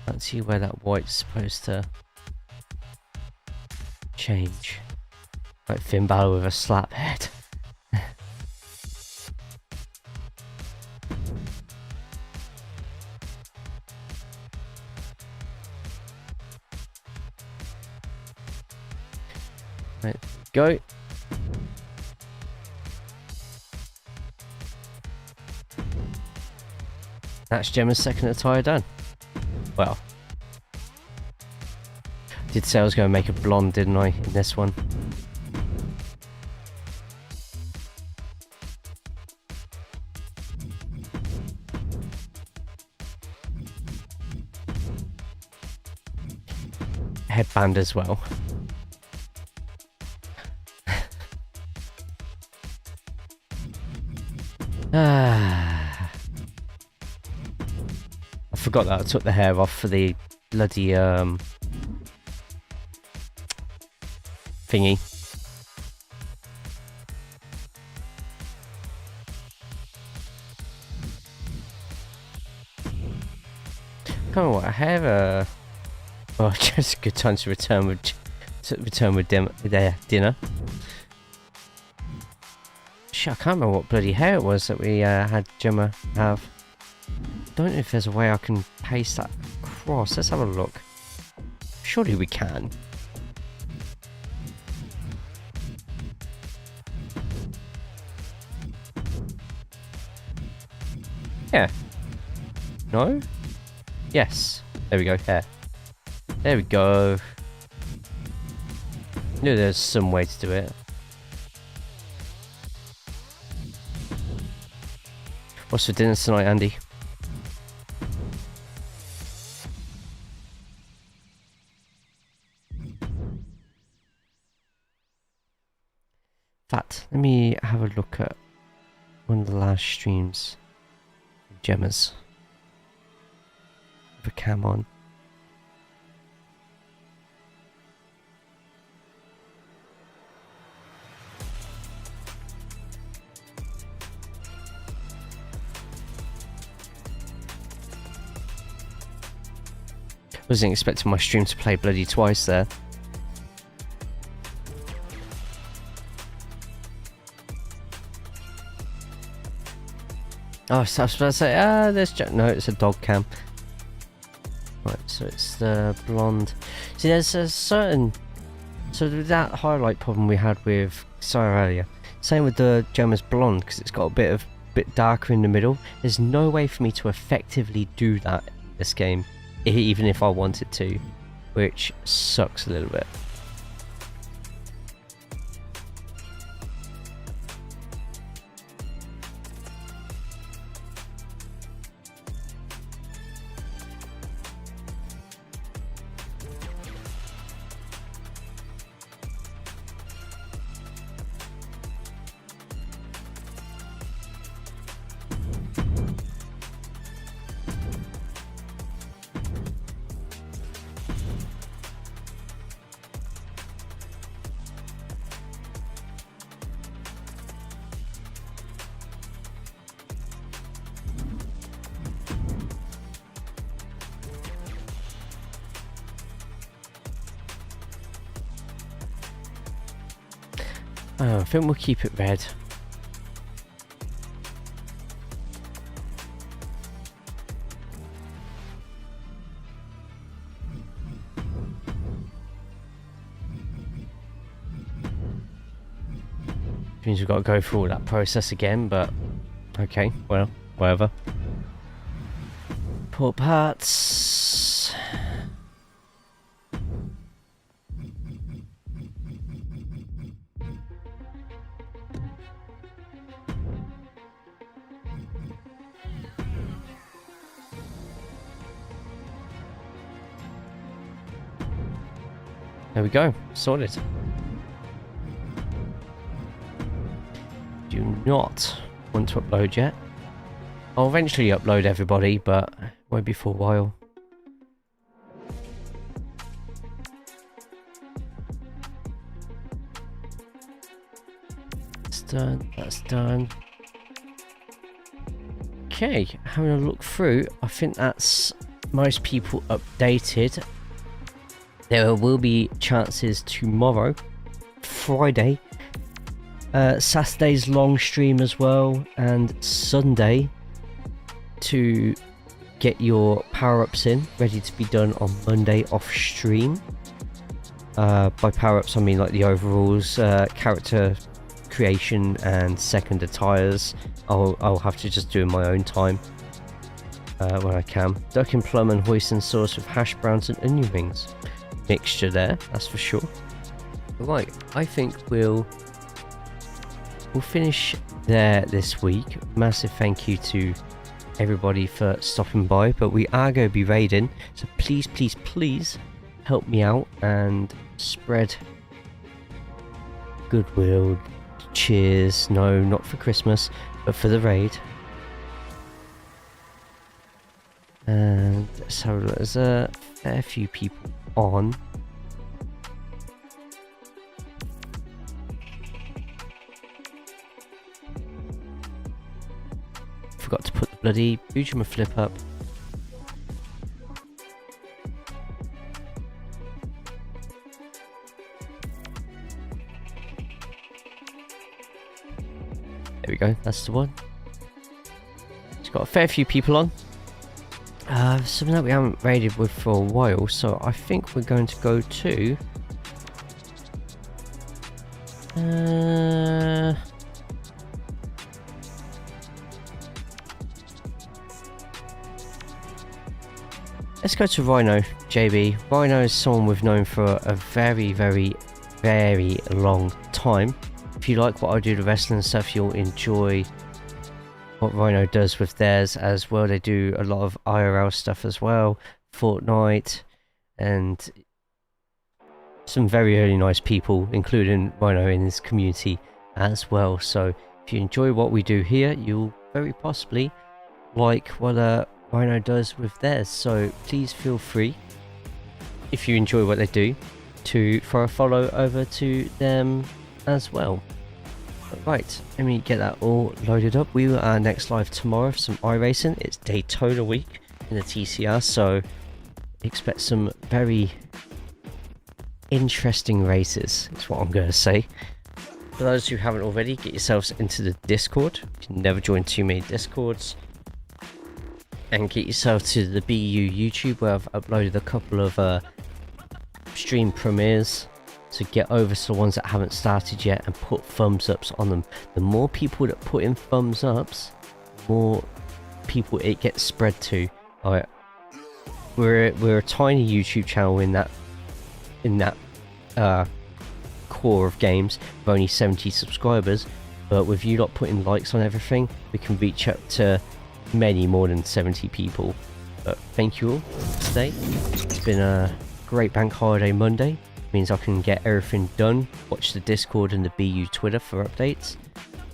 Can't see where that white's supposed to change. Like Finn Balor with a slap head. Right, go. That's Gemma's second attire done. Well, did say I was going to make a blonde, didn't I, in this one? Headband as well. I forgot that I took the hair off for the bloody thingy. Come on, what I have a... Oh, just a good time to return with dinner. Shit, I can't remember what bloody hair it was that we had Gemma have. Don't know if there's a way I can paste that across. Let's have a look. Surely we can. Yeah. No? Yes. There we go. Hair. There we go. Knew there's some way to do it. What's for dinner tonight, Andy? In fact, let me have a look at one of the last streams of Gemma's. With a cam on. Wasn't expecting my stream to play bloody twice there. Oh, so I was supposed to say, there's no, it's a dog cam. Right, so it's the blonde. See, there's a certain... So that highlight problem we had with Sarah earlier. Same with the Gemma's blonde, because it's got a bit darker in the middle. There's no way for me to effectively do that in this game. Even if I wanted to, which sucks a little bit. I think we'll keep it red. Means we've got to go through all that process again, but okay, well, whatever. Port parts. There we go, sorted. Do not want to upload yet. I'll eventually upload everybody, but it won't be for a while. That's done, that's done. Okay, having a look through, I think that's most people updated. There will be chances tomorrow, Friday, Saturday's long stream as well, and Sunday to get your power-ups in, ready to be done on Monday off stream. By power-ups I mean like the overalls, character creation and second attires. I'll have to just do in my own time when I can. Duck and plum and hoisin sauce with hash browns and onion rings. Mixture there, that's for sure. Right, I think we'll finish there this week. Massive thank you to everybody for stopping by, but we are going to be raiding, so please help me out and spread goodwill, cheers. No, not for Christmas, but for the raid. And so there's a fair few people on. Forgot to put the bloody Bujima flip up. There we go, that's the one. It's got a fair few people on. Something that we haven't raided with for a while, so I think we're going to go to... let's go to Rhino, JB. Rhino is someone we've known for a very long time. If you like what I do to wrestling and stuff, you'll enjoy what Rhino does with theirs as well. They do a lot of IRL stuff as well, Fortnite, and some very nice people, including Rhino in his community as well. So if you enjoy what we do here, you'll very possibly like what Rhino does with theirs. So please feel free, if you enjoy what they do, to throw a follow over to them as well. Right, let me get that all loaded up. We are next live tomorrow for some iRacing. It's Daytona week in the TCR, so expect some very interesting races, is what I'm going to say. For those who haven't already, get yourselves into the Discord. You can never join too many Discords. And get yourself to the BU YouTube, where I've uploaded a couple of stream premieres. So get over to the ones that haven't started yet and put thumbs ups on them. The more people that put in thumbs ups, the more people it gets spread to. Alright, we're a tiny YouTube channel in that core of games with only 70 subscribers, but with you lot putting likes on everything, we can reach up to many more than 70 people. But thank you all for today. It's been a great bank holiday Monday. Means I can get everything done. Watch the Discord and the BU Twitter for updates.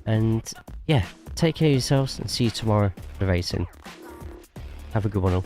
And yeah, take care of yourselves and see you tomorrow for racing. Have a good one all.